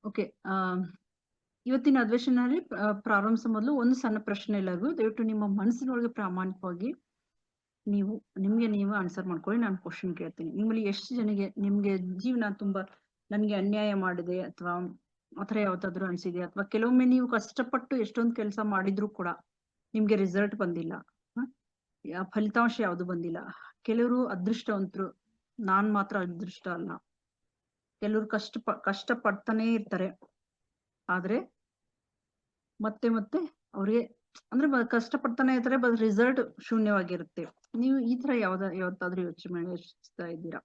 Okay. ಇವತ್ತಿನ ಅಧಿವೇಶನದಲ್ಲಿ ಪ್ರಾರಂಭಿಸೋ ಮೊದಲು ಒಂದು ಸಣ್ಣ ಪ್ರಶ್ನೆ ಎಲ್ಲರಿಗೂ. ದಯವಿಟ್ಟು ನಿಮ್ಮ ಮನಸ್ಸಿನೊಳಗೆ ಪ್ರಾಮಾಣಿಕವಾಗಿ ನಿಮ್ಗೆ ನೀವು ಆನ್ಸರ್ ಮಾಡ್ಕೊಳ್ಳಿ. ನಾನು ಕ್ವಶನ್ ಕೇಳ್ತೀನಿ. ನಿಮ್ಮಲ್ಲಿ ಎಷ್ಟು ಜನಿಗೆ ನಿಮ್ಗೆ ಜೀವನ ತುಂಬಾ ನನ್ಗೆ ಅನ್ಯಾಯ ಮಾಡಿದೆ ಅಥವಾ ಆತರ ಯಾವತ್ತಾದ್ರೂ ಅನ್ಸಿದೆ, ಅಥವಾ ಕೆಲವೊಮ್ಮೆ ನೀವು ಕಷ್ಟಪಟ್ಟು ಎಷ್ಟೊಂದು ಕೆಲಸ ಮಾಡಿದ್ರು ಕೂಡ ನಿಮ್ಗೆ ರಿಸಲ್ಟ್ ಬಂದಿಲ್ಲ, ಫಲಿತಾಂಶ ಯಾವುದು ಬಂದಿಲ್ಲ. ಕೆಲವರು ಅದೃಷ್ಟವಂತರು, ನಾನ್ ಮಾತ್ರ ಅದೃಷ್ಟ ಅಲ್ಲ. ಕೆಲವರು ಕಷ್ಟ ಪಡ್ತಾನೆ ಇರ್ತಾರೆ, ಆದ್ರೆ ಮತ್ತೆ ಮತ್ತೆ ಅವ್ರಿಗೆ ಅಂದ್ರೆ ಕಷ್ಟ ಪಡ್ತಾನೆ ಇರ್ತಾರೆ, ಬಟ್ ರಿಸಲ್ಟ್ ಶೂನ್ಯವಾಗಿರುತ್ತೆ. ನೀವು ಈ ತರ ಯಾವತ್ತಾದ್ರೂ ಯೋಚಿಸ್ತಾ ಇದ್ದೀರಾ?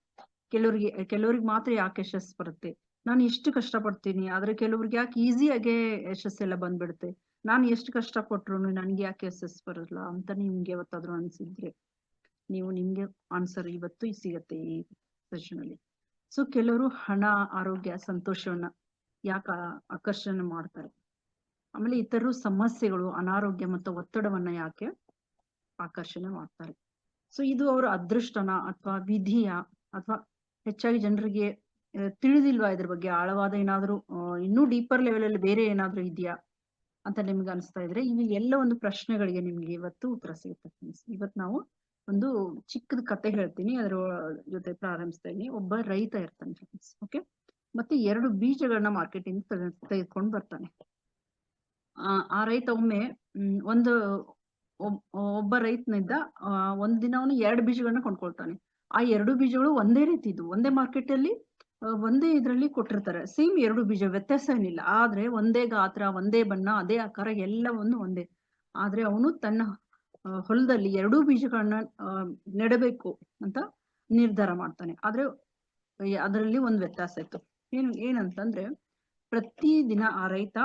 ಕೆಲವ್ರಿಗೆ ಮಾತ್ರ ಯಾಕೆ ಯಶಸ್ಸು ಬರುತ್ತೆ, ನಾನು ಎಷ್ಟು ಕಷ್ಟ ಪಡ್ತೀನಿ, ಆದ್ರೆ ಕೆಲವ್ರಿಗೆ ಯಾಕೆ ಈಸಿಯಾಗೆ ಯಶಸ್ಸೆಲ್ಲ ಬಂದ್ಬಿಡುತ್ತೆ, ನಾನು ಎಷ್ಟು ಕಷ್ಟ ಪಟ್ರು ನನ್ಗೆ ಯಾಕೆ ಯಶಸ್ಸು ಬರಲ್ಲ ಅಂತ ನಿಮ್ಗೆ ಯಾವತ್ತಾದ್ರೂ ಅನ್ಸಿದ್ರೆ ನಿಮ್ಗೆ ಆನ್ಸರ್ ಇವತ್ತು ಸಿಗತ್ತೆ ಈ ಸೆಷನ್ ಅಲ್ಲಿ. ಸೊ ಕೆಲವರು ಹಣ, ಆರೋಗ್ಯ, ಸಂತೋಷವನ್ನ ಯಾಕೆ ಆಕರ್ಷಣೆ ಮಾಡ್ತಾರೆ. ಆಮೇಲೆ ಇತರರು ಸಮಸ್ಯೆಗಳು, ಅನಾರೋಗ್ಯ ಮತ್ತು ಒತ್ತಡವನ್ನ ಯಾಕೆ ಆಕರ್ಷಣೆ ಮಾಡ್ತಾರೆ. ಸೊ ಇದು ಅವರ ಅದೃಷ್ಟನ ಅಥವಾ ವಿಧಿಯ, ಅಥವಾ ಹೆಚ್ಚಾಗಿ ಜನರಿಗೆ ತಿಳಿದಿಲ್ವಾ ಇದ್ರ ಬಗ್ಗೆ ಆಳವಾದ ಏನಾದ್ರೂ ಇನ್ನೂ ಡೀಪರ್ ಲೆವೆಲ್ ಅಲ್ಲಿ ಬೇರೆ ಏನಾದ್ರೂ ಇದೆಯಾ ಅಂತ ನಿಮ್ಗೆ ಅನಿಸ್ತಾ ಇದ್ರೆ ಇವು ಎಲ್ಲ ಒಂದು ಪ್ರಶ್ನೆಗಳಿಗೆ ನಿಮ್ಗೆ ಇವತ್ತು ಉತ್ತರ ಸಿಗುತ್ತೆ ಫ್ರೆಂಡ್ಸ್. ಇವತ್ತು ನಾವು ಒಂದು ಚಿಕ್ಕದ ಕತೆ ಹೇಳ್ತೀನಿ, ಅದರ ಜೊತೆ ಪ್ರಾರಂಭಿಸ್ತಾ ಇದೀನಿ. ಒಬ್ಬ ರೈತ ಇರ್ತಾನೆ ಫ್ರೆಂಡ್ಸ್, ಓಕೆ. ಮತ್ತೆ 2 ಬೀಜಗಳನ್ನ ಮಾರ್ಕೆಟ್ ಇಂದ ತೆಗೆದುಕೊಂಡು ಬರ್ತಾನೆ. ಆ ರೈತ ಒಮ್ಮೆ ಒಬ್ಬ ರೈತನಿಂದ ಒಂದಿನ ಅವನು 2 ಬೀಜಗಳನ್ನ ಕೊಂಡ್ಕೊಳ್ತಾನೆ. ಆ 2 ಬೀಜಗಳು ಒಂದೇ ರೀತಿ ಇದ್ವು, ಒಂದೇ ಮಾರ್ಕೆಟ್ ಅಲ್ಲಿ ಒಂದೇ ಇದ್ರಲ್ಲಿ ಕೊಟ್ಟಿರ್ತಾರೆ, ಸೇಮ್ 2 ಬೀಜ, ವ್ಯತ್ಯಾಸ ಏನಿಲ್ಲ. ಆದ್ರೆ ಒಂದೇ ಗಾತ್ರ, ಒಂದೇ ಬಣ್ಣ, ಅದೇ ಆಕಾರ, ಎಲ್ಲವನ್ನು ಒಂದೇ. ಆದ್ರೆ ಅವನು ತನ್ನ ಹೊಲದಲ್ಲಿ 2 ಬೀಜಗಳನ್ನ ನೆಡಬೇಕು ಅಂತ ನಿರ್ಧಾರ ಮಾಡ್ತಾನೆ. ಆದ್ರೆ ಅದರಲ್ಲಿ ಒಂದು ವ್ಯತ್ಯಾಸ ಇತ್ತು. ಏನಂತಂದ್ರೆ ಪ್ರತಿದಿನ ಆ ರೈತ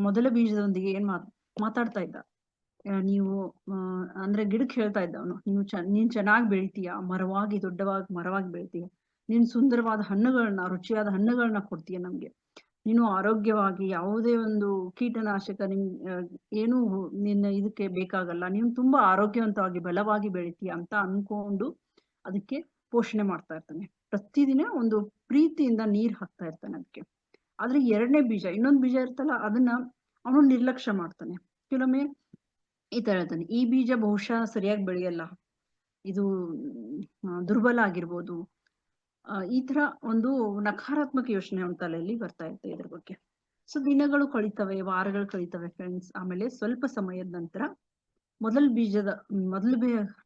ಮೊದಲ ಬೀಜದೊಂದಿಗೆ ಏನ್ ಮಾತಾಡ್ತಾ ಇದ್ದ. ನೀವು ಅಂದ್ರೆ ಗಿಡಕ್ಕೆ ಹೇಳ್ತಾ ಇದ್ದ ಅವನು, ನೀನ್ ಚೆನ್ನಾಗಿ ಬೆಳಿತೀಯ, ದೊಡ್ಡವಾಗಿ ಮರವಾಗಿ ಬೆಳಿತೀಯ, ನೀನ್ ಸುಂದರವಾದ ಹಣ್ಣುಗಳನ್ನ, ರುಚಿಯಾದ ಹಣ್ಣುಗಳನ್ನ ಕೊಡ್ತೀಯ ನಮ್ಗೆ, ನೀನು ಆರೋಗ್ಯವಾಗಿ ಯಾವುದೇ ಒಂದು ಕೀಟನಾಶಕ ಏನು ನಿನ್ನ ಇದಕ್ಕೆ ಬೇಕಾಗಲ್ಲ, ನೀನು ತುಂಬಾ ಆರೋಗ್ಯವಂತವಾಗಿ ಬಲವಾಗಿ ಬೆಳಿತೀಯ ಅಂತ ಅನ್ಕೊಂಡು ಅದಕ್ಕೆ ಪೋಷಣೆ ಮಾಡ್ತಾ ಇರ್ತಾನೆ. ಪ್ರತಿದಿನ ಒಂದು ಪ್ರೀತಿಯಿಂದ ನೀರ್ ಹಾಕ್ತಾ ಇರ್ತಾನೆ ಅದಕ್ಕೆ. ಆದ್ರೆ 2ನೇ ಬೀಜ, ಇನ್ನೊಂದು ಬೀಜ ಇರ್ತಲ್ಲ, ಅದನ್ನ ಅವನು ನಿರ್ಲಕ್ಷ್ಯ ಮಾಡ್ತಾನೆ. ಕೆಲವೊಮ್ಮೆ ಈ ತರ ಹೇಳ್ತಾನೆ, ಈ ಬೀಜ ಬಹುಶಃ ಸರಿಯಾಗಿ ಬೆಳೆಯಲ್ಲ, ಇದು ದುರ್ಬಲ ಆಗಿರ್ಬೋದು. ಈ ತರ ಒಂದು ನಕಾರಾತ್ಮಕ ಯೋಚನೆ ಅವನ ತಲೆಯಲ್ಲಿ ಬರ್ತಾ ಇರುತ್ತೆ ಇದ್ರ ಬಗ್ಗೆ. ಸೊ ದಿನಗಳು ಕಳೀತವೆ, ವಾರಗಳು ಕಳೀತವೆ ಫ್ರೆಂಡ್ಸ್. ಆಮೇಲೆ ಸ್ವಲ್ಪ ಸಮಯದ ನಂತರ ಮೊದಲು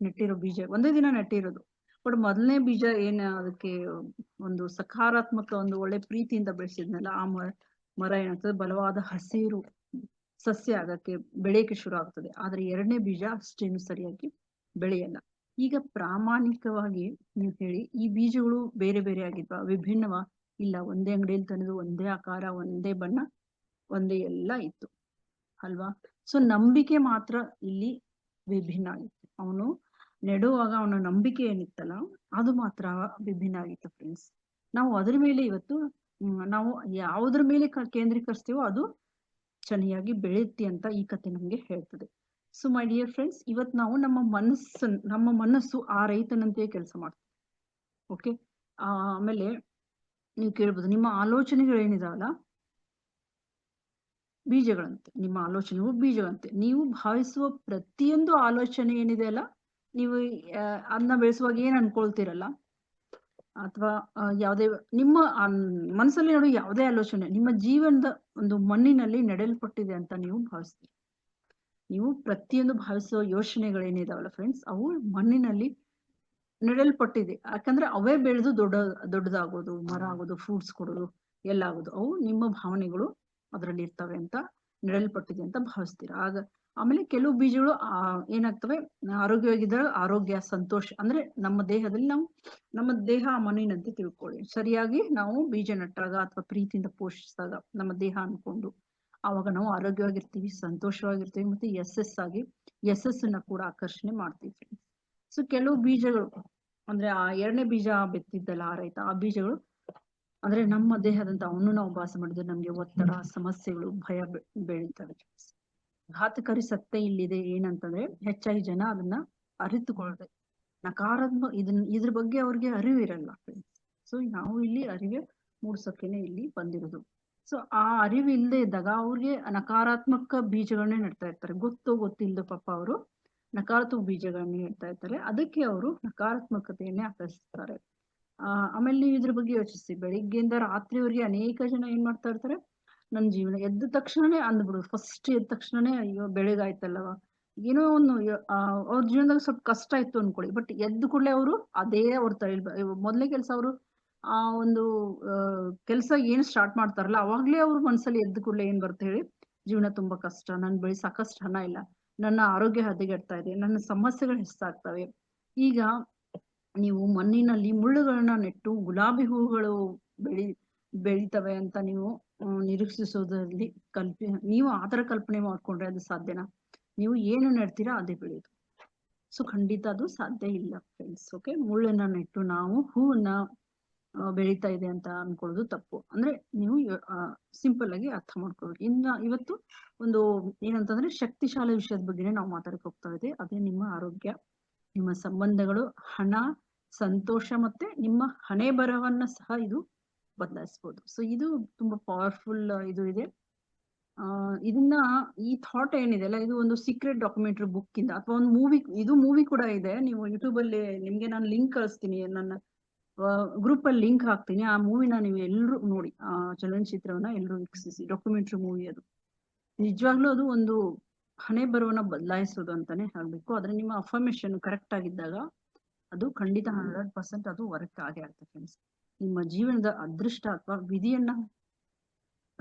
ನೆಟ್ಟಿರೋ ಬೀಜ, ಒಂದೇ ದಿನ ನೆಟ್ಟಿರೋದು, ಬಟ್ ಮೊದಲನೇ ಬೀಜ ಅದಕ್ಕೆ ಒಂದು ಸಕಾರಾತ್ಮಕ, ಒಂದು ಒಳ್ಳೆ ಪ್ರೀತಿಯಿಂದ ಬೆಳೆಸಿದ್ನಲ್ಲ, ಆ ಮರ ಏನಾಗ್ತದೆ, ಬಲವಾದ ಹಸಿರು ಸಸ್ಯ ಆಗಕ್ಕೆ, ಬೆಳೆಯಕ್ಕೆ ಶುರು ಆಗ್ತದೆ. ಆದ್ರೆ 2ನೇ ಬೀಜ ಅಷ್ಟೇನು ಸರಿಯಾಗಿ ಬೆಳೆಯಲ್ಲ. ಈಗ ಪ್ರಾಮಾಣಿಕವಾಗಿ ನೀವು ಹೇಳಿ, ಈ ಬೀಜಗಳು ಬೇರೆ ಬೇರೆ ಆಗಿದ್ವಾ, ವಿಭಿನ್ನವಾ? ಇಲ್ಲ, ಒಂದೇ ಅಂಗಡಿಯಲ್ಲಿ ತಂದು, ಒಂದೇ ಆಕಾರ, ಒಂದೇ ಬಣ್ಣ, ಒಂದೇ ಎಲ್ಲ ಇತ್ತು ಅಲ್ವಾ? ಸೊ ನಂಬಿಕೆ ಮಾತ್ರ ಇಲ್ಲಿ ವಿಭಿನ್ನ ಆಗಿತ್ತು. ಅವನು ನೆಡುವಾಗ ಅವನ ನಂಬಿಕೆ ಏನಿತ್ತಲ್ಲ, ಅದು ಮಾತ್ರ ವಿಭಿನ್ನ ಆಗಿತ್ತು ಫ್ರೆಂಡ್ಸ್. ನಾವು ಅದ್ರ ಮೇಲೆ ಇವತ್ತು ನಾವು ಯಾವುದ್ರ ಮೇಲೆ ಕೇಂದ್ರೀಕರಿಸ್ತೀವೋ ಅದು ಚೆನ್ನಾಗಿ ಬೆಳೆಯುತ್ತೆ ಅಂತ ಈ ಕತೆ ನಮ್ಗೆ ಹೇಳ್ತದೆ. ಸೊ ಮೈ ಡಿಯರ್ ಫ್ರೆಂಡ್ಸ್, ಇವತ್ತು ನಾವು ನಮ್ಮ ಮನಸ್ಸು ಆ ರೈತನಂತೆಯೇ ಕೆಲಸ ಮಾಡ್ತದೆ, ಓಕೆ. ಆಮೇಲೆ ನೀವು ಕೇಳ್ಬೋದು, ನಿಮ್ಮ ಆಲೋಚನೆಗಳೇನಿದಾವಲ್ಲ ಬೀಜಗಳಂತೆ, ನಿಮ್ಮ ಆಲೋಚನೆಗೂ ಬೀಜಗಳಂತೆ. ನೀವು ಭಾವಿಸುವ ಪ್ರತಿಯೊಂದು ಆಲೋಚನೆ ಏನಿದೆ ಅಲ್ಲ, ನೀವು ಅದನ್ನ ಬೆಳೆಸುವಾಗ ಏನ್ ಅನ್ಕೊಳ್ತೀರಲ್ಲ, ಅಥವಾ ಯಾವುದೇ ನಿಮ್ಮ ಮನಸ್ಸಲ್ಲಿ ನೋಡೋ ಯಾವುದೇ ಆಲೋಚನೆ ನಿಮ್ಮ ಜೀವನದ ಒಂದು ಮಣ್ಣಿನಲ್ಲಿ ನೆಡಲ್ಪಟ್ಟಿದೆ ಅಂತ ನೀವು ಭಾವಿಸ್ತೀರಿ. ನೀವು ಪ್ರತಿಯೊಂದು ಭಾವಿಸುವ ಯೋಚನೆಗಳೇನಿದಾವಲ್ಲ ಫ್ರೆಂಡ್ಸ್, ಅವು ಮಣ್ಣಿನಲ್ಲಿ ನೆಡಲ್ಪಟ್ಟಿದೆ. ಯಾಕಂದ್ರೆ ಅವೇ ಬೆಳೆದು ದೊಡ್ಡದಾಗೋದು, ಮರ ಆಗೋದು, ಫ್ರೂಟ್ಸ್ ಕೊಡೋದು, ಎಲ್ಲ ಆಗೋದು, ಅವು ನಿಮ್ಮ ಭಾವನೆಗಳು ಅದರಲ್ಲಿ ಇರ್ತವೆ ಅಂತ ನೆಡಲ್ಪಟ್ಟಿದೆ ಅಂತ ಭಾವಿಸ್ತೀರಾ. ಆಮೇಲೆ ಕೆಲವು ಬೀಜಗಳು ಏನಾಗ್ತವೆ, ಆರೋಗ್ಯವಾಗಿದ್ದರೆ ಆರೋಗ್ಯ, ಸಂತೋಷ, ಅಂದ್ರೆ ನಮ್ಮ ದೇಹದಲ್ಲಿ ನಮ್ಮ ದೇಹ ಮಣ್ಣಿನಂತೆ ತಿಳ್ಕೊಳ್ಳಿ. ಸರಿಯಾಗಿ ನಾವು ಬೀಜ ನಟ್ಟಾಗ ಅಥವಾ ಪ್ರೀತಿಯಿಂದ ಪೋಷಿಸಿದಾಗ ನಮ್ಮ ದೇಹ ಅನ್ಕೊಂಡು, ಆವಾಗ ನಾವು ಆರೋಗ್ಯವಾಗಿರ್ತೀವಿ, ಸಂತೋಷವಾಗಿರ್ತೀವಿ, ಮತ್ತೆ ಯಶಸ್ಸನ್ನ ಕೂಡ ಆಕರ್ಷಣೆ ಮಾಡ್ತೀವಿ. ಸೊ ಕೆಲವು ಬೀಜಗಳು ಅಂದ್ರೆ ಆ 2ನೇ ಬೀಜ ಬೆತ್ತಿದ್ದಲ್ಲ ಆ ರೈತ, ಆ ಬೀಜಗಳು ಅಂದ್ರೆ ನಮ್ಮ ದೇಹದಂತ ಅವನು ನಾವು ವಾಸ ಮಾಡಿದ್ರೆ ನಮ್ಗೆ ಒತ್ತಡ, ಸಮಸ್ಯೆಗಳು, ಭಯ ಬೆಳೀತವೆ. ಘಾತಕಾರಿ ಸತ್ಯ ಇಲ್ಲಿದೆ ಏನಂತಂದ್ರೆ, ಹೆಚ್ಚಾಗಿ ಜನ ಅದನ್ನ ಅರಿತುಕೊಳ್ಳದೆ ನಕಾರಾತ್ಮಕ ಇದ್ರ ಬಗ್ಗೆ ಅವ್ರಿಗೆ ಅರಿವು ಇರಲ್ಲ. ಸೊ ನಾವು ಇಲ್ಲಿ ಅರಿವೆ ಮೂಡ್ಸೋಕೆನೆ ಇಲ್ಲಿ ಬಂದಿರೋದು. ಸೊ ಆ ಅರಿವು ಇಲ್ಲದೆ ಇದ್ದಾಗ ಅವ್ರಿಗೆ ನಕಾರಾತ್ಮಕ ಬೀಜಗಳನ್ನೇ ನೆಡ್ತಾ ಇರ್ತಾರೆ. ಗೊತ್ತಿಲ್ಲದ ಪಾಪ ಅವರು ನಕಾರಾತ್ಮಕ ಬೀಜಗಳನ್ನ ನೆಡ್ತಾ ಇರ್ತಾರೆ. ಅದಕ್ಕೆ ಅವರು ನಕಾರಾತ್ಮಕತೆಯನ್ನೇ ಆಕರ್ಷಿಸ್ತಾರೆ. ಆಮೇಲೆ ನೀವು ಇದ್ರ ಬಗ್ಗೆ ಯೋಚಿಸಿ. ಬೆಳಿಗ್ಗೆಯಿಂದ ರಾತ್ರಿವರೆಗೆ ಅನೇಕ ಜನ ಏನ್ ಮಾಡ್ತಾ ಇರ್ತಾರೆ, ನನ್ನ ಜೀವನ ಎದ್ದ ತಕ್ಷಣನೇ ಅಂದ್ಬಿಡುದು. ಫಸ್ಟ್ ಎದ್ದ ತಕ್ಷಣನೇ ಅಯ್ಯೋ ಬೆಳಗಾಯ್ತಲ್ಲವ, ಏನೋ ಒಂದು ಅವ್ರ ಜೀವನದಾಗ ಸ್ವಲ್ಪ ಕಷ್ಟ ಇತ್ತು ಅನ್ಕೊಳ್ಳಿ, ಬಟ್ ಎದ್ದ ಕೂಡಲೇ ಅವರು ಅದೇ ಅವ್ರ ಮೊದಲೇ ಕೆಲಸ ಅವರು ಆ ಒಂದು ಕೆಲಸ ಏನ್ ಸ್ಟಾರ್ಟ್ ಮಾಡ್ತಾರಲ್ಲ ಅವಾಗ್ಲೇ ಅವ್ರ ಮನ್ಸಲ್ಲಿ ಎದ್ದ ಕೂಡಲೇ ಏನ್ ಬರುತ್ತೆ ಹೇಳಿ, ಜೀವನ ತುಂಬಾ ಕಷ್ಟ, ನನ್ ಬಳಿ ಸಾಕಷ್ಟು ಹಣ ಇಲ್ಲ, ನನ್ನ ಆರೋಗ್ಯ ಹದಗೆಡ್ತಾ ಇದೆ, ನನ್ನ ಸಮಸ್ಯೆಗಳು ಹೆಚ್ಚಾಗ್ತವೆ. ಈಗ ನೀವು ಮಣ್ಣಿನಲ್ಲಿ ಮುಳ್ಳುಗಳನ್ನ ನೆಟ್ಟು ಗುಲಾಬಿ ಹೂಗಳು ಬೆಳಿತವೆ ಅಂತ ನೀವು ನಿರೀಕ್ಷಿಸೋದ್ರಲ್ಲಿ ನೀವು ಆತರ ಕಲ್ಪನೆ ಮಾಡ್ಕೊಂಡ್ರೆ ಅದು ಸಾಧ್ಯನಾ? ನೀವು ಏನು ನೆಡ್ತೀರಾ ಅದೇ ಬೆಳೆಯೋದು. ಸೊ ಖಂಡಿತ ಅದು ಸಾಧ್ಯ ಇಲ್ಲ ಫ್ರೆಂಡ್ಸ್. ಓಕೆ, ಮುಳ್ಳನ್ನ ನೆಟ್ಟು ನಾವು ಹೂವನ್ನ ಬೆಳೀತಾ ಇದೆ ಅಂತ ಅನ್ಕೊಳ್ಳೋದು ತಪ್ಪು. ಅಂದ್ರೆ ನೀವು ಸಿಂಪಲ್ ಆಗಿ ಅರ್ಥ ಮಾಡ್ಕೊಳ್ಬೇಕು. ಇವತ್ತು ಒಂದು ಏನಂತಂದ್ರೆ ಶಕ್ತಿಶಾಲಿ ವಿಷಯದ ಬಗ್ಗೆನೇ ನಾವು ಮಾತಾಡಕ್ ಹೋಗ್ತಾ ಇದ್ದೀವಿ. ಅದೇ ನಿಮ್ಮ ಆರೋಗ್ಯ, ನಿಮ್ಮ ಸಂಬಂಧಗಳು, ಹಣ, ಸಂತೋಷ ಮತ್ತೆ ನಿಮ್ಮ ಹಣೆ ಬರವನ್ನ ಸಹ ಇದು ಬದಲಾಯಿಸಬಹುದು. ಸೊ ಇದು ತುಂಬಾ ಪವರ್ಫುಲ್ ಇದು ಇದೆ. ಇದನ್ನ ಈ ಥಾಟ್ ಏನಿದೆ ಅಲ್ಲ, ಇದು ಒಂದು ಸೀಕ್ರೆಟ್ ಡಾಕ್ಯುಮೆಂಟರಿ ಬುಕ್ ಇಂದ ಅಥವಾ ಒಂದು ಮೂವಿ ಕೂಡ ಇದೆ. ನೀವು ಯೂಟ್ಯೂಬ್ ಅಲ್ಲಿ ನಿಮ್ಗೆ ನಾನು ಲಿಂಕ್ ಕಳಿಸ್ತೀನಿ, ನನ್ನ ಗ್ರೂಪ್ ಅಲ್ಲಿ ಲಿಂಕ್ ಹಾಕ್ತೀನಿ. ಆ ಮೂವಿನ ನೀವು ಎಲ್ಲರೂ ನೋಡಿ, ಆ ಚಲನಚಿತ್ರವನ್ನ ಎಲ್ಲರೂ ವೀಕ್ಷಿಸಿ. ಡಾಕ್ಯುಮೆಂಟರಿ ಮೂವಿ ಅದು. ನಿಜವಾಗ್ಲೂ ಅದು ಒಂದು ಹಣೆ ಬರವನ್ನ ಬದಲಾಯಿಸೋದು ಅಂತಾನೆ ಹೇಳ್ಬೇಕು. ಆದ್ರೆ ನಿಮ್ಮ ಅಫರ್ಮೇಶನ್ ಕರೆಕ್ಟ್ ಆಗಿದ್ದಾಗ ಅದು ಖಂಡಿತ 100% ಅದು ವರ್ಕ್ ಆಗೇ ಆಗ್ತದೆ ಫ್ರೆಂಡ್ಸ್. ನಿಮ್ಮ ಜೀವನದ ಅದೃಷ್ಟ ಅಥವಾ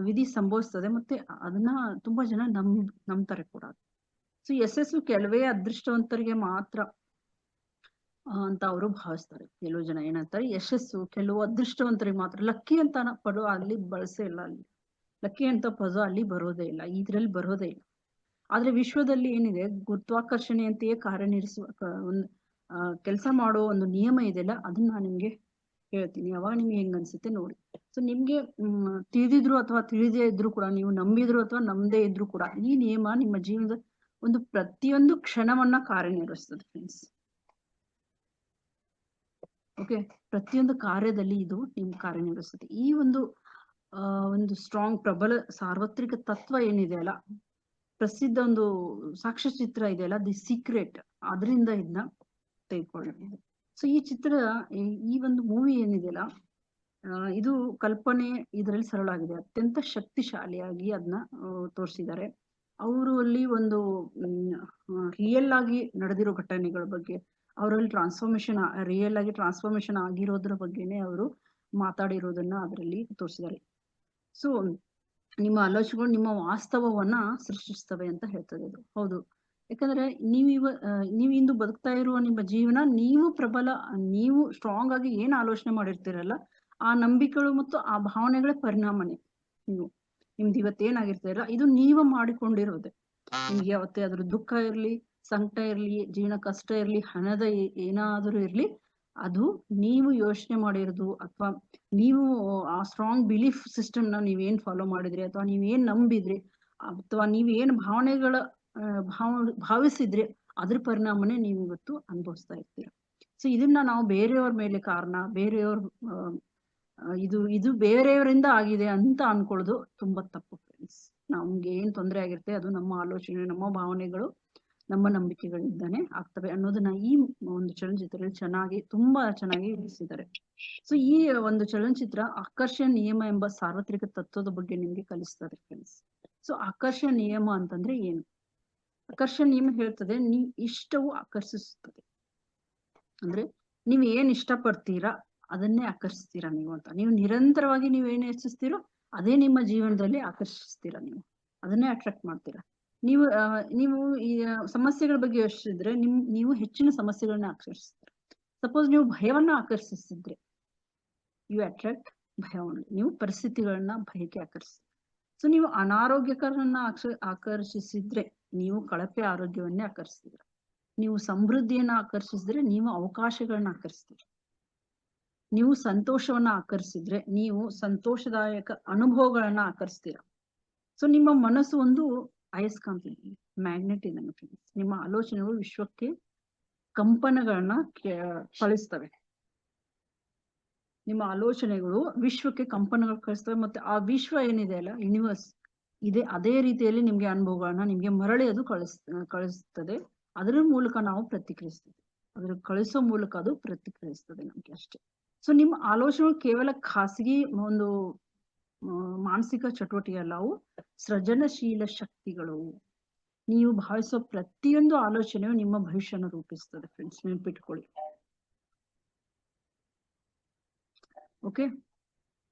ವಿಧಿ ಸಂಭವಿಸ್ತದೆ, ಮತ್ತೆ ಅದನ್ನ ತುಂಬಾ ಜನ ನಂಬ್ತಾರೆ ಕೂಡ. ಸೊ ಯಶಸ್ಸು ಕೆಲವೇ ಅದೃಷ್ಟವಂತರಿಗೆ ಮಾತ್ರ ಅಂತ ಅವರು ಭಾವಿಸ್ತಾರೆ. ಕೆಲವು ಜನ ಏನಂತಾರೆ, ಯಶಸ್ಸು ಕೆಲವು ಅದೃಷ್ಟವಂತರಿಗೆ ಮಾತ್ರ. ಲಕ್ಕಿ ಅಂತ ಪದ ಅಲ್ಲಿ ಬಳಸೇ ಇಲ್ಲ. ಅಲ್ಲಿ ಲಕ್ಕಿ ಅಂತ ಪದ ಅಲ್ಲಿ ಬರೋದೇ ಇಲ್ಲ, ಇದ್ರಲ್ಲಿ ಬರೋದೇ ಇಲ್ಲ. ಆದ್ರೆ ವಿಶ್ವದಲ್ಲಿ ಏನಿದೆ, ಗುರುತ್ವಾಕರ್ಷಣೆಯಂತೆಯೇ ಕಾರ್ಯನಿರ್ವಹಿಸುವ ಒಂದು ಕೆಲಸ ಮಾಡೋ ಒಂದು ನಿಯಮ ಇದೆಯಲ್ಲ, ಅದನ್ನ ನಾನು ನಿಮ್ಗೆ ಹೇಳ್ತೀನಿ. ಅವಾಗ ನಿಮ್ಗೆ ಹೆಂಗ್ ಅನ್ಸುತ್ತೆ ನೋಡಿ. ಸೊ ನಿಮ್ಗೆ ತಿಳಿದಿದ್ರು ಅಥವಾ ತಿಳಿದೇ ಇದ್ರು ಕೂಡ, ನೀವು ನಂಬಿದ್ರು ಅಥವಾ ನಂಬದೇ ಇದ್ರು ಕೂಡ, ಈ ನಿಯಮ ನಿಮ್ಮ ಜೀವನದ ಒಂದು ಪ್ರತಿಯೊಂದು ಕ್ಷಣವನ್ನ ಕಾರ್ಯನಿರ್ವಹಿಸ್ತದೆ ಫ್ರೆಂಡ್ಸ್. ಓಕೆ, ಪ್ರತಿಯೊಂದು ಕಾರ್ಯದಲ್ಲಿ ಇದು ನಿಮ್ಗೆ ಕಾರ್ಯನಿರ್ವಹಿಸುತ್ತೆ. ಈ ಒಂದು ಸ್ಟ್ರಾಂಗ್ ಪ್ರಬಲ ಸಾರ್ವತ್ರಿಕ ತತ್ವ ಏನಿದೆ ಅಲ್ಲ, ಪ್ರಸಿದ್ಧ ಒಂದು ಸಾಕ್ಷ್ಯಚಿತ್ರ ಇದೆಯಲ್ಲ, ದಿ ಸೀಕ್ರೆಟ್, ಅದರಿಂದ ಇದನ್ನ ತೆಗೆದುಕೊಳ್ಳಬಹುದು. ಸೊ ಈ ಚಿತ್ರ, ಈ ಒಂದು ಮೂವಿ ಏನಿದೆಯಲ್ಲ, ಇದು ಕಲ್ಪನೆ ಇದರಲ್ಲಿ ಸರಳಾಗಿದೆ, ಅತ್ಯಂತ ಶಕ್ತಿಶಾಲಿಯಾಗಿ ಅದನ್ನ ತೋರಿಸಿದ್ದಾರೆ. ಅವರು ಅಲ್ಲಿ ಒಂದು ರಿಯಲ್ ಆಗಿ ನಡೆದಿರೋ ಘಟನೆಗಳ ಬಗ್ಗೆ, ಅವರಲ್ಲಿ ರಿಯಲ್ ಆಗಿ ಟ್ರಾನ್ಸ್ಫಾರ್ಮೇಶನ್ ಆಗಿರೋದ್ರ ಬಗ್ಗೆನೆ ಅವರು ಮಾತಾಡಿರೋದನ್ನ ಅದರಲ್ಲಿ ತೋರಿಸಿದ್ದಾರೆ. ಸೊ ನಿಮ್ಮ ಆಲೋಚನೆಗಳು ನಿಮ್ಮ ವಾಸ್ತವವನ್ನ ಸೃಷ್ಟಿಸ್ತವೆ ಅಂತ ಹೇಳ್ತದೆ ಇದು. ಹೌದು, ಯಾಕಂದ್ರೆ ನೀವು ಇಂದು ಬದುಕ್ತಾ ಇರುವ ನಿಮ್ಮ ಜೀವನ, ನೀವು ಸ್ಟ್ರಾಂಗ್ ಆಗಿ ಏನ್ ಆಲೋಚನೆ ಮಾಡಿರ್ತೀರಲ್ಲ, ಆ ನಂಬಿಕೆಗಳು ಮತ್ತು ಆ ಭಾವನೆಗಳ ಪರಿಣಾಮನೇ ನಿಮ್ದು ಇವತ್ತೇನಾಗಿರ್ತೀರಲ್ಲ, ಇದು ನೀವು ಮಾಡಿಕೊಂಡಿರೋದೆ. ನಿಮ್ಗೆ ಯಾವತ್ತೇ ಅದ್ರ ದುಃಖ ಇರ್ಲಿ, ಸಂಕಟ ಇರ್ಲಿ, ಜೀವನ ಕಷ್ಟ ಇರ್ಲಿ, ಹಣದ ಏನಾದ್ರೂ ಇರ್ಲಿ, ಅದು ನೀವು ಯೋಚನೆ ಮಾಡಿರೋದು ಅಥವಾ ನೀವು ಆ ಸ್ಟ್ರಾಂಗ್ ಬಿಲೀಫ್ ಸಿಸ್ಟಮ್ ನ ನೀವೇನ್ ಫಾಲೋ ಮಾಡಿದ್ರಿ, ಅಥವಾ ನೀವೇನ್ ನಂಬಿದ್ರಿ, ಅಥವಾ ನೀವೇನ್ ಭಾವಿಸಿದ್ರಿ, ಅದ್ರ ಪರಿಣಾಮನೇ ನೀವು ಇವತ್ತು ಅನುಭವಿಸ್ತಾ ಇರ್ತೀರ. ಸೊ ಇದನ್ನ ನಾವು ಬೇರೆಯವ್ರ ಮೇಲೆ ಕಾರಣ, ಇದು ಬೇರೆಯವರಿಂದ ಆಗಿದೆ ಅಂತ ಅನ್ಕೊಳ್ಳೋದು ತುಂಬಾ ತಪ್ಪು ಫ್ರೆಂಡ್ಸ್. ನಮ್ಗೆ ಏನ್ ತೊಂದರೆ ಆಗಿರುತ್ತೆ ಅದು ನಮ್ಮ ಆಲೋಚನೆ, ನಮ್ಮ ಭಾವನೆಗಳು, ನಮ್ಮ ನಂಬಿಕೆಗಳಿಂದಾನೇ ಆಗ್ತವೆ ಅನ್ನೋದನ್ನ ಈ ಒಂದು ಚಲನಚಿತ್ರದಲ್ಲಿ ತುಂಬಾ ಚೆನ್ನಾಗಿ ವಿವರಿಸಿದ್ದಾರೆ. ಸೊ ಈ ಒಂದು ಚಲನಚಿತ್ರ ಆಕರ್ಷಣ ನಿಯಮ ಎಂಬ ಸಾರ್ವತ್ರಿಕ ತತ್ವದ ಬಗ್ಗೆ ನಿಮ್ಗೆ ಕಲಿಸ್ತದೆ ಫ್ರೆಂಡ್ಸ್. ಸೊ ಆಕರ್ಷಣ ನಿಯಮ ಅಂತಂದ್ರೆ ಏನು? ಆಕರ್ಷಣ ನಿಯಮ ಹೇಳ್ತದೆ, ಇಷ್ಟವು ಆಕರ್ಷಿಸುತ್ತದೆ. ಅಂದ್ರೆ ನೀವ್ ಏನ್ ಇಷ್ಟ ಪಡ್ತೀರಾ ಅದನ್ನೇ ಆಕರ್ಷಿಸ್ತೀರಾ ನೀವು ಅಂತ. ನೀವು ನಿರಂತರವಾಗಿ ನೀವೇನ್ ಯೋಚಿಸ್ತೀರೋ ಅದೇ ನಿಮ್ಮ ಜೀವನದಲ್ಲಿ ಆಕರ್ಷಿಸ್ತೀರಾ. ನೀವು ಅದನ್ನೇ ಅಟ್ರಾಕ್ಟ್ ಮಾಡ್ತೀರಾ. ನೀವು ಈ ಸಮಸ್ಯೆಗಳ ಬಗ್ಗೆ ಯೋಚಿಸಿದ್ರೆ ನೀವು ಹೆಚ್ಚಿನ ಸಮಸ್ಯೆಗಳನ್ನ ಆಕರ್ಷಿಸ್ತೀರ. ಸಪೋಸ್ ನೀವು ಭಯವನ್ನ ಆಕರ್ಷಿಸಿದ್ರೆ ಯು ಅಟ್ರಾಕ್ಟ್ ಭಯವನ್ನು. ನೀವು ಪರಿಸ್ಥಿತಿಗಳನ್ನ ಭಯಕ್ಕೆ ಆಕರ್ಷಿಸ್ತೀರ. ಸೊ ನೀವು ಅನಾರೋಗ್ಯಕರನ್ನ ಆಕರ್ಷಿಸಿದ್ರೆ ನೀವು ಕಳಪೆ ಆರೋಗ್ಯವನ್ನೇ ಆಕರ್ಷಿಸ್ತೀರ. ನೀವು ಸಮೃದ್ಧಿಯನ್ನ ಆಕರ್ಷಿಸಿದ್ರೆ ನೀವು ಅವಕಾಶಗಳನ್ನ ಆಕರ್ಷಿಸ್ತೀರ. ನೀವು ಸಂತೋಷವನ್ನ ಆಕರ್ಷಿಸಿದ್ರೆ ನೀವು ಸಂತೋಷದಾಯಕ ಅನುಭವಗಳನ್ನ ಆಕರ್ಷಿಸ್ತೀರ. ಸೊ ನಿಮ್ಮ ಮನಸ್ಸು ಒಂದು ಅಯಸ್ಕಾಂತ ಮ್ಯಾಗ್ನೆಟ್ ಇದೆ ಫ್ರೆಂಡ್ಸ್. ನಿಮ್ಮ ಆಲೋಚನೆಗಳು ವಿಶ್ವಕ್ಕೆ ಕಂಪನಗಳನ್ನ ಕಳಿಸ್ತವೆ. ನಿಮ್ಮ ಆಲೋಚನೆಗಳು ವಿಶ್ವಕ್ಕೆ ಕಂಪನಗಳು ಕಳಿಸ್ತವೆ, ಮತ್ತೆ ಆ ವಿಶ್ವ ಏನಿದೆ ಅಲ್ಲ, ಯೂನಿವರ್ಸ್ ಇದೆ, ಅದೇ ರೀತಿಯಲ್ಲಿ ನಿಮ್ಗೆ ಅನುಭವಗಳನ್ನ ನಿಮ್ಗೆ ಮರಳಿ ಅದು ಕಳಿಸ್ತದೆ. ಅದರ ಮೂಲಕ ನಾವು ಪ್ರತಿಕ್ರಿಯಿಸ್ತೇವೆ. ಅದ್ರ ಕಳಿಸೋ ಮೂಲಕ ಅದು ಪ್ರತಿಕ್ರಿಯಿಸ್ತದೆ ನಮ್ಗೆ ಅಷ್ಟೇ. ಸೊ ನಿಮ್ಮ ಆಲೋಚನೆಗಳು ಕೇವಲ ಖಾಸಗಿ ಒಂದು ಮಾನಸಿಕ ಚಟುವಟಿಕೆ ಅಲ್ಲ, ಅವು ಸೃಜನಶೀಲ ಶಕ್ತಿಗಳು. ನೀವು ಭಾವಿಸೋ ಪ್ರತಿಯೊಂದು ಆಲೋಚನೆಯು ನಿಮ್ಮ ಭವಿಷ್ಯನ ರೂಪಿಸ್ತದೆ ಫ್ರೆಂಡ್ಸ್, ನೆನ್ಪಿಟ್ಕೊಳ್ಳಿ. ಓಕೆ,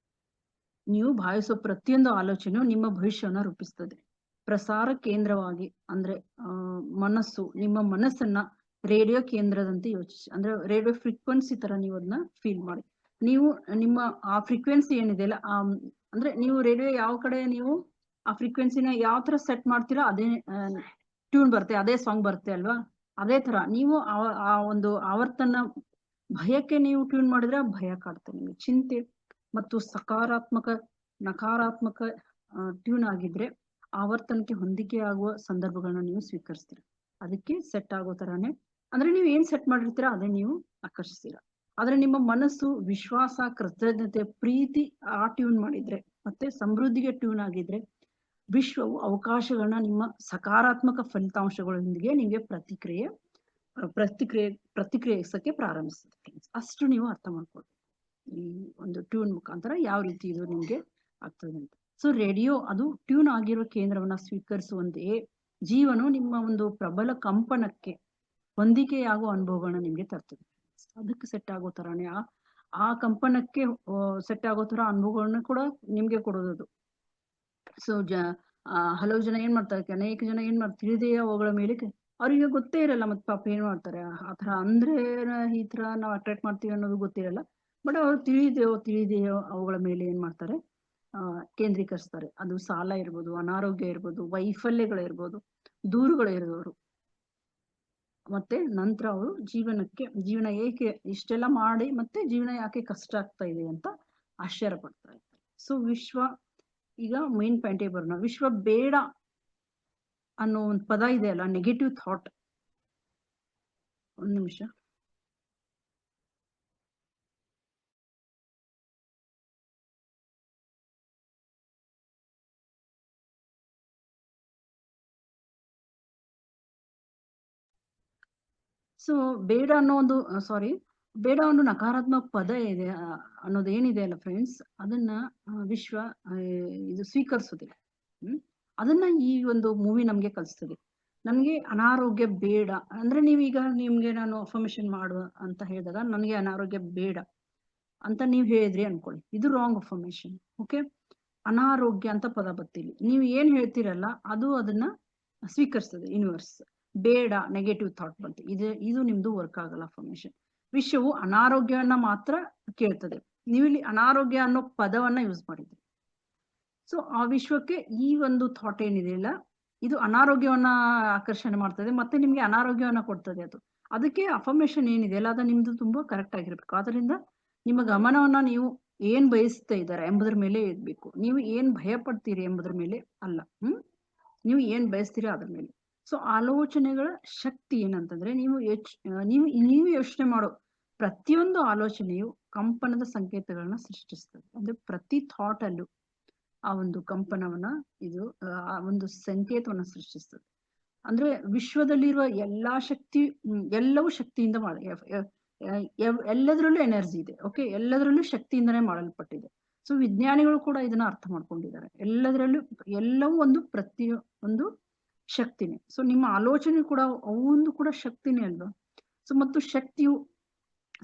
ನೀವು ಭಾವಿಸೋ ಪ್ರತಿಯೊಂದು ಆಲೋಚನೆಯು ನಿಮ್ಮ ಭವಿಷ್ಯವನ್ನ ರೂಪಿಸ್ತದೆ. ಪ್ರಸಾರ ಕೇಂದ್ರವಾಗಿ ಅಂದ್ರೆ ಮನಸ್ಸು, ನಿಮ್ಮ ಮನಸ್ಸನ್ನ ರೇಡಿಯೋ ಕೇಂದ್ರದಂತೆ ಯೋಚಿಸಿ, ಅಂದ್ರೆ ರೇಡಿಯೋ ಫ್ರೀಕ್ವೆನ್ಸಿ ತರ ನೀವು ಅದನ್ನ ಫೀಲ್ ಮಾಡಿ. ನೀವು ನಿಮ್ಮ ಆ ಫ್ರೀಕ್ವೆನ್ಸಿ ಏನಿದೆ ಅಲ್ಲ, ಅಂದ್ರೆ ನೀವು ರೇಡಿಯೋ ಯಾವ ಕಡೆ ನೀವು ಆ ಫ್ರೀಕ್ವೆನ್ಸಿನ ಯಾವ ತರ ಸೆಟ್ ಮಾಡ್ತೀರಾ, ಅದೇ ಟ್ಯೂನ್ ಬರುತ್ತೆ, ಅದೇ ಸಾಂಗ್ ಬರುತ್ತೆ ಅಲ್ವಾ. ಅದೇ ತರ ನೀವು ಆ ಒಂದು ಆವರ್ತನ, ಭಯಕ್ಕೆ ನೀವು ಟ್ಯೂನ್ ಮಾಡಿದ್ರೆ ಭಯ ಕಾಡ್ತದೆ ನಿಮಗೆ. ಚಿಂತೆ ಮತ್ತು ಸಕಾರಾತ್ಮಕ ನಕಾರಾತ್ಮಕ ಟ್ಯೂನ್ ಆಗಿದ್ರೆ ಆವರ್ತನಕ್ಕೆ ಹೊಂದಿಕೆ ಆಗುವ ಸಂದರ್ಭಗಳನ್ನ ನೀವು ಸ್ವೀಕರಿಸ್ತೀರ. ಅದಕ್ಕೆ ಸೆಟ್ ಆಗೋ ತರಾನೇ, ಅಂದ್ರೆ ನೀವು ಏನ್ ಸೆಟ್ ಮಾಡಿರ್ತೀರಾ ಅದೇ ನೀವು ಆಕರ್ಷಿಸ್ತೀರ. ಆದ್ರೆ ನಿಮ್ಮ ಮನಸ್ಸು ವಿಶ್ವಾಸ, ಕೃತಜ್ಞತೆ, ಪ್ರೀತಿ ಆ ಟ್ಯೂನ್ ಮಾಡಿದ್ರೆ, ಮತ್ತೆ ಸಮೃದ್ಧಿಗೆ ಟ್ಯೂನ್ ಆಗಿದ್ರೆ, ವಿಶ್ವವು ಅವಕಾಶಗಳನ್ನ ನಿಮ್ಮ ಸಕಾರಾತ್ಮಕ ಫಲಿತಾಂಶಗಳೊಂದಿಗೆ ನಿಮಗೆ ಪ್ರತಿಕ್ರಿಯಿಸಕ್ಕೆ ಪ್ರಾರಂಭಿಸ್ತದೆ. ಅಷ್ಟು ನೀವು ಅರ್ಥ ಮಾಡ್ಕೊಳ್ಬೇಕು ಈ ಒಂದು ಟ್ಯೂನ್ ಮುಖಾಂತರ ಯಾವ ರೀತಿ ಇದು ನಿಮ್ಗೆ ಆಗ್ತದೆ ಅಂತ. ಸೊ ರೇಡಿಯೋ ಅದು ಟ್ಯೂನ್ ಆಗಿರೋ ಕೇಂದ್ರವನ್ನ ಸ್ವೀಕರಿಸುವಂತೆಯೇ ಜೀವನ ನಿಮ್ಮ ಒಂದು ಪ್ರಬಲ ಕಂಪನಕ್ಕೆ ಹೊಂದಿಕೆಯಾಗುವ ಅನುಭವಗಳನ್ನ ನಿಮ್ಗೆ ತರ್ತದೆ. ಅದಕ್ಕೆ ಸೆಟ್ ಆಗೋ ತರಾನೇ ಆ ಕಂಪನಕ್ಕೆ ಸೆಟ್ ಆಗೋ ತರ ಅನುಭವಗಳನ್ನ ಕೂಡ ನಿಮ್ಗೆ ಕೊಡೋದು. ಸೊ ಹಲವು ಜನ ಏನ್ ಮಾಡ್ತಾರೆ, ಅನೇಕ ಜನ ಏನ್ ಮಾಡ್ತಾರೆ, ತಿಳಿದೆಯೇ ಅವುಗಳ ಮೇಲೆ ಅವ್ರಿಗೆ ಗೊತ್ತೇ ಇರಲ್ಲ, ಮತ್ತೆ ಪಾಪ ಏನ್ ಮಾಡ್ತಾರೆ, ಆತರ ಅಂದ್ರೆ ಈ ತರ ನಾವು ಅಟ್ರಾಕ್ಟ್ ಮಾಡ್ತೀವಿ ಅನ್ನೋದು ಗೊತ್ತಿರಲ್ಲ. ಬಟ್ ಅವ್ರು ತಿಳಿದೆಯೋ ಅವುಗಳ ಮೇಲೆ ಏನ್ ಮಾಡ್ತಾರೆ, ಕೇಂದ್ರೀಕರಿಸ್ತಾರೆ. ಅದು ಸಾಲ ಇರ್ಬೋದು, ಅನಾರೋಗ್ಯ ಇರ್ಬೋದು, ವೈಫಲ್ಯಗಳಿರ್ಬೋದು, ದೂರುಗಳಿರೋರು. ಮತ್ತೆ ನಂತರ ಅವರು ಜೀವನ ಏಕೆ ಇಷ್ಟೆಲ್ಲ ಮಾಡಿ ಮತ್ತೆ ಜೀವನ ಯಾಕೆ ಕಷ್ಟ ಆಗ್ತಾ ಇದೆ ಅಂತ ಆಶ್ಚರ್ಯ ಪಡ್ತಾ ಇರ್ತಾರೆ. ಸೊ ಈಗ ಮೇನ್ ಪಾಯಿಂಟೇ ಬರೋಣ. ವಿಶ್ವ ಬೇಡ ಅನ್ನೋ ಒಂದು ಪದ ಇದೆ ಅಲ್ಲ, ನೆಗೆಟಿವ್ ಥಾಟ್. ಒಂದ್ ನಿಮಿಷ. ಸೊ ಬೇಡ ಅನ್ನೋ ಒಂದು ಬೇಡ ಒಂದು ನಕಾರಾತ್ಮಕ ಪದ ಇದೆ ಅನ್ನೋದು ಏನಿದೆ ಅಲ್ಲ ಫ್ರೆಂಡ್ಸ್, ಅದನ್ನ ವಿಶ್ವ ಇದು ಸ್ವೀಕರಿಸೋದಿಲ್ಲ. ಅದನ್ನ ಈ ಒಂದು ಮೂವಿ ನಮ್ಗೆ ಕಲಿಸ್ತದೆ. ನನ್ಗೆ ಅನಾರೋಗ್ಯ ಬೇಡ ಅಂದ್ರೆ, ನೀವೀಗ ನಿಮ್ಗೆ ನಾನು ಅಫರ್ಮೇಶನ್ ಮಾಡುವ ಅಂತ ಹೇಳಿದಾಗ ನನಗೆ ಅನಾರೋಗ್ಯ ಬೇಡ ಅಂತ ನೀವ್ ಹೇಳಿದ್ರಿ ಅನ್ಕೊಳ್ಳಿ, ಇದು ರಾಂಗ್ ಅಫರ್ಮೇಶನ್. ಓಕೆ, ಅನಾರೋಗ್ಯ ಅಂತ ಪದ ಬತ್ತಿಲ್ಲ, ನೀವು ಏನ್ ಹೇಳ್ತೀರಲ್ಲ ಅದು ಅದನ್ನ ಸ್ವೀಕರಿಸ್ತದೆ ಯೂನಿವರ್ಸ್. ಬೇಡ ನೆಗೆಟಿವ್ ಥಾಟ್ ಬಂತು, ಇದು ನಿಮ್ದು ವರ್ಕ್ ಆಗಲ್ಲ ಅಫರ್ಮೇಶನ್. ವಿಶ್ವವು ಅನಾರೋಗ್ಯವನ್ನ ಮಾತ್ರ ಕೇಳ್ತದೆ. ನೀವು ಇಲ್ಲಿ ಅನಾರೋಗ್ಯ ಅನ್ನೋ ಪದವನ್ನ ಯೂಸ್ ಮಾಡಿದ್ರಿ. ಸೊ ಆ ವಿಶ್ವಕ್ಕೆ ಈ ಒಂದು ಥಾಟ್ ಏನಿದೆ ಇಲ್ಲ, ಇದು ಅನಾರೋಗ್ಯವನ್ನ ಆಕರ್ಷಣೆ ಮಾಡ್ತದೆ, ಮತ್ತೆ ನಿಮ್ಗೆ ಅನಾರೋಗ್ಯವನ್ನ ಕೊಡ್ತದೆ. ಅದಕ್ಕೆ ಅಫರ್ಮೇಶನ್ ಏನಿದೆ ಅಲ್ಲ, ಅದು ನಿಮ್ದು ತುಂಬಾ ಕರೆಕ್ಟ್ ಆಗಿರ್ಬೇಕು. ಆದ್ರಿಂದ ನಿಮ್ಮ ಗಮನವನ್ನ ನೀವು ಏನ್ ಬಯಸ್ತಾ ಇದ್ದಾರೆ ಎಂಬುದ್ರ ಮೇಲೆ ಇರ್ಬೇಕು. ನೀವು ಏನ್ ಭಯ ಪಡ್ತೀರಿ ಎಂಬುದ್ರ ಮೇಲೆ ಅಲ್ಲ. ನೀವು ಏನ್ ಬಯಸ್ತೀರಿ ಅದ್ರ ಮೇಲೆ. ಸೊ ಆಲೋಚನೆಗಳ ಶಕ್ತಿ ಏನಂತಂದ್ರೆ, ನೀವು ಯೋಚನೆ ಮಾಡೋ ಪ್ರತಿಯೊಂದು ಆಲೋಚನೆಯು ಕಂಪನದ ಸಂಕೇತಗಳನ್ನ ಸೃಷ್ಟಿಸ್ತದೆ. ಅಂದ್ರೆ ಪ್ರತಿ ಥಾಟ್ ಅಲ್ಲೂ ಆ ಒಂದು ಕಂಪನವನ್ನ ಇದು ಆ ಒಂದು ಸಂಕೇತವನ್ನ ಸೃಷ್ಟಿಸ್ತದೆ. ಅಂದ್ರೆ ವಿಶ್ವದಲ್ಲಿರುವ ಎಲ್ಲವೂ ಶಕ್ತಿಯಿಂದ ಎಲ್ಲದರಲ್ಲೂ ಎನರ್ಜಿ ಇದೆ. ಓಕೆ, ಎಲ್ಲದರಲ್ಲೂ ಶಕ್ತಿಯಿಂದನೇ ಮಾಡಲ್ಪಟ್ಟಿದೆ. ಸೊ ವಿಜ್ಞಾನಿಗಳು ಕೂಡ ಇದನ್ನ ಅರ್ಥ ಮಾಡ್ಕೊಂಡಿದ್ದಾರೆ. ಎಲ್ಲವೂ ಒಂದು ಶಕ್ತಿನೇ. ಸೊ ನಿಮ್ಮ ಆಲೋಚನೆ ಕೂಡ ಒಂದು ಕೂಡ ಶಕ್ತಿನೇ ಅಲ್ವಾ. ಸೊ ಮತ್ತು ಶಕ್ತಿಯು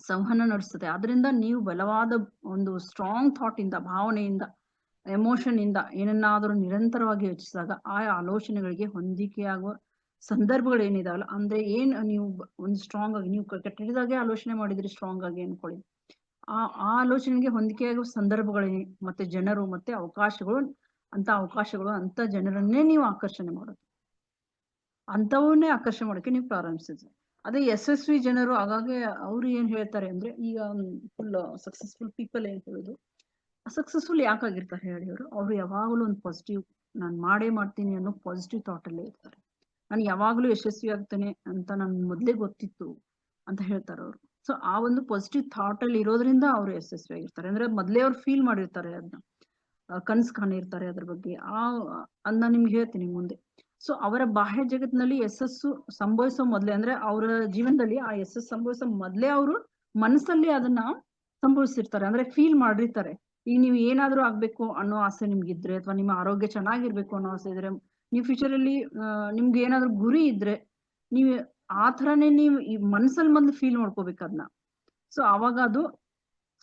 ಸಂವಹನ ನಡೆಸ್ತದೆ. ಆದ್ರಿಂದ ನೀವು ಬಲವಾದ ಒಂದು ಸ್ಟ್ರಾಂಗ್ ಥಾಟ್ ಇಂದ, ಭಾವನೆಯಿಂದ, ಎಮೋಷನ್ ಇಂದ ಏನನ್ನಾದರೂ ನಿರಂತರವಾಗಿ ಯೋಚಿಸಿದಾಗ ಆ ಆಲೋಚನೆಗಳಿಗೆ ಹೊಂದಿಕೆಯಾಗುವ ಸಂದರ್ಭಗಳು ಏನಿದಾವಲ್ಲ, ಅಂದ್ರೆ ನೀವು ಒಂದು ಸ್ಟ್ರಾಂಗ್ ಆಗಿ, ನೀವು ಕೆಟ್ಟದಾಗೆ ಆಲೋಚನೆ ಮಾಡಿದ್ರಿ ಸ್ಟ್ರಾಂಗ್ ಆಗಿ ಅನ್ಕೊಳ್ಳಿ, ಆ ಆಲೋಚನೆಗೆ ಹೊಂದಿಕೆಯಾಗುವ ಸಂದರ್ಭಗಳೇನೆ, ಮತ್ತೆ ಜನರು ಮತ್ತೆ ಅವಕಾಶಗಳು ಅಂತ ಜನರನ್ನೇ ನೀವು ಆಕರ್ಷಣೆ ಮಾಡೋದು, ಅಂತವನ್ನೇ ಆಕರ್ಷಣೆ ಮಾಡೋಕೆ ನೀವು ಪ್ರಾರಂಭಿಸಿದ್ರಿ. ಅದೇ ಯಶಸ್ವಿ ಜನರು ಆಗಾಗ್ಗೆ ಅವ್ರು ಏನ್ ಹೇಳ್ತಾರೆ ಅಂದ್ರೆ, ಈಗ ಫುಲ್ ಸಕ್ಸಸ್ಫುಲ್ ಪೀಪಲ್ ಏನ್ ಹೇಳೋದು, ಸಕ್ಸಸ್ಫುಲ್ ಯಾಕಾಗಿರ್ತಾರೆ ಹೇಳಿ, ಅವ್ರು ಯಾವಾಗಲೂ ಒಂದು ಪಾಸಿಟಿವ್, ನಾನು ಮಾಡೇ ಮಾಡ್ತೀನಿ ಅನ್ನೋ ಪಾಸಿಟಿವ್ ಥಾಟ್ ಅಲ್ಲೇ ಇರ್ತಾರೆ. ನಾನು ಯಾವಾಗ್ಲೂ ಯಶಸ್ವಿ ಆಗ್ತೇನೆ ಅಂತ ನನ್ ಮೊದ್ಲೇ ಗೊತ್ತಿತ್ತು ಅಂತ ಹೇಳ್ತಾರೆ ಅವರು. ಸೊ ಆ ಒಂದು ಪಾಸಿಟಿವ್ ಥಾಟ್ ಅಲ್ಲಿ ಇರೋದ್ರಿಂದ ಅವರು ಯಶಸ್ವಿಯಾಗಿರ್ತಾರೆ. ಅಂದ್ರೆ ಮೊದ್ಲೇ ಅವ್ರು ಫೀಲ್ ಮಾಡಿರ್ತಾರೆ ಅದನ್ನ, ಕನ್ಸ್ ಕಾಣಿರ್ತಾರೆ ಅದ್ರ ಬಗ್ಗೆ. ಅದನ್ನ ನಿಮ್ಗೆ ಹೇಳ್ತೀನಿ ಮುಂದೆ. ಸೊ ಅವರ ಬಾಹ್ಯ ಜಗತ್ತಿನಲ್ಲಿ ಯಶಸ್ಸು ಸಂಭವಿಸೋ ಮೊದ್ಲೇ, ಅಂದ್ರೆ ಅವರ ಜೀವನದಲ್ಲಿ ಆ ಯಶಸ್ಸು ಸಂಭವಿಸೋ ಮೊದ್ಲೇ ಅವರು ಮನಸ್ಸಲ್ಲಿ ಅದನ್ನ ಸಂಭವಿಸಿರ್ತಾರೆ, ಅಂದ್ರೆ ಫೀಲ್ ಮಾಡಿರ್ತಾರೆ. ಈಗ ನೀವು ಏನಾದ್ರೂ ಆಗ್ಬೇಕು ಅನ್ನೋ ಆಸೆ ನಿಮ್ಗಿದ್ರೆ, ಅಥವಾ ನಿಮ್ಮ ಆರೋಗ್ಯ ಚೆನ್ನಾಗಿರ್ಬೇಕು ಅನ್ನೋ ಆಸೆ ಇದ್ರೆ, ನೀವು ಫ್ಯೂಚರ್ ಅಲ್ಲಿ ನಿಮ್ಗೆ ಏನಾದ್ರೂ ಗುರಿ ಇದ್ರೆ, ನೀವು ಆ ಥರನೇ ನೀವು ಈ ಮನ್ಸಲ್ಲಿ ಮೊದ್ಲು ಫೀಲ್ ಮಾಡ್ಕೋಬೇಕು ಅದನ್ನ. ಸೊ ಅವಾಗ ಅದು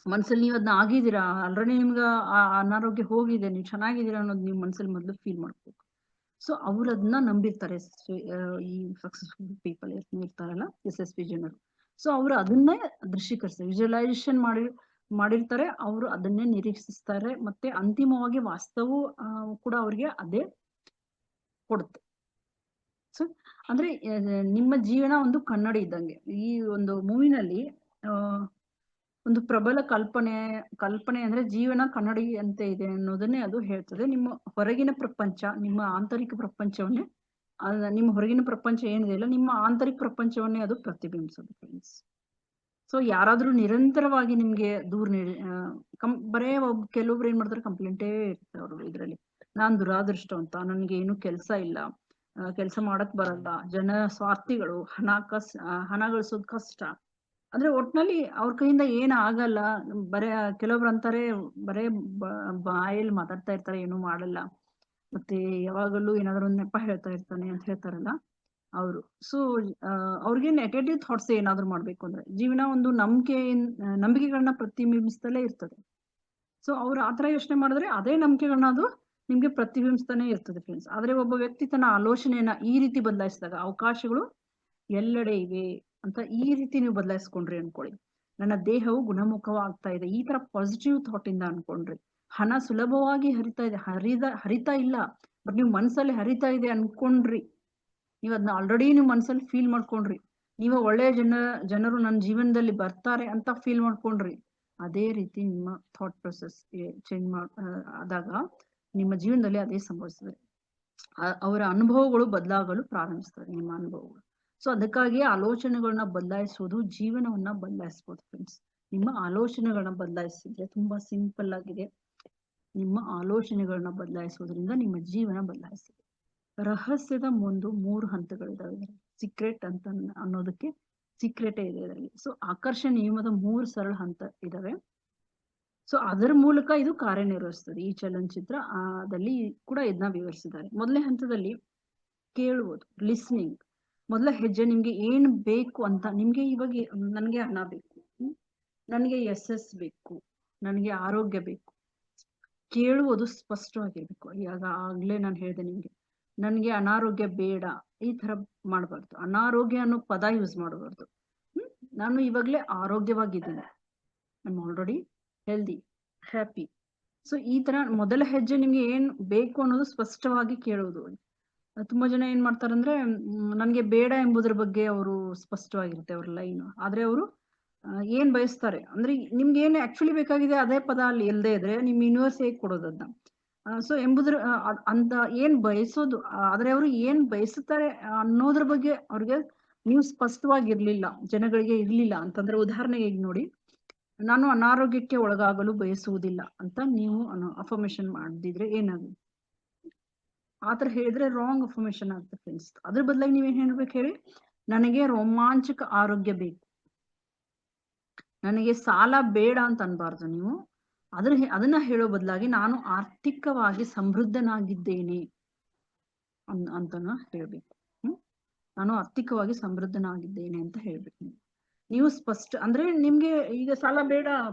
ಮನ್ಸಲ್ಲಿ ನೀವು ಅದನ್ನ ಆಗಿದ್ದೀರಾ, ಆಲ್ರೆಡಿ ನಿಮ್ಗೆ ಆ ಅನಾರೋಗ್ಯ ಹೋಗಿದೆ, ನೀವು ಚೆನ್ನಾಗಿದ್ದೀರಾ ಅನ್ನೋದು ನೀವು ಮನ್ಸಲ್ಲಿ ಮೊದ್ಲು ಫೀಲ್ ಮಾಡ್ಬೇಕು. ಸೊ ಅವ್ರು ಅದನ್ನ ನಂಬಿರ್ತಾರೆ, ಈ ಸಕ್ಸಸ್ಫುಲ್ ಪೀಪಲ್ ಇರ್ತಾರಲ್ಲ, ಯಶಸ್ವಿ ಜನರು. ಸೊ ಅವ್ರು ಅದನ್ನೇ ದೃಶ್ಯೀಕರಿಸ್ತಾರೆ, ವಿಜುವಲೈಸೇಷನ್ ಮಾಡಿರ್ತಾರೆ, ಅವರು ಅದನ್ನೇ ನಿರೀಕ್ಷಿಸ್ತಾರೆ, ಮತ್ತೆ ಅಂತಿಮವಾಗಿ ವಾಸ್ತವವು ಕೂಡ ಅವ್ರಿಗೆ ಅದೇ ಕೊಡುತ್ತೆ. ಸೊ ಅಂದ್ರೆ ನಿಮ್ಮ ಜೀವನ ಒಂದು ಕನ್ನಡಿ ಇದ್ದಂಗೆ. ಈ ಒಂದು ಮೂವಿನಲ್ಲಿ ಒಂದು ಪ್ರಬಲ ಕಲ್ಪನೆ ಅಂದ್ರೆ ಜೀವನ ಕನ್ನಡಿ ಅಂತ ಇದೆ ಅನ್ನೋದನ್ನೇ ಅದು ಹೇಳ್ತದೆ. ನಿಮ್ಮ ಹೊರಗಿನ ಪ್ರಪಂಚ, ನಿಮ್ಮ ಆಂತರಿಕ ಪ್ರಪಂಚವನ್ನೇ, ನಿಮ್ಮ ಹೊರಗಿನ ಪ್ರಪಂಚ ಏನಿದೆ ಇಲ್ಲ, ನಿಮ್ಮ ಆಂತರಿಕ ಪ್ರಪಂಚವನ್ನೇ ಅದು ಪ್ರತಿಬಿಂಬಿಸೋದು ಫ್ರೆಂಡ್ಸ್. ಸೊ ಯಾರಾದ್ರೂ ನಿರಂತರವಾಗಿ ನಿಮ್ಗೆ ದೂರ ಬರೇ ಕೆಲವೊಬ್ರು ಏನ್ ಮಾಡ್ತಾರೆ, ಕಂಪ್ಲೇಂಟೇ ಇರ್ತಾರೆ ಅವರು ಇದ್ರಲ್ಲಿ. ನಾನ್ ದುರಾದೃಷ್ಟವಂತ, ನನ್ಗೆ ಏನು ಕೆಲ್ಸ ಇಲ್ಲ, ಕೆಲ್ಸ ಮಾಡಕ್ ಬರಲ್ಲ, ಜನ ಸ್ವಾರ್ಥಿಗಳು, ಹಣ ಗಳಿಸೋದ್ ಕಷ್ಟ. ಅಂದ್ರೆ ಒಟ್ನಲ್ಲಿ ಅವ್ರ ಕೈಯಿಂದ ಏನ್ ಆಗಲ್ಲ. ಬರೇ ಕೆಲವೊಬ್ರು ಅಂತಾರೆ, ಬರೇ ಬಾಯಲ್ಲಿ ಮಾತಾಡ್ತಾ ಇರ್ತಾರೆ, ಏನು ಮಾಡಲ್ಲ, ಮತ್ತೆ ಯಾವಾಗಲೂ ಏನಾದ್ರು ಒಂದ್ ನೆಪ ಹೇಳ್ತಾ ಇರ್ತಾನೆ ಅಂತ ಹೇಳ್ತಾರಲ್ಲ ಅವರು. ಸೊ ಅವ್ರಿಗೆ ನೆಗೆಟಿವ್ ಥಾಟ್ಸ್ ಏನಾದ್ರು ಮಾಡ್ಬೇಕು ಅಂದ್ರೆ, ಜೀವನ ಒಂದು ನಂಬಿಕೆಗಳನ್ನ ಪ್ರತಿಬಿಂಬಿಸ್ತಲೇ ಇರ್ತದೆ. ಸೊ ಅವ್ರು ಆತರ ಯೋಚನೆ ಮಾಡಿದ್ರೆ ಅದೇ ನಂಬಿಕೆಗಳನ್ನ ಅದು ನಿಮ್ಗೆ ಪ್ರತಿಬಿಂಬಿಸ್ತಾನೆ ಇರ್ತದೆ ಫ್ರೆಂಡ್ಸ್. ಆದ್ರೆ ಒಬ್ಬ ವ್ಯಕ್ತಿ ತನ್ನ ಆಲೋಚನೆಯನ್ನ ಈ ರೀತಿ ಬದಲಾಯಿಸಿದಾಗ ಅವಕಾಶಗಳು ಎಲ್ಲೆಡೆ ಇವೆ ಅಂತ ಈ ರೀತಿ ನೀವು ಬದಲಾಯಿಸ್ಕೊಂಡ್ರಿ ಅನ್ಕೊಳ್ಳಿ. ನನ್ನ ದೇಹವು ಗುಣಮುಖವಾಗ್ತಾ ಇದೆ, ಈ ತರ ಪಾಸಿಟಿವ್ ಥಾಟ್ ಇಂದ ಅನ್ಕೊಂಡ್ರಿ. ಹಣ ಸುಲಭವಾಗಿ ಹರಿತಾ ಇದೆ, ಹರಿತಾ ಇಲ್ಲ, ಬಟ್ ನೀವು ಮನ್ಸಲ್ಲಿ ಹರಿತಾ ಇದೆ ಅನ್ಕೊಂಡ್ರಿ. ನೀವ್ ಅದನ್ನ ಆಲ್ರೆಡಿ ನೀವು ಮನ್ಸಲ್ಲಿ ಫೀಲ್ ಮಾಡ್ಕೊಂಡ್ರಿ. ನೀವು ಒಳ್ಳೆಯ ಜನರು ನನ್ನ ಜೀವನದಲ್ಲಿ ಬರ್ತಾರೆ ಅಂತ ಫೀಲ್ ಮಾಡ್ಕೊಂಡ್ರಿ. ಅದೇ ರೀತಿ ನಿಮ್ಮ ಥಾಟ್ ಪ್ರೊಸೆಸ್ ಚೇಂಜ್ ಆದಾಗ ನಿಮ್ಮ ಜೀವನದಲ್ಲಿ ಅದೇ ಸಂಭವಿಸ್ತದೆ. ಅವರ ಅನುಭವಗಳು ಬದಲಾಗಲು ಪ್ರಾರಂಭಿಸ್ತದೆ, ನಿಮ್ಮ ಅನುಭವಗಳು. ಸೊ ಅದಕ್ಕಾಗಿ ಆಲೋಚನೆಗಳನ್ನ ಬದಲಾಯಿಸುವುದು ಜೀವನವನ್ನ ಬದಲಾಯಿಸ್ಬೋದು ಫ್ರೆಂಡ್ಸ್. ನಿಮ್ಮ ಆಲೋಚನೆಗಳನ್ನ ಬದಲಾಯಿಸಿದ್ರೆ ತುಂಬಾ ಸಿಂಪಲ್ ಆಗಿದೆ. ನಿಮ್ಮ ಆಲೋಚನೆಗಳನ್ನ ಬದಲಾಯಿಸುವುದರಿಂದ ನಿಮ್ಮ ಜೀವನ ಬದಲಾಯಿಸ್ತದೆ. ರಹಸ್ಯದ ಮುಂದೆ 3 ಹಂತಗಳಿದಾವೆ. ಸೀಕ್ರೆಟ್ ಅಂತ ಅನ್ನೋದಕ್ಕೆ ಸೀಕ್ರೆಟೇ ಇದೆ ಇದರಲ್ಲಿ. ಸೊ ಆಕರ್ಷಣೆ ನಿಯಮದ 3 ಸರಳ ಹಂತ ಇದಾವೆ. ಸೊ ಅದರ ಮೂಲಕ ಇದು ಕಾರ್ಯನಿರ್ವಹಿಸ್ತದೆ. ಈ ಚಲನಚಿತ್ರ ದಲ್ಲಿ ಕೂಡ ಇದನ್ನ ವಿವರಿಸಿದ್ದಾರೆ. ಮೊದಲನೇ ಹಂತದಲ್ಲಿ ಕೇಳುವುದು, ಲಿಸ್ನಿಂಗ್. ಮೊದಲ ಹೆಜ್ಜೆ ನಿಮ್ಗೆ ಏನ್ ಬೇಕು ಅಂತ. ನಿಮ್ಗೆ ಇವಾಗ ನನ್ಗೆ ಹಣ ಬೇಕು, ನನ್ಗೆ ಯಶಸ್ ಬೇಕು, ನನ್ಗೆ ಆರೋಗ್ಯ ಬೇಕು. ಕೇಳುವುದು ಸ್ಪಷ್ಟವಾಗಿರ್ಬೇಕು. ಈಗ ಆಗ್ಲೇ ನಾನು ಹೇಳಿದೆ ನಿಮ್ಗೆ, ನನ್ಗೆ ಅನಾರೋಗ್ಯ ಬೇಡ, ಈ ತರ ಮಾಡ್ಬಾರ್ದು. ಅನಾರೋಗ್ಯ ಅನ್ನೋ ಪದ ಯೂಸ್ ಮಾಡಬಾರ್ದು. ನಾನು ಇವಾಗ್ಲೇ ಆರೋಗ್ಯವಾಗಿದ್ದೀನಿ, I already healthy, happy. So ಈ ತರ ಮೊದಲ ಹೆಜ್ಜೆ ನಿಮ್ಗೆ ಏನ್ ಬೇಕು ಅನ್ನೋದು ಸ್ಪಷ್ಟವಾಗಿ ಕೇಳುವುದು. ತುಂಬಾ ಜನ ಏನ್ ಮಾಡ್ತಾರಂದ್ರೆ, ನನ್ಗೆ ಬೇಡ ಎಂಬುದ್ರ ಬಗ್ಗೆ ಅವರು ಸ್ಪಷ್ಟವಾಗಿರುತ್ತೆ ಅವ್ರ ಲೈನ್. ಆದ್ರೆ ಅವರು ಏನ್ ಬಯಸ್ತಾರೆ ಅಂದ್ರೆ, ನಿಮ್ಗೆ ಏನ್ ಆಕ್ಚುಲಿ ಬೇಕಾಗಿದೆ ಅದೇ ಪದ ಅಲ್ಲಿ ಇಲ್ಲದೆ ಇದ್ರೆ ನಿಮ್ ಯೂನಿವರ್ಸ್ ಹೇಗ್ ಕೊಡೋದನ್ನ. ಸೊ ಎಂಬುದ್ರ ಅಂತ ಏನ್ ಬಯಸೋದು, ಆದ್ರೆ ಅವರು ಏನ್ ಬಯಸುತ್ತಾರೆ ಅನ್ನೋದ್ರ ಬಗ್ಗೆ ಅವ್ರಿಗೆ ನೀವು ಸ್ಪಷ್ಟವಾಗಿರ್ಲಿಲ್ಲ, ಜನಗಳಿಗೆ ಇರ್ಲಿಲ್ಲ ಅಂತಂದ್ರೆ, ಉದಾಹರಣೆಗೆ ಈಗ ನೋಡಿ, ನಾನು ಅನಾರೋಗ್ಯಕ್ಕೆ ಒಳಗಾಗಲು ಬಯಸುವುದಿಲ್ಲ ಅಂತ ನೀವು ಅಫರ್ಮೇಶನ್ ಮಾಡಿದ್ರೆ ಏನಾಗುತ್ತೆ? ಆತರ ಹೇಳಿದ್ರೆ ರಾಂಗ್ ಅಫರ್ಮೇಶನ್ ಆಗುತ್ತೆ ಫ್ರೆಂಡ್ಸ್. ಅದ್ರ ಬದಲಾಗಿ ನೀವೇನ್ ಹೇಳ್ಬೇಕು ಹೇಳಿ, ನನಗೆ ರೋಮಾಂಚಕ ಆರೋಗ್ಯ ಬೇಕು, ನನಗೆ ಸಾಲ ಬೇಡ ಅಂತ ಅನ್ಬಾರ್ದು ನೀವು. ಅದನ್ನ ಹೇಳೋ ಬದಲಾಗಿ ನಾನು ಆರ್ಥಿಕವಾಗಿ ಸಮೃದ್ಧನಾಗಿದ್ದೇನೆ ಅಂತನ ಹೇಳ್ಬೇಕು. ನಾನು ಆರ್ಥಿಕವಾಗಿ ಸಮೃದ್ಧನಾಗಿದ್ದೇನೆ ಅಂತ ಹೇಳ್ಬೇಕು ನೀವು ಸ್ಪಷ್ಟ. ಅಂದ್ರೆ ನಿಮ್ಗೆ ಈಗ ಸಾಲ ಬೇಡ,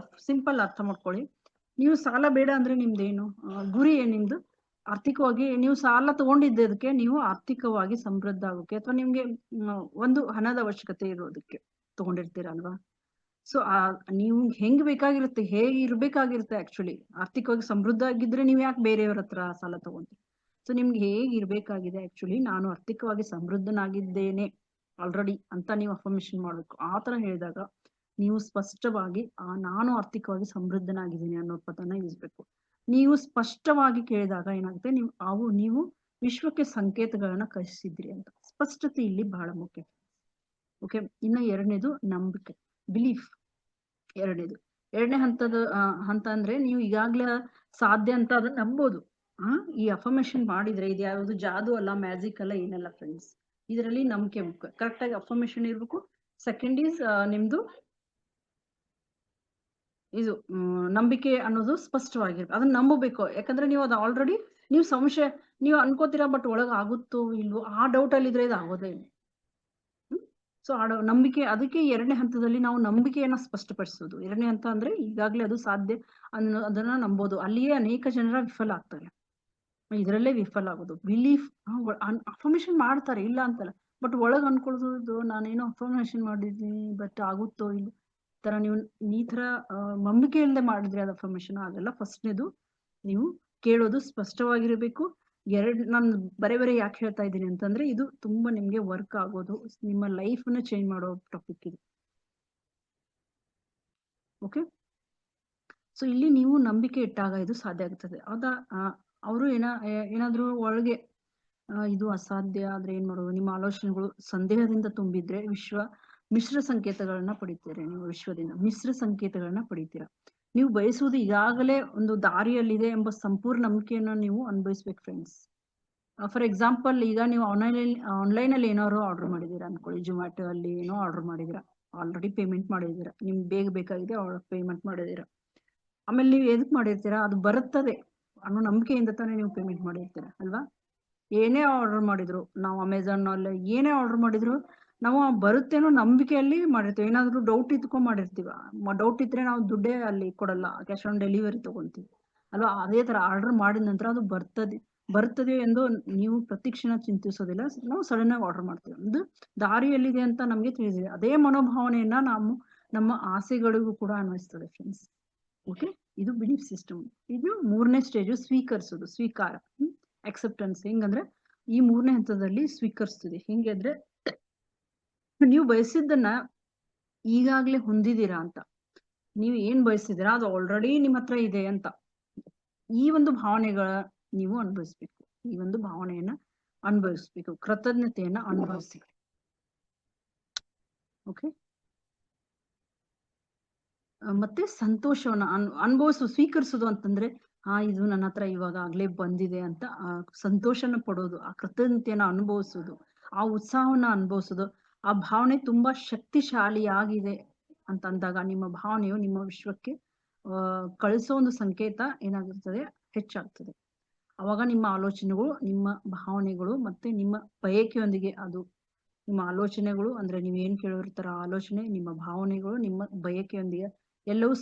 ಸಿಂಪಲ್ ಅರ್ಥ ಮಾಡ್ಕೊಳ್ಳಿ. ನೀವು ಸಾಲ ಬೇಡ ಅಂದ್ರೆ ನಿಮ್ದೇನು ಗುರಿ ಏನ್ ನಿಮ್ದು? ಆರ್ಥಿಕವಾಗಿ ನೀವು ಸಾಲ ತಗೊಂಡಿದ್ದಕ್ಕೆ ನೀವು ಆರ್ಥಿಕವಾಗಿ ಸಮೃದ್ಧ ಆಗೋಕೆ, ಅಥವಾ ನಿಮ್ಗೆ ಒಂದು ಹಣದ ಅವಶ್ಯಕತೆ ಇರೋದಕ್ಕೆ ತಗೊಂಡಿರ್ತೀರಲ್ವಾ. ಸೊ ನೀವು ಹೆಂಗ್ ಬೇಕಾಗಿರುತ್ತೆ, ಹೇಗೆ ಇರ್ಬೇಕಾಗಿರುತ್ತೆ ಆಕ್ಚುಲಿ. ಆರ್ಥಿಕವಾಗಿ ಸಮೃದ್ಧ ಆಗಿದ್ರೆ ನೀವ್ ಯಾಕೆ ಬೇರೆಯವ್ರ ಹತ್ರ ಸಾಲ ತಗೊಂತೀರಿ? ಸೊ ನಿಮ್ಗೆ ಹೇಗ್ ಇರ್ಬೇಕಾಗಿದೆ ಆಕ್ಚುಲಿ, ನಾನು ಆರ್ಥಿಕವಾಗಿ ಸಮೃದ್ಧನಾಗಿದ್ದೇನೆ ಆಲ್ರೆಡಿ ಅಂತ ನೀವು ಅಫರ್ಮೇಶನ್ ಮಾಡ್ಬೇಕು. ಆ ತರ ಹೇಳಿದಾಗ ನೀವು ಸ್ಪಷ್ಟವಾಗಿ ನಾನು ಆರ್ಥಿಕವಾಗಿ ಸಮೃದ್ಧನಾಗಿದ್ದೀನಿ ಅನ್ನೋ ಪದನ ಇಸ್ಬೇಕು. ನೀವು ಸ್ಪಷ್ಟವಾಗಿ ಕೇಳಿದಾಗ ಏನಾಗುತ್ತೆ, ನೀವು ವಿಶ್ವಕ್ಕೆ ಸಂಕೇತಗಳನ್ನ ಕಳಿಸಿದ್ರಿ ಅಂತ. ಸ್ಪಷ್ಟತೆ ಇಲ್ಲಿ ಬಹಳ ಮುಖ್ಯ. ಓಕೆ, ಇನ್ನು ಎರಡನೇದು ನಂಬಿಕೆ. ಬಿಲೀಫ್ ಎರಡನೇ ಹಂತ ಅಂದ್ರೆ ನೀವು ಈಗಾಗ್ಲೇ ಸಾಧ್ಯ ಅಂತ ಅದನ್ನ ನಂಬೋದು. ಈ ಅಫರ್ಮೇಶನ್ ಮಾಡಿದ್ರೆ ಇದು ಯಾವ್ದು ಜಾದು ಅಲ್ಲ, ಮ್ಯಾಜಿಕ್ ಅಲ್ಲ, ಏನಲ್ಲ ಫ್ರೆಂಡ್ಸ್. ಇದರಲ್ಲಿ ನಂಬಿಕೆ ಮುಖ್ಯ. ಕರೆಕ್ಟ್ ಆಗಿ ಅಫರ್ಮೇಶನ್ ಇರ್ಬೇಕು. ಸೆಕೆಂಡ್ ಈಸ್ ನಿಮ್ದು ಇದು ನಂಬಿಕೆ ಅನ್ನೋದು ಸ್ಪಷ್ಟವಾಗಿರ್ಬೇಕು. ಅದನ್ನ ನಂಬಬೇಕು. ಯಾಕಂದ್ರೆ ನೀವು ಅದು ಆಲ್ರೆಡಿ ನೀವು ಸಂಶಯ ನೀವು ಅನ್ಕೋತೀರಾ, ಬಟ್ ಒಳಗ್ ಆಗುತ್ತೋ ಇಲ್ವೋ ಆ ಡೌಟ್ ಅಲ್ಲಿ ಇದ್ರೆ ಇದು ಆಗೋದೇ ಇಲ್ಲ. ಸೊ ನಂಬಿಕೆ, ಅದಕ್ಕೆ ಎರಡನೇ ಹಂತದಲ್ಲಿ ನಾವು ನಂಬಿಕೆಯನ್ನ ಸ್ಪಷ್ಟಪಡಿಸೋದು. ಎರಡನೇ ಹಂತ ಅಂದ್ರೆ ಈಗಾಗ್ಲೇ ಅದು ಸಾಧ್ಯ ಅದನ್ನ ನಂಬೋದು. ಅಲ್ಲಿಯೇ ಅನೇಕ ಜನರ ವಿಫಲ ಆಗ್ತಾರೆ. ಇದರಲ್ಲೇ ವಿಫಲ ಆಗೋದು. ಬಿಲೀಫ್ ಅಫರ್ಮೇಶನ್ ಮಾಡ್ತಾರೆ, ಇಲ್ಲ ಅಂತಲ್ಲ, ಬಟ್ ಒಳಗ್ ಅನ್ಕೊಳ್ಳೋದು ನಾನೇನೋ ಅಫರ್ಮೇಶನ್ ಮಾಡಿದ್ದೀನಿ ಬಟ್ ಆಗುತ್ತೋ ಇಲ್ಲ ತರ ನೀವು ಈ ತರ ನಂಬಿಕೆ ಇಲ್ಲದೆ ಮಾಡಿದ್ರೆ ಅದು ಅಫರ್ಮೇಶನ್ ಆಗಲ್ಲ. ಫಸ್ಟ್ನೇದು ನೀವು ಕೇಳೋದು ಸ್ಪಷ್ಟವಾಗಿರಬೇಕು. ನಾನು ಬರೇ ಯಾಕೆ ಹೇಳ್ತಾ ಇದ್ದೀನಿ ಅಂತಂದ್ರೆ ಇದು ತುಂಬಾ ನಿಮ್ಗೆ ವರ್ಕ್ ಆಗೋದು, ನಿಮ್ಮ ಲೈಫ್ ನ ಚೇಂಜ್ ಮಾಡೋ ಟಾಪಿಕ್ ಇದು. ಓಕೆ, ಸೊ ಇಲ್ಲಿ ನೀವು ನಂಬಿಕೆ ಇಟ್ಟಾಗ ಇದು ಸಾಧ್ಯ ಆಗ್ತದೆ. ಅವರು ಏನಾದ್ರೂ ಒಳಗೆ ಇದು ಅಸಾಧ್ಯ ಆದ್ರೆ ಏನ್ ಮಾಡೋದು? ನಿಮ್ಮ ಆಲೋಚನೆಗಳು ಸಂದೇಹದಿಂದ ತುಂಬಿದ್ರೆ ಮಿಶ್ರ ಸಂಕೇತಗಳನ್ನ ಪಡಿತೀರಿ. ನೀವು ವಿಶ್ವದಿಂದ ಮಿಶ್ರ ಸಂಕೇತಗಳನ್ನ ಪಡಿತೀರಾ. ನೀವು ಬಯಸುವುದು ಈಗಾಗಲೇ ಒಂದು ದಾರಿಯಲ್ಲಿದೆ ಎಂಬ ಸಂಪೂರ್ಣ ನಂಬಿಕೆಯನ್ನು ನೀವು ಅನುಭವಿಸ್ಬೇಕು ಫ್ರೆಂಡ್ಸ್. ಫಾರ್ ಎಕ್ಸಾಂಪಲ್, ಈಗ ನೀವು ಆನ್ಲೈನ್ ಅಲ್ಲಿ ಏನಾದ್ರು ಆರ್ಡರ್ ಮಾಡಿದೀರಾ ಅನ್ಕೊಳ್ಳಿ. ಜೊಮ್ಯಾಟೊ ಅಲ್ಲಿ ಏನೋ ಆರ್ಡರ್ ಮಾಡಿದೀರಾ, ಆಲ್ರೆಡಿ ಪೇಮೆಂಟ್ ಮಾಡಿದೀರಾ, ನಿಮ್ಗೆ ಬೇಗ ಬೇಕಾಗಿದೆ ಪೇಮೆಂಟ್ ಮಾಡಿದೀರಾ. ಆಮೇಲೆ ನೀವು ಎದಕ್ ಮಾಡಿರ್ತೀರಾ? ಅದು ಬರುತ್ತದೆ ಅನ್ನೋ ನಂಬಿಕೆಯಿಂದ ತಾನೇ ನೀವು ಪೇಮೆಂಟ್ ಮಾಡಿರ್ತೀರಾ ಅಲ್ವಾ? ಏನೇ ಆರ್ಡರ್ ಮಾಡಿದ್ರು, ನಾವು ಅಮೆಝಾನ್ ಅಲ್ಲಿ ಏನೇ ಆರ್ಡರ್ ಮಾಡಿದ್ರು ನಾವು ಬರುತ್ತೇನೋ ನಂಬಿಕೆಯಲ್ಲಿ ಮಾಡಿರ್ತೀವಿ. ಏನಾದ್ರು ಡೌಟ್ ಇಟ್ಕೊಂಡ್ ಮಾಡಿರ್ತೀವ. ಡೌಟ್ ಇದ್ರೆ ನಾವು ದುಡ್ಡೇ ಅಲ್ಲಿ ಕೊಡಲ್ಲ, ಕ್ಯಾಶ್ ಆನ್ ಡೆಲಿವರಿ ತಗೊಂತೀವಿ ಅಲ್ವಾ? ಅದೇ ತರ ಆರ್ಡರ್ ಮಾಡಿದ ನಂತರ ಅದು ಬರ್ತದೆ ಎಂದು ನೀವು ಪ್ರತಿಕ್ಷಣ ಚಿಂತಿಸೋದಿಲ್ಲ. ನಾವು ಸಡನ್ ಆಗಿ ಆರ್ಡರ್ ಮಾಡ್ತೀವಿ. ಒಂದು ದಾರಿಯಲ್ಲಿದೆ ಅಂತ ನಮ್ಗೆ ತಿಳಿದಿದೆ. ಅದೇ ಮನೋಭಾವನೆಯನ್ನ ನಾವು ನಮ್ಮ ಆಸೆಗಳಿಗೂ ಕೂಡ ಅನ್ವಯಿಸ್ತದೆ ಫ್ರೆಂಡ್ಸ್. ಓಕೆ, ಇದು ಬಿಲೀಫ್ ಸಿಸ್ಟಮ್. ಇದು ಮೂರನೇ ಸ್ಟೇಜು, ಸ್ವೀಕಾರ, ಅಕ್ಸೆಪ್ಟೆನ್ಸ್. ಹೆಂಗಂದ್ರೆ ಈ ಮೂರನೇ ಹಂತದಲ್ಲಿ ಸ್ವೀಕರಿಸ್ತೀವಿ. ಹೆಂಗಂದ್ರೆ ನೀವು ಬಯಸಿದ್ದನ್ನ ಈಗಾಗ್ಲೇ ಹೊಂದಿದ್ದೀರಾ ಅಂತ. ನೀವು ಏನ್ ಬಯಸಿದ್ದೀರಾ ಅದು ಆಲ್ರೆಡಿ ನಿಮ್ಮ ಹತ್ರ ಇದೆ ಅಂತ ಈ ಒಂದು ಭಾವನೆಗಳ ನೀವು ಅನುಭವಿಸ್ಬೇಕು. ಈ ಒಂದು ಭಾವನೆಯನ್ನ ಅನುಭವಿಸ್ಬೇಕು, ಕೃತಜ್ಞತೆಯನ್ನ ಅನುಭವಿಸಿ. ಓಕೆ, ಮತ್ತೆ ಸಂತೋಷವನ್ನ ಸ್ವೀಕರಿಸೋದು ಅಂತಂದ್ರೆ ಇದು ನನ್ನ ಹತ್ರ ಇವಾಗ ಆಗ್ಲೇ ಬಂದಿದೆ ಅಂತ ಸಂತೋಷನ ಪಡೋದು, ಆ ಕೃತಜ್ಞತೆಯನ್ನ ಅನುಭವಿಸೋದು, ಆ ಉತ್ಸಾಹವನ್ನ ಅನುಭವಿಸೋದು. ಆ ಭಾವನೆ ತುಂಬಾ ಶಕ್ತಿಶಾಲಿಯಾಗಿದೆ ಅಂತ ಅಂದಾಗ ನಿಮ್ಮ ಭಾವನೆಯು ನಿಮ್ಮ ವಿಶ್ವಕ್ಕೆ ಕಳಿಸೋ ಒಂದು ಸಂಕೇತ ಏನಾಗಿರ್ತದೆ, ಹೆಚ್ಚಾಗ್ತದೆ. ಅವಾಗ ನಿಮ್ಮ ಆಲೋಚನೆಗಳು, ನಿಮ್ಮ ಭಾವನೆಗಳು ಮತ್ತೆ ನಿಮ್ಮ ಬಯಕೆಯೊಂದಿಗೆ, ಅದು ನಿಮ್ಮ ಆಲೋಚನೆಗಳು ಅಂದ್ರೆ ನೀವೇನ್ ಕೇಳಿರ್ತಾರ ಆಲೋಚನೆ, ನಿಮ್ಮ ಭಾವನೆಗಳು, ನಿಮ್ಮ ಬಯಕೆಯೊಂದಿಗೆ ಎಲ್ಲವೂ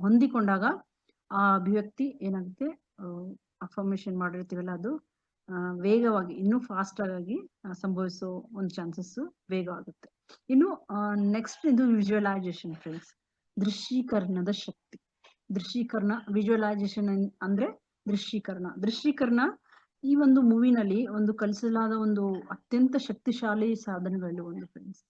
ಹೊಂದಿಕೊಂಡಾಗ ಆ ಅಭಿವ್ಯಕ್ತಿ ಏನಾಗುತ್ತೆ, ಅಫರ್ಮೇಶನ್ ಮಾಡಿರ್ತೀವಲ್ಲ ಅದು ವೇಗವಾಗಿ, ಇನ್ನೂ ಫಾಸ್ಟ್ ಆಗಿ ಸಂಭವಿಸೋ ಒಂದು ಚಾನ್ಸಸ್ ವೇಗವಾಗುತ್ತೆ. ಇನ್ನು ನೆಕ್ಸ್ಟ್ ಇದು ವಿಜುವಲೈಸೇಷನ್ ಫ್ರೆಂಡ್ಸ್. ದೃಶ್ಯೀಕರಣದ ಶಕ್ತಿ. ವಿಜುವಲೈಸೇಷನ್ ಅಂದ್ರೆ ದೃಶ್ಯೀಕರಣ ಈ ಒಂದು ಮೂವಿನಲ್ಲಿ ಒಂದು ಕಲಿಸಲಾದ ಒಂದು ಅತ್ಯಂತ ಶಕ್ತಿಶಾಲಿ ಸಾಧನಗಳಲ್ಲಿ ಒಂದು ಫ್ರೆಂಡ್ಸ್.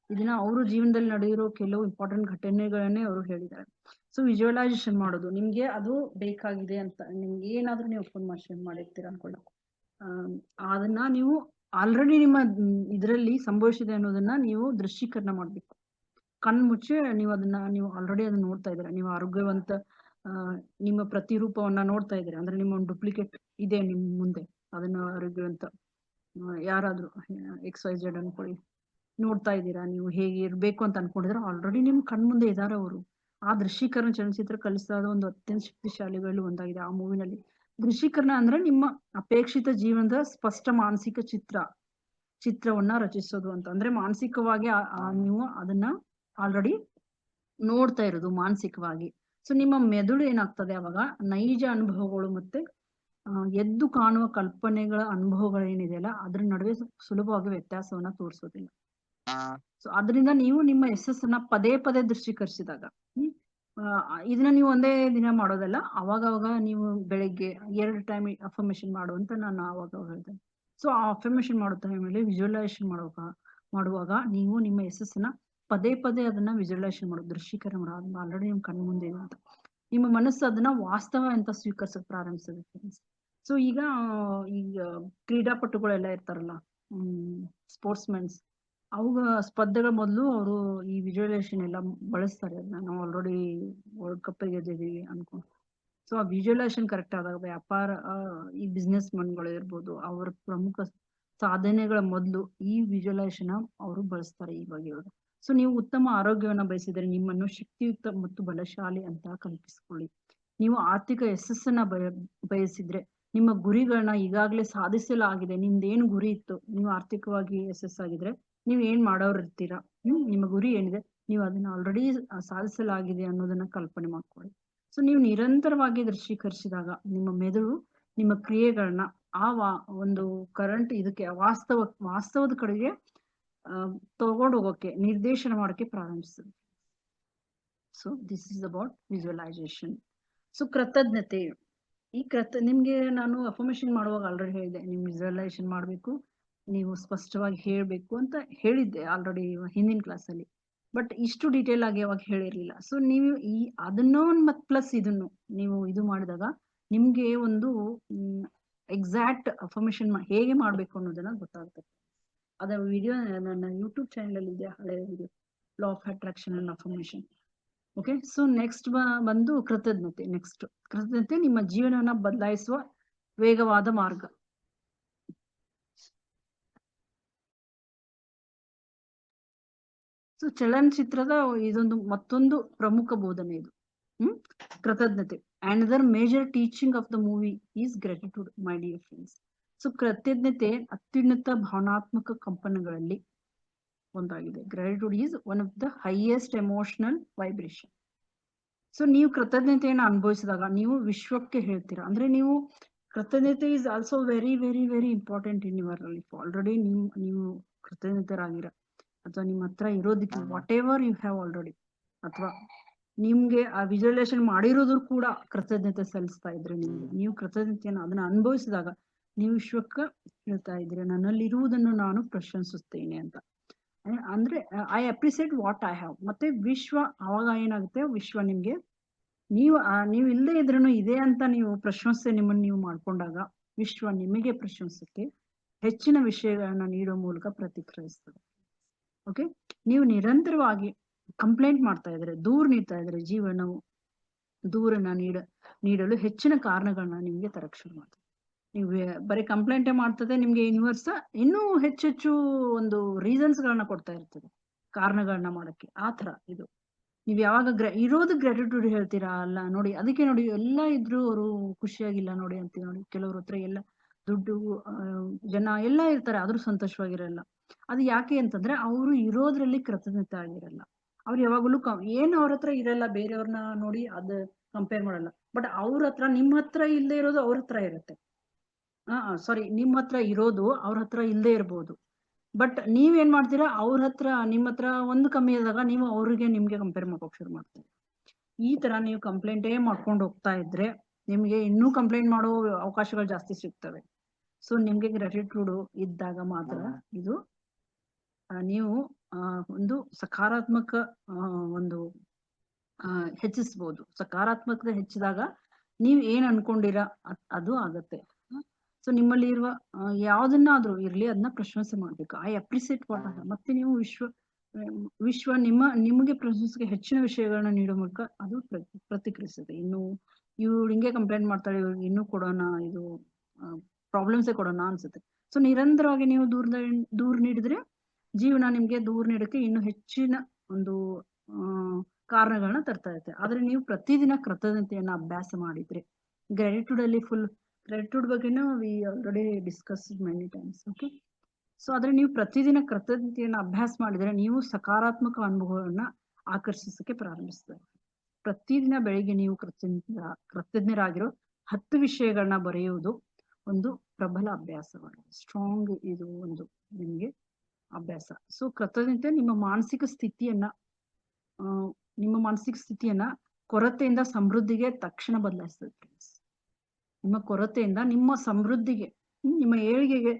ಇದನ್ನ ಅವರು ಜೀವನದಲ್ಲಿ ನಡೆದಿರೋ ಕೆಲವು ಇಂಪಾರ್ಟೆಂಟ್ ಘಟನೆಗಳನ್ನೇ ಅವರು ಹೇಳಿದ್ದಾರೆ. ಸೊ ವಿಜುವಲೈಸೇಷನ್ ಮಾಡೋದು, ನಿಮ್ಗೆ ಅದು ಬೇಕಾಗಿದೆ ಅಂತ ನಿಮ್ಗೆ ಏನಾದ್ರೂ ನೀವು ಅಫರ್ಮೇಶನ್ ಮಾಡಿರ್ತೀರ ಅನ್ಕೊಳ್ಳ, ಅದನ್ನ ನೀವು ಆಲ್ರೆಡಿ ನಿಮ್ಮ ಇದರಲ್ಲಿ ಸಂಭವಿಸಿದೆ ಅನ್ನೋದನ್ನ ನೀವು ದೃಶ್ಯೀಕರಣ ಮಾಡ್ಬೇಕು. ಕಣ್ಮುಚ್ಚೆ ನೀವು ಆಲ್ರೆಡಿ ಅದನ್ನ ನೋಡ್ತಾ ಇದ್ದೀರಾ. ನೀವು ಆರೋಗ್ಯವಂತ ನಿಮ್ಮ ಪ್ರತಿರೂಪವನ್ನ ನೋಡ್ತಾ ಇದ್ದೀರಾ. ಅಂದ್ರೆ ನಿಮ್ಮ ಒಂದು ಡೂಪ್ಲಿಕೇಟ್ ಇದೆ ನಿಮ್ ಮುಂದೆ, ಅದನ್ನ ಆರೋಗ್ಯವಂತ ಯಾರಾದ್ರೂ XYZ ಅನ್ಕೊಳ್ಳಿ ನೋಡ್ತಾ ಇದ್ದೀರಾ. ನೀವು ಹೇಗೆ ಇರ್ಬೇಕು ಅಂತ ಅನ್ಕೊಂಡಿದ್ರೆ ಆಲ್ರೆಡಿ ನಿಮ್ ಕಣ್ಮುಂದೆ ಇದಾರೆ ಅವರು. ಆ ದೃಶ್ಯೀಕರಣ ಚಲನಚಿತ್ರ ಕಲಿಸಿದ ಒಂದು ಅತ್ಯಂತ ಶಕ್ತಿಶಾಲಿಗಳು ಒಂದಾಗಿದೆ ಆ ಮೂವಿನಲ್ಲಿ. ದೃಶ್ಯೀಕರಣ ಅಂದ್ರೆ ನಿಮ್ಮ ಅಪೇಕ್ಷಿತ ಜೀವನದ ಸ್ಪಷ್ಟ ಮಾನಸಿಕ ಚಿತ್ರವನ್ನ ರಚಿಸೋದು ಅಂತ. ಅಂದ್ರೆ ಮಾನಸಿಕವಾಗಿ ನೀವು ಅದನ್ನ ಆಲ್ರೆಡಿ ನೋಡ್ತಾ ಇರೋದು ಮಾನಸಿಕವಾಗಿ. ಸೊ ನಿಮ್ಮ ಮೆದುಳು ಏನಾಗ್ತದೆ ಅವಾಗ ನೈಜ ಅನುಭವಗಳು ಮತ್ತೆ ಎದ್ದು ಕಾಣುವ ಕಲ್ಪನೆಗಳ ಅನುಭವಗಳೇನಿದೆಯಲ್ಲ ಅದ್ರ ನಡುವೆ ಸುಲಭವಾಗಿ ವ್ಯತ್ಯಾಸವನ್ನ ತೋರಿಸೋದಿಲ್ಲ. ಸೊ ಅದರಿಂದ ನೀವು ನಿಮ್ಮ ಯಶಸ್ಸನ್ನ ಪದೇ ದೃಶ್ಯೀಕರಿಸಿದಾಗ, ಇದನ್ನ ನೀವು ಒಂದೇ ದಿನ ಮಾಡೋದಲ್ಲ, ಅವಾಗ ನೀವು ಬೆಳಿಗ್ಗೆ 2 ಟೈಮ್ ಅಫರ್ಮೇಶನ್ ಮಾಡುವಂತ ನಾನು ಅವಾಗ ಹೇಳ್ದೆ. ಸೊ ಆ ಅಫರ್ಮೇಶನ್ ಮಾಡೋ ಟೈಮಲ್ಲಿ ವಿಜುವಲೈಸೇಷನ್ ಮಾಡುವಾಗ ನೀವು ನಿಮ್ಮ ಯಶಸ್ಸನ್ನ ಪದೇ ಅದನ್ನ ವಿಜುವಲೈಸೇಷನ್ ಮಾಡೋದು, ದೃಶ್ಯೀಕರಣ ಮಾಡೋದು ಆಲ್ರೆಡಿ ನಿಮ್ ಕಣ್ಣು ಮುಂದೆ ಇದೆ ಅಂತ. ನಿಮ್ಮ ಮನಸ್ಸು ಅದನ್ನ ವಾಸ್ತವ ಅಂತ ಸ್ವೀಕರಿಸಕ್ ಪ್ರಾರಂಭಿಸ್ತದೆ ಫ್ರೆಂಡ್ಸ್. ಸೊ ಈಗ ಕ್ರೀಡಾಪಟುಗಳೆಲ್ಲ ಇರ್ತಾರಲ್ಲ, ಸ್ಪೋರ್ಟ್ಸ್ ಮೆನ್ಸ್, ಅವಾಗ ಸ್ಪರ್ಧೆಗಳ ಮೊದಲು ಅವರು ಈ ವಿಜುವಲೈಸೇಷನ್ ಎಲ್ಲ ಬಳಸ್ತಾರೆ. ನಾವು ಆಲ್ರೆಡಿ ವರ್ಲ್ಡ್ ಕಪ್ ಗೆದ್ದಿದೀವಿ ಅನ್ಕೊಂಡು. ಸೊ ಆ ವಿಜುವಲೈಸೇಷನ್ ಕರೆಕ್ಟ್ ಆದಾಗ ವ್ಯಾಪಾರ ಈ ಬಿಸ್ನೆಸ್ ಮನ್ಗಳು ಇರ್ಬೋದು, ಅವರ ಪ್ರಮುಖ ಸಾಧನೆಗಳ ಮೊದಲು ಈ ವಿಜುವಲೈಸೇಷನ್ ಅವರು ಬಳಸ್ತಾರೆ ಇವಾಗ ಇವಾಗ. ಸೊ ನೀವು ಉತ್ತಮ ಆರೋಗ್ಯವನ್ನ ಬಯಸಿದರೆ ನಿಮ್ಮನ್ನು ಶಕ್ತಿಯುತ ಮತ್ತು ಬಲಶಾಲಿ ಅಂತ ಕಲ್ಪಿಸಿಕೊಳ್ಳಿ. ನೀವು ಆರ್ಥಿಕ ಯಶಸ್ಸನ್ನ ಬಯಸಿದ್ರೆ ನಿಮ್ಮ ಗುರಿಗಳನ್ನ ಈಗಾಗಲೇ ಸಾಧಿಸಲಾಗಿದೆ. ನಿಮ್ದೇನು ಗುರಿ ಇತ್ತು, ನೀವು ಆರ್ಥಿಕವಾಗಿ ಯಶಸ್ಸಾಗಿದ್ರೆ ನೀವ್ ಏನ್ ಮಾಡೋರ್ ಇರ್ತೀರಾ, ನಿಮ್ಮ ಗುರಿ ಏನಿದೆ ನೀವು ಅದನ್ನ ಆಲ್ರೆಡಿ ಸಾಧಿಸಲಾಗಿದೆ ಅನ್ನೋದನ್ನ ಕಲ್ಪನೆ ಮಾಡ್ಕೊಳ್ಳಿ. ಸೊ ನೀವು ನಿರಂತರವಾಗಿ ದೃಶ್ಯೀಕರಿಸಿದಾಗ ನಿಮ್ಮ ಮೆದುಳು ನಿಮ್ಮ ಕ್ರಿಯೆಗಳನ್ನ ಒಂದು ಕರೆಂಟ್ ಇದಕ್ಕೆ ವಾಸ್ತವದ ಕಡೆಗೆ ತಗೊಂಡು ಹೋಗೋಕೆ ನಿರ್ದೇಶನ ಮಾಡೋಕೆ ಪ್ರಾರಂಭಿಸ್ತದೆ. So this is about visualization. So ಕೃತಜ್ಞತೆ. ಈ ನಿಮ್ಗೆ ನಾನು ಅಫರ್ಮೇಷನ್ ಮಾಡುವಾಗ ಆಲ್ರೆಡಿ ಹೇಳಿದೆ, ನೀವು ವಿಜುವಲೈಸೇಷನ್ ಮಾಡ್ಬೇಕು, ನೀವು ಸ್ಪಷ್ಟವಾಗಿ ಹೇಳ್ಬೇಕು ಅಂತ ಹೇಳಿದ್ದೆ ಆಲ್ರೆಡಿ ಹಿಂದಿನ ಕ್ಲಾಸಲ್ಲಿ. ಬಟ್ ಇಷ್ಟು ಡೀಟೇಲ್ ಆಗಿ ಅವಾಗ ಹೇಳಿರ್ಲಿಲ್ಲ. ಸೊ ನೀವು ಅದನ್ನು ಮತ್ ಪ್ಲಸ್ ಇದನ್ನು ನೀವು ಇದು ಮಾಡಿದಾಗ ನಿಮ್ಗೆ ಒಂದು ಎಕ್ಸಾಕ್ಟ್ ಅಫರ್ಮೇಷನ್ ಹೇಗೆ ಮಾಡ್ಬೇಕು ಅನ್ನೋದನ್ನ ಗೊತ್ತಾಗ್ತದೆ. ಅದರ ವಿಡಿಯೋ ನನ್ನ ಯೂಟ್ಯೂಬ್ ಚಾನಲ್ ಅಲ್ಲಿ ಇದೆ, ಹಳೆ video, law of attraction and affirmation. Okay. So next ಬಂದು ಕೃತಜ್ಞತೆ. ನೆಕ್ಸ್ಟ್ ಕೃತಜ್ಞತೆ ನಿಮ್ಮ ಜೀವನವನ್ನ ಬದಲಾಯಿಸುವ ವೇಗವಾದ ಮಾರ್ಗ. ಸೊ ಚಲನಚಿತ್ರದ ಇದೊಂದು ಮತ್ತೊಂದು ಪ್ರಮುಖ ಬೋಧನೆ ಇದು. ಕೃತಜ್ಞತೆ. Another major teaching of the movie is gratitude, my dear friends. So ಕೃತಜ್ಞತೆ ಅತ್ಯುನ್ನತ ಭಾವನಾತ್ಮಕ ಕಂಪನಗಳಲ್ಲಿ ಒಂದಾಗಿದೆ. Gratitude is one of the highest emotional vibration. So ನೀವು ಕೃತಜ್ಞತೆಯನ್ನು ಅನುಭವಿಸಿದಾಗ ನೀವು ವಿಶ್ವಕ್ಕೆ ಹೇಳ್ತೀರಾ. ಅಂದ್ರೆ ನೀವು ಕೃತಜ್ಞತೆ is also very very very important in your life. Already ನೀವು ಕೃತಜ್ಞತರಾಗಿರ, ಅಥವಾ ನಿಮ್ಮ ಹತ್ರ ಇರೋದಕ್ಕೆ whatever you have already, ಅಥವಾ ನಿಮ್ಗೆ ಆ ವಿಜುವಲೈಸೇಷನ್ ಮಾಡಿರೋದ್ರು ಕೂಡ ಕೃತಜ್ಞತೆ ಸಲ್ಲಿಸ್ತಾ ಇದ್ರೆ ನೀವು ಕೃತಜ್ಞತೆಯನ್ನು ಅದನ್ನ ಅನುಭವಿಸಿದಾಗ ನೀವು ವಿಶ್ವಕ್ಕೆ ಹೇಳ್ತಾ ಇದ್ದೀರಿ, ನನ್ನಲ್ಲಿರುವುದನ್ನು ನಾನು ಪ್ರಶಂಸಿಸ್ತೇನೆ ಅಂತ. ಅಂದ್ರೆ I appreciate what I have. ಮತ್ತೆ ವಿಶ್ವ ಅವಾಗ ಏನಾಗುತ್ತೆ, ವಿಶ್ವ ನಿಮ್ಗೆ ನೀವು ಇಲ್ಲದೆ ಇದ್ರೂ ಇದೆ ಅಂತ ನೀವು ಪ್ರಶಂಸೆ ನಿಮ್ಮನ್ನು ನೀವು ಮಾಡ್ಕೊಂಡಾಗ ವಿಶ್ವ ನಿಮಗೆ ಪ್ರಶಂಸಕ್ಕೆ ಹೆಚ್ಚಿನ ವಿಷಯಗಳನ್ನ ನೀಡೋ ಮೂಲಕ ಪ್ರತಿಕ್ರಿಯಿಸ್ತದೆ. ಓಕೆ. ನೀವು ನಿರಂತರವಾಗಿ ಕಂಪ್ಲೇಂಟ್ ಮಾಡ್ತಾ ಇದ್ರೆ, ದೂರ ನೀಡ್ತಾ ಇದ್ರೆ, ಜೀವನವು ದೂರನ್ನ ನೀಡಲು ಹೆಚ್ಚಿನ ಕಾರಣಗಳನ್ನ ನಿಮ್ಗೆ ತರಕ್ ಶುರು ಮಾಡ್ತದೆ. ನೀವು ಬರೀ ಕಂಪ್ಲೇಂಟೇ ಮಾಡ್ತದೆ, ನಿಮ್ಗೆ ಯೂನಿವರ್ಸ್ ಇನ್ನೂ ಹೆಚ್ಚೆಚ್ಚು ಒಂದು ರೀಸನ್ಸ್ ಗಳನ್ನ ಕೊಡ್ತಾ ಇರ್ತದೆ, ಕಾರಣಗಳನ್ನ ಮಾಡಕ್ಕೆ. ಆ ತರ ಇದು ನೀವ್ ಯಾವಾಗ ಇರೋದು ಗ್ರಾಟಿಟ್ಯೂಡ್ ಹೇಳ್ತೀರಾ, ಅಲ್ಲ ನೋಡಿ ಅದಕ್ಕೆ ನೋಡಿ ಎಲ್ಲ ಇದ್ರು ಅವರು ಖುಷಿಯಾಗಿಲ್ಲ ನೋಡಿ ಅಂತ. ನೋಡಿ ಕೆಲವ್ರ ಹತ್ರ ಎಲ್ಲ ದುಡ್ಡು, ಜನ ಎಲ್ಲ ಇರ್ತಾರೆ, ಆದ್ರೂ ಸಂತೋಷವಾಗಿರಲ್ಲ. ಅದು ಯಾಕೆ ಅಂತಂದ್ರೆ ಅವರು ಇರೋದ್ರಲ್ಲಿ ಕೃತಜ್ಞತೆ ಆಗಿರಲ್ಲ. ಅವ್ರು ಯಾವಾಗಲೂ ಏನ್ ಅವ್ರ ಹತ್ರ ಇರಲ್ಲ, ಬೇರೆಯವ್ರನ್ನ ನೋಡಿ ಅದ್ ಕಂಪೇರ್ ಮಾಡಲ್ಲ. ಬಟ್ ಅವ್ರ ಹತ್ರ ನಿಮ್ಮ ಹತ್ರ ಇಲ್ಲದೆ ಇರೋದು ಅವ್ರ ಹತ್ರ ಇರುತ್ತೆ. ಸಾರಿ, ನಿಮ್ಮ ಹತ್ರ ಇರೋದು ಅವ್ರ ಹತ್ರ ಇಲ್ಲದೆ ಇರ್ಬೋದು. ಬಟ್ ನೀವೇನ್ ಮಾಡ್ತೀರಾ, ಅವ್ರ ಹತ್ರ ನಿಮ್ಮ ಹತ್ರ ಒಂದು ಕಮ್ಮಿ ಆದಾಗ ನೀವು ಅವ್ರಿಗೆ ನಿಮ್ಗೆ ಕಂಪೇರ್ ಮಾಡೋಕ್ ಶುರು ಮಾಡ್ತೀರಿ. ಈ ತರ ನೀವು ಕಂಪ್ಲೇಂಟೇ ಮಾಡ್ಕೊಂಡು ಹೋಗ್ತಾ ಇದ್ರೆ ನಿಮ್ಗೆ ಇನ್ನೂ ಕಂಪ್ಲೇಂಟ್ ಮಾಡೋ ಅವಕಾಶಗಳು ಜಾಸ್ತಿ ಸಿಗ್ತವೆ. ಸೊ ನಿಮ್ಗೆ ಗ್ರಾಟಿಟ್ಯೂಡ್ ಇದ್ದಾಗ ಮಾತ್ರ ಇದು ನೀವು ಒಂದು ಸಕಾರಾತ್ಮಕ ಒಂದು ಹೆಚ್ಚಿಸ್ಬೋದು. ಸಕಾರಾತ್ಮಕತೆ ಹೆಚ್ಚಿದಾಗ ನೀವ್ ಏನ್ ಅನ್ಕೊಂಡಿರ ಅದು ಆಗತ್ತೆ. ಸೊ ನಿಮ್ಮಲ್ಲಿ ಇರುವ ಯಾವ್ದನ್ನಾದ್ರೂ ಇರ್ಲಿ ಅದನ್ನ ಪ್ರಶಂಸೆ ಮಾಡ್ಬೇಕು. I appreciate what. ಮತ್ತೆ ನೀವು ವಿಶ್ವ ನಿಮಗೆ ಪ್ರಶಂಸೆಗೆ ಹೆಚ್ಚಿನ ವಿಷಯಗಳನ್ನ ನೀಡೋ ಮೂಲಕ ಅದು ಪ್ರತಿಕ್ರಿಯಿಸುತ್ತೆ. ಇನ್ನು ಇವ್ರು ಹಿಂಗೆ ಕಂಪ್ಲೇಂಟ್ ಮಾಡ್ತಾಳೆ, ಇವ್ರಿಗೆ ಇನ್ನೂ ಕೊಡೋಣ, ಇದು ಪ್ರಾಬ್ಲಮ್ಸೇ ಕೊಡೋಣ ಅನ್ಸುತ್ತೆ. ಸೊ ನಿರಂತರವಾಗಿ ನೀವು ದೂರ ನೀಡಿದ್ರೆ ಜೀವನ ನಿಮ್ಗೆ ದೂರ ನೀಡಕ್ಕೆ ಇನ್ನು ಹೆಚ್ಚಿನ ಒಂದು ಕಾರಣಗಳನ್ನ ತರ್ತಾ ಇರುತ್ತೆ. ಆದ್ರೆ ನೀವು ಪ್ರತಿದಿನ ಕೃತಜ್ಞತೆಯನ್ನ ಅಭ್ಯಾಸ ಮಾಡಿದ್ರೆ, ಗ್ರಾಟಿಟ್ಯೂಡ್ ಅಲ್ಲಿ ಗ್ರಾಟಿಟ್ಯೂಡ್ ಬಗ್ಗೆನೂ we already discuss many times. Okay. So ಆದ್ರೆ ನೀವು ಪ್ರತಿದಿನ ಕೃತಜ್ಞತೆಯನ್ನ ಅಭ್ಯಾಸ ಮಾಡಿದ್ರೆ ನೀವು ಸಕಾರಾತ್ಮಕ ಅನುಭವವನ್ನ ಆಕರ್ಷಿಸಕ್ಕೆ ಪ್ರಾರಂಭಿಸ್ತದೆ. ಪ್ರತಿದಿನ ಬೆಳಿಗ್ಗೆ ನೀವು ಕೃತಜ್ಞರಾಗಿರೋ 10 ವಿಷಯಗಳನ್ನ ಬರೆಯುವುದು ಒಂದು ಪ್ರಬಲ ಅಭ್ಯಾಸವಾಗಿದೆ. ಸ್ಟ್ರಾಂಗ್ ಇದು ಒಂದು ನಿಮ್ಗೆ ಅಭ್ಯಾಸ. ಸೊ ಕೃತಜ್ಞತೆ ನಿಮ್ಮ ಮಾನಸಿಕ ಸ್ಥಿತಿಯನ್ನ ಕೊರತೆಯಿಂದ ಸಮೃದ್ಧಿಗೆ ತಕ್ಷಣ ಬದಲಾಯಿಸ್ತದೆ ಫ್ರೆಂಡ್ಸ್. ನಿಮ್ಮ ಕೊರತೆಯಿಂದ ನಿಮ್ಮ ಸಮೃದ್ಧಿಗೆ, ನಿಮ್ಮ ಏಳಿಗೆಗೆ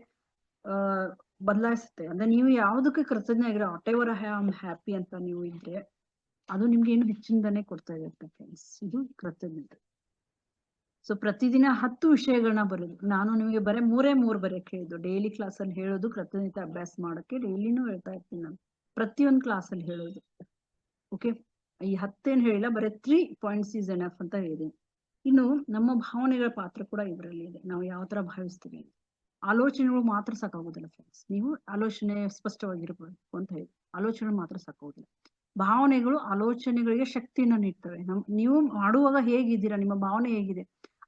ಬದಲಾಯಿಸುತ್ತೆ. ಅಂದ್ರೆ ನೀವು ಯಾವುದಕ್ಕೆ ಕೃತಜ್ಞ ಆಗಿರೋ, what ever I am happy ಅಂತ ನೀವು ಇದ್ರೆ ಅದು ನಿಮ್ಗೆ ಏನು ಹೆಚ್ಚಿನದನ್ನೇ ಕೊಡ್ತಾ ಇರುತ್ತೆ ಫ್ರೆಂಡ್ಸ್. ಇದು ಕೃತಜ್ಞತೆ. ಸೊ ಪ್ರತಿದಿನ 10 ವಿಷಯಗಳನ್ನ ಬರೋದು. ನಾನು ನಿಮಗೆ ಬರೀ 3 ಬರೆಯಕ್ಕೆ ಹೇಳಿದ್ದು. ಡೈಲಿ ಕ್ಲಾಸಲ್ಲಿ ಹೇಳೋದು, ಪ್ರತಿನಿತ್ಯ ಅಭ್ಯಾಸ ಮಾಡಕ್ಕೆ ಡೈಲಿನೂ ಹೇಳ್ತಾ ಇರ್ತೀನಿ ನಾನು. ಪ್ರತಿಯೊಂದು ಕ್ಲಾಸಲ್ಲಿ ಹೇಳೋದು. ಓಕೆ, ಈ 10 ಏನ್ ಹೇಳಿಲ್ಲ, ಬರೀ 3 ಪಾಯಿಂಟ್ಸ್ ಈಸ್ ಎನಫ್ ಅಂತ ಹೇಳಿದೀನಿ. ಇನ್ನು ನಮ್ಮ ಭಾವನೆಗಳ ಪಾತ್ರ ಕೂಡ ಇದರಲ್ಲಿ ಇದೆ. ನಾವು ಯಾವ ತರ ಭಾವಿಸ್ತೀವಿ. ಆಲೋಚನೆಗಳು ಮಾತ್ರ ಸಾಕಾಗೋದಿಲ್ಲ ಫ್ರೆಂಡ್ಸ್. ನೀವು ಆಲೋಚನೆ ಸ್ಪಷ್ಟವಾಗಿರ್ಬೇಕು ಅಂತ ಹೇಳಿ ಆಲೋಚನೆ ಮಾತ್ರ ಸಾಕಾಗೋದಿಲ್ಲ. ಭಾವನೆಗಳು ಆಲೋಚನೆಗಳಿಗೆ ಶಕ್ತಿಯನ್ನು ನೀಡ್ತವೆ. ನೀವು ಮಾಡುವಾಗ ಹೇಗಿದ್ದೀರಾ, ನಿಮ್ಮ ಭಾವನೆ ಹೇಗಿದೆ,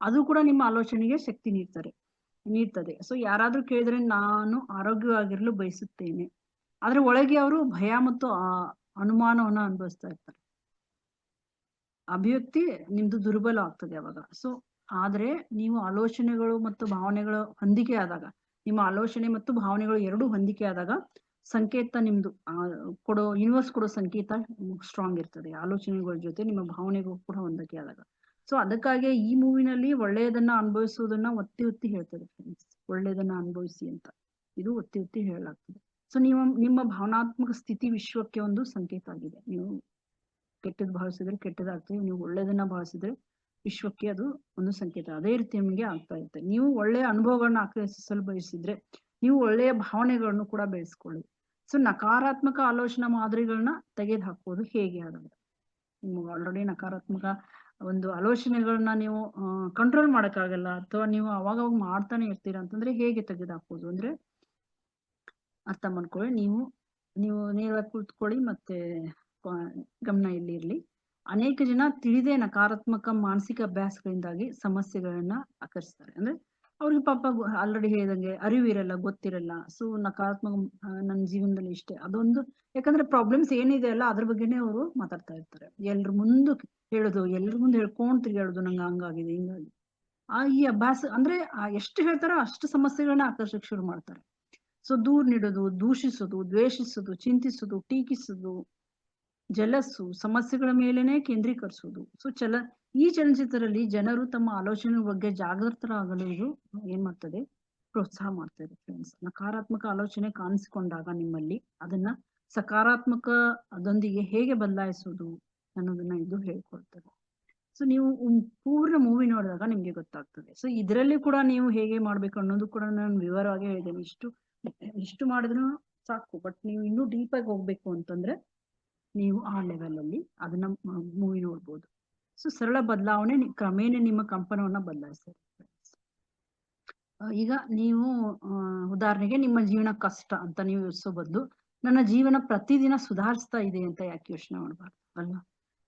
ಅದು ಕೂಡ ನಿಮ್ಮ ಆಲೋಚನೆಗೆ ಶಕ್ತಿ ನೀಡ್ತದೆ. ಸೊ ಯಾರಾದ್ರೂ ಕೇಳಿದ್ರೆ ನಾನು ಆರೋಗ್ಯವಾಗಿರಲು ಬಯಸುತ್ತೇನೆ, ಆದ್ರೆ ಒಳಗೆ ಅವರು ಭಯ ಮತ್ತು ಅನುಮಾನವನ್ನ ಅನುಭವಿಸ್ತಾ ಇರ್ತಾರೆ. ಅಭಿವ್ಯಕ್ತಿ ನಿಮ್ದು ದುರ್ಬಲ ಆಗ್ತದೆ ಅವಾಗ. ಸೊ ಆದ್ರೆ ನೀವು ಆಲೋಚನೆಗಳು ಮತ್ತು ಭಾವನೆಗಳು ಹೊಂದಿಕೆ ಆದಾಗ, ನಿಮ್ಮ ಆಲೋಚನೆ ಮತ್ತು ಭಾವನೆಗಳು ಎರಡೂ ಹೊಂದಿಕೆ ಆದಾಗ ಸಂಕೇತ ನಿಮ್ದು ಕೊಡೋ ಯೂನಿವರ್ಸ್ ಕೊಡೋ ಸಂಕೇತ ಸ್ಟ್ರಾಂಗ್ ಇರ್ತದೆ. ಆಲೋಚನೆಗಳ ಜೊತೆ ನಿಮ್ಮ ಭಾವನೆಗಳು ಕೂಡ ಹೊಂದಿಕೆ ಆದಾಗ. ಸೊ ಅದಕ್ಕಾಗಿ ಈ ಮೂವಿನಲ್ಲಿ ಒಳ್ಳೆಯದನ್ನ ಅನುಭವಿಸುವುದನ್ನ ಒತ್ತಿ ಹೇಳ್ತದೆ ಫ್ರೆಂಡ್ಸ್. ಒಳ್ಳೆಯದನ್ನ ಅನುಭವಿಸಿ ಅಂತ ಇದು ಒತ್ತಿ ಹೇಳಲಾಗ್ತದೆ. ಸೊ ನಿಮ್ಮ ಭಾವನಾತ್ಮಕ ಸ್ಥಿತಿ ವಿಶ್ವಕ್ಕೆ ಒಂದು ಸಂಕೇತ ಆಗಿದೆ. ನೀವು ಕೆಟ್ಟದ್ದು ಭಾವಿಸಿದ್ರೆ ಕೆಟ್ಟದಾಗ್ತದೆ, ನೀವು ಒಳ್ಳೆಯದನ್ನ ಭಾವಿಸಿದ್ರೆ ವಿಶ್ವಕ್ಕೆ ಅದು ಒಂದು ಸಂಕೇತ. ಅದೇ ರೀತಿ ನಿಮಗೆ ಆಗ್ತಾ ಇರುತ್ತೆ. ನೀವು ಒಳ್ಳೆಯ ಅನುಭವಗಳನ್ನ ಆಕರ್ಷಿಸಲು ಬಯಸಿದ್ರೆ ನೀವು ಒಳ್ಳೆಯ ಭಾವನೆಗಳನ್ನು ಕೂಡ ಬೆಳೆಸ್ಕೊಳ್ಳಿ. ಸೊ ನಕಾರಾತ್ಮಕ ಆಲೋಚನಾ ಮಾದರಿಗಳನ್ನ ತೆಗೆದು ಹಾಕೋದು ಹೇಗೆ ಹಾಗಾದ್ರೆ? ನಿಮ್ಗೆ ಆಲ್ರೆಡಿ ನಕಾರಾತ್ಮಕ ಒಂದು ಆಲೋಚನೆಗಳನ್ನ ನೀವು ಕಂಟ್ರೋಲ್ ಮಾಡಕ್ಕಾಗಲ್ಲ, ಅಥವಾ ನೀವು ಅವಾಗ ಮಾಡ್ತಾನೆ ಇರ್ತೀರಾ ಅಂತಂದ್ರೆ ಹೇಗೆ ತೆಗೆದು ಹಾಕೋದು ಅಂದ್ರೆ, ಅರ್ಥ ಮಾಡ್ಕೊಳ್ಳಿ. ನೀವು ನೇರವಾಗಿ ಕೂತ್ಕೊಳ್ಳಿ, ಮತ್ತೆ ಗಮನ ಇಲ್ಲಿ ಇರ್ಲಿ. ಅನೇಕ ಜನ ತಿಳಿದೇ ನಕಾರಾತ್ಮಕ ಮಾನಸಿಕ ಅಭ್ಯಾಸಗಳಿಂದಾಗಿ ಸಮಸ್ಯೆಗಳನ್ನ ಆಕರ್ಷಿಸ್ತಾರೆ. ಅಂದ್ರೆ ಅವ್ರಿಗೆ ಪಾಪ ಆಲ್ರೆಡಿ ಹೇಳಿದಂಗೆ ಅರಿವಿರಲ್ಲ, ಗೊತ್ತಿರಲ್ಲ. ಸೊ ನಕಾರಾತ್ಮಕ ನನ್ನ ಜೀವನದಲ್ಲಿ ಇಷ್ಟೇ ಅದೊಂದು, ಯಾಕಂದ್ರೆ ಪ್ರಾಬ್ಲಮ್ಸ್ ಏನಿದೆ ಅಲ್ಲ ಅದ್ರ ಬಗ್ಗೆನೇ ಅವರು ಮಾತಾಡ್ತಾ ಇರ್ತಾರೆ. ಎಲ್ರ ಮುಂದೆ ಹೇಳೋದು, ಎಲ್ರ ಮುಂದೆ ಹೇಳ್ಕೊಂಡ್ ತಿರುಗಾಡೋದು, ನಂಗೆ ಹಂಗಾಗಿದೆ ಹಿಂಗಾಗಿ. ಈ ಅಭ್ಯಾಸ ಅಂದ್ರೆ ಎಷ್ಟು ಹೇಳ್ತಾರೋ ಅಷ್ಟು ಸಮಸ್ಯೆಗಳನ್ನ ಆಕರ್ಷಿಕ್ ಶುರು ಮಾಡ್ತಾರೆ. ಸೊ ದೂರ ನೀಡೋದು, ದೂಷಿಸೋದು, ದ್ವೇಷಿಸೋದು, ಚಿಂತಿಸೋದು, ಟೀಕಿಸೋದು, ಜಲಸ್ಸು, ಸಮಸ್ಯೆಗಳ ಮೇಲೇನೆ ಕೇಂದ್ರೀಕರಿಸೋದು. ಸೊ ಈ ಚಲನಚಿತ್ರದಲ್ಲಿ ಜನರು ತಮ್ಮ ಆಲೋಚನೆ ಬಗ್ಗೆ ಜಾಗೃತರಾಗಲು ಇದು ಏನ್ ಮಾಡ್ತದೆ, ಪ್ರೋತ್ಸಾಹ ಮಾಡ್ತದೆ ಫ್ರೆಂಡ್ಸ್. ನಕಾರಾತ್ಮಕ ಆಲೋಚನೆ ಕಾಣಿಸಿಕೊಂಡಾಗ ನಿಮ್ಮಲ್ಲಿ ಅದನ್ನ ಸಕಾರಾತ್ಮಕ ಅದೊಂದಿಗೆ ಹೇಗೆ ಬದಲಾಯಿಸೋದು ಅನ್ನೋದನ್ನ ಇದು ಹೇಳ್ಕೊಡ್ತದೆ. ಸೊ ನೀವು ಪೂರ್ಣ ಮೂವಿ ನೋಡಿದಾಗ ನಿಮ್ಗೆ ಗೊತ್ತಾಗ್ತದೆ. ಸೊ ಇದರಲ್ಲಿ ಕೂಡ ನೀವು ಹೇಗೆ ಮಾಡ್ಬೇಕು ಅನ್ನೋದು ಕೂಡ ನಾನು ವಿವರವಾಗಿ ಹೇಳಿದ್ದೇನೆ. ಇಷ್ಟು ಮಾಡಿದ್ರು ಸಾಕು. ಬಟ್ ನೀವು ಇನ್ನೂ ಡೀಪ್ ಆಗಿ ಹೋಗ್ಬೇಕು ಅಂತಂದ್ರೆ ನೀವು ಆ ಲೆವೆಲ್ ಅಲ್ಲಿ ಅದನ್ನ ಮೂವಿ ನೋಡ್ಬೋದು. ಸೊ ಸರಳ ಬದಲಾವಣೆ ಕ್ರಮೇಣ ನಿಮ್ಮ ಕಂಪನವನ್ನ ಬದಲಾಯಿಸ್ತದೆ. ಈಗ ನೀವು ಉದಾಹರಣೆಗೆ ನಿಮ್ಮ ಜೀವನ ಕಷ್ಟ ಅಂತ ನೀವು ಯೋಚಿಸೋ ಬದಲು ನನ್ನ ಜೀವನ ಪ್ರತಿದಿನ ಸುಧಾರಿಸ್ತಾ ಇದೆ ಅಂತ ಯಾಕೆ ಯೋಚನೆ ಮಾಡಬಾರ್ದು ಅಲ್ವಾ?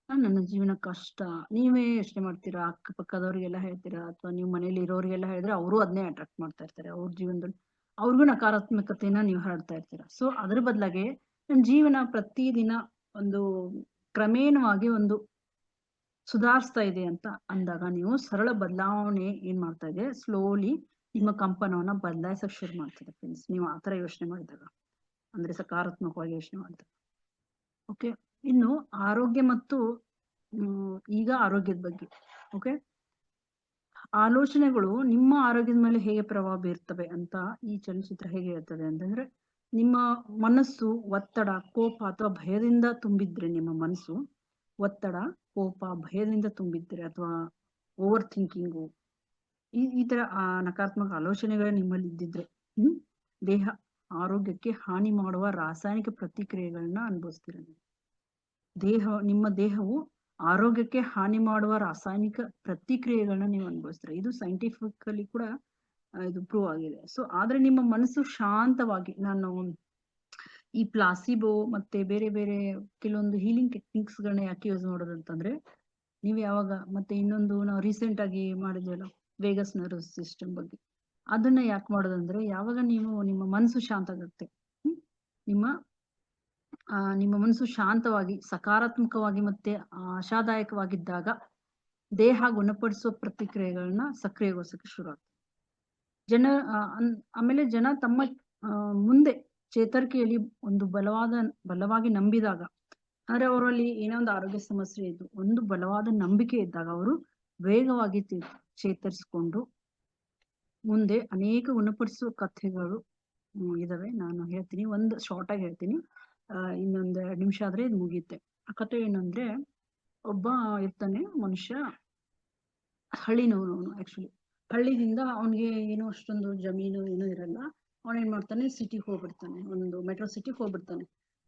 ನನ್ನ ಜೀವನ ಕಷ್ಟ ನೀವೇ ಯೋಚನೆ ಮಾಡ್ತೀರಾ, ಅಕ್ಕಪಕ್ಕದವ್ರಿಗೆಲ್ಲ ಹೇಳ್ತೀರಾ, ಅಥವಾ ನೀವು ಮನೇಲಿ ಇರೋರಿಗೆಲ್ಲ ಹೇಳಿದ್ರೆ ಅವರು ಅದನ್ನೇ ಅಟ್ರಾಕ್ಟ್ ಮಾಡ್ತಾ ಇರ್ತಾರೆ. ಅವ್ರ ಜೀವನದಲ್ಲಿ ಅವ್ರಿಗೂ ನಕಾರಾತ್ಮಕತೆಯನ್ನ ನೀವು ಹರಡ್ತಾ ಇರ್ತೀರಾ. ಸೊ ಅದ್ರ ಬದಲಾಗಿ ನನ್ನ ಜೀವನ ಪ್ರತಿದಿನ ಒಂದು ಕ್ರಮೇಣವಾಗಿ ಒಂದು ಸುಧಾರಿಸ್ತಾ ಇದೆ ಅಂತ ಅಂದಾಗ ನೀವು ಸರಳ ಬದಲಾವಣೆ ಏನ್ ಮಾಡ್ತಾ ಇದೆ, ಸ್ಲೋಲಿ ನಿಮ್ಮ ಕಂಪನವನ್ನ ಬದಲಾಯಿಸಕ್ ಶುರು ಮಾಡ್ತದೆ ಫ್ರೆಂಡ್ಸ್. ನೀವು ಆತರ ಯೋಚನೆ ಮಾಡಿದಾಗ, ಅಂದ್ರೆ ಸಕಾರಾತ್ಮಕವಾಗಿ ಯೋಚನೆ ಮಾಡಿದಾಗ. ಓಕೆ, ಇನ್ನು ಆರೋಗ್ಯ ಮತ್ತು ಈಗ ಆರೋಗ್ಯದ ಬಗ್ಗೆ. ಓಕೆ, ಆಲೋಚನೆಗಳು ನಿಮ್ಮ ಆರೋಗ್ಯದ ಮೇಲೆ ಹೇಗೆ ಪ್ರಭಾವ ಬೀರ್ತವೆ ಅಂತ ಈ ಚಲನಚಿತ್ರ ಹೇಗೆ ಹೇಳ್ತದೆ ಅಂತಂದ್ರೆ, ನಿಮ್ಮ ಮನಸ್ಸು ಒತ್ತಡ, ಕೋಪ ಅಥವಾ ಭಯದಿಂದ ತುಂಬಿದ್ರೆ, ನಿಮ್ಮ ಮನಸ್ಸು ಒತ್ತಡ, ಕೋಪ, ಭಯದಿಂದ ತುಂಬಿದ್ರೆ, ಅಥವಾ ಓವರ್ ಥಿಂಕಿಂಗು, ಈ ತರ ನಕಾರಾತ್ಮಕ ಆಲೋಚನೆಗಳೇ ನಿಮ್ಮಲ್ಲಿ ಇದ್ದಿದ್ರೆ ದೇಹ ಆರೋಗ್ಯಕ್ಕೆ ಹಾನಿ ಮಾಡುವ ರಾಸಾಯನಿಕ ಪ್ರತಿಕ್ರಿಯೆಗಳನ್ನ ಅನುಭವಿಸ್ತೀರ. ನಿಮ್ಮ ದೇಹವು ಆರೋಗ್ಯಕ್ಕೆ ಹಾನಿ ಮಾಡುವ ರಾಸಾಯನಿಕ ಪ್ರತಿಕ್ರಿಯೆಗಳನ್ನ ನೀವು ಅನುಭವಿಸ್ತೀರ. ಇದು ಸೈಂಟಿಫಿಕಲಿ ಕೂಡ ಇದು ಪ್ರೂವ್ ಆಗಿದೆ. ಸೊ ಆದ್ರೆ ನಿಮ್ಮ ಮನಸ್ಸು ಶಾಂತವಾಗಿ, ನಾನು ಈ ಪ್ಲಾಸಿಬೋ ಮತ್ತೆ ಬೇರೆ ಬೇರೆ ಕೆಲವೊಂದು ಹೀಲಿಂಗ್ ಟೆಕ್ನಿಕ್ಸ್ ಗಳನ್ನ ಯಾಕೆ ಯೂಸ್ ಮಾಡೋದು ಅಂತಂದ್ರೆ, ನೀವು ಯಾವಾಗ, ಮತ್ತೆ ಇನ್ನೊಂದು ನಾವು ರೀಸೆಂಟ್ ಆಗಿ ಮಾಡಿದ್ವಲ್ಲ ವೇಗಸ್ ನರ್ವಸ್ ಸಿಸ್ಟಮ್ ಬಗ್ಗೆ, ಅದನ್ನ ಯಾಕೆ ಮಾಡೋದಂದ್ರೆ, ಯಾವಾಗ ನೀವು ನಿಮ್ಮ ಮನಸ್ಸು ಶಾಂತ ಆಗುತ್ತೆ, ನಿಮ್ಮ ಮನಸ್ಸು ಶಾಂತವಾಗಿ ಸಕಾರಾತ್ಮಕವಾಗಿ ಮತ್ತೆ ಆಶಾದಾಯಕವಾಗಿದ್ದಾಗ ದೇಹ ಗುಣಪಡಿಸುವ ಪ್ರತಿಕ್ರಿಯೆಗಳನ್ನ ಸಕ್ರಿಯಗೊಳಿಸಕ್ಕೆ ಶುರು ಆಗ್ತದೆ. ಆಮೇಲೆ ಜನ ತಮ್ಮ ಮುಂದೆ ಚೇತರಿಕೆಯಲ್ಲಿ ಒಂದು ಬಲವಾಗಿ ನಂಬಿದಾಗ, ಅಂದ್ರೆ ಅವರಲ್ಲಿ ಏನೋ ಒಂದು ಆರೋಗ್ಯ ಸಮಸ್ಯೆ ಇದ್ದು ಒಂದು ಬಲವಾದ ನಂಬಿಕೆ ಇದ್ದಾಗ ಅವರು ವೇಗವಾಗಿ ಚೇತರಿಸಿಕೊಂಡು ಮುಂದೆ ಅನೇಕ ಗುಣಪಡಿಸುವ ಕಥೆಗಳು ಇದಾವೆ. ನಾನು ಹೇಳ್ತೀನಿ, ಒಂದು ಶಾರ್ಟ್ ಆಗಿ ಹೇಳ್ತೀನಿ, ಇನ್ನೊಂದು 2 ನಿಮಿಷ ಆದ್ರೆ ಇದು ಮುಗಿಯುತ್ತೆ. ಆ ಕಥೆ ಏನಂದ್ರೆ, ಒಬ್ಬ ಇರ್ತಾನೆ ಮನುಷ್ಯ, ಹಳ್ಳಿನವನು ಆಕ್ಚುಲಿ. ಹಳ್ಳಿದಿಂದ ಅವನಿಗೆ ಏನೋ ಅಷ್ಟೊಂದು ಜಮೀನು ಏನೂ ಇರಲ್ಲ. ಅವನೇನ್ ಮಾಡ್ತಾನೆ, ಸಿಟಿಗೆ ಹೋಗ್ಬಿಡ್ತಾನೆ, ಒಂದು ಮೆಟ್ರೋ ಸಿಟಿಗೆ ಹೋಗ್ಬಿಡ್ತಾನೆ.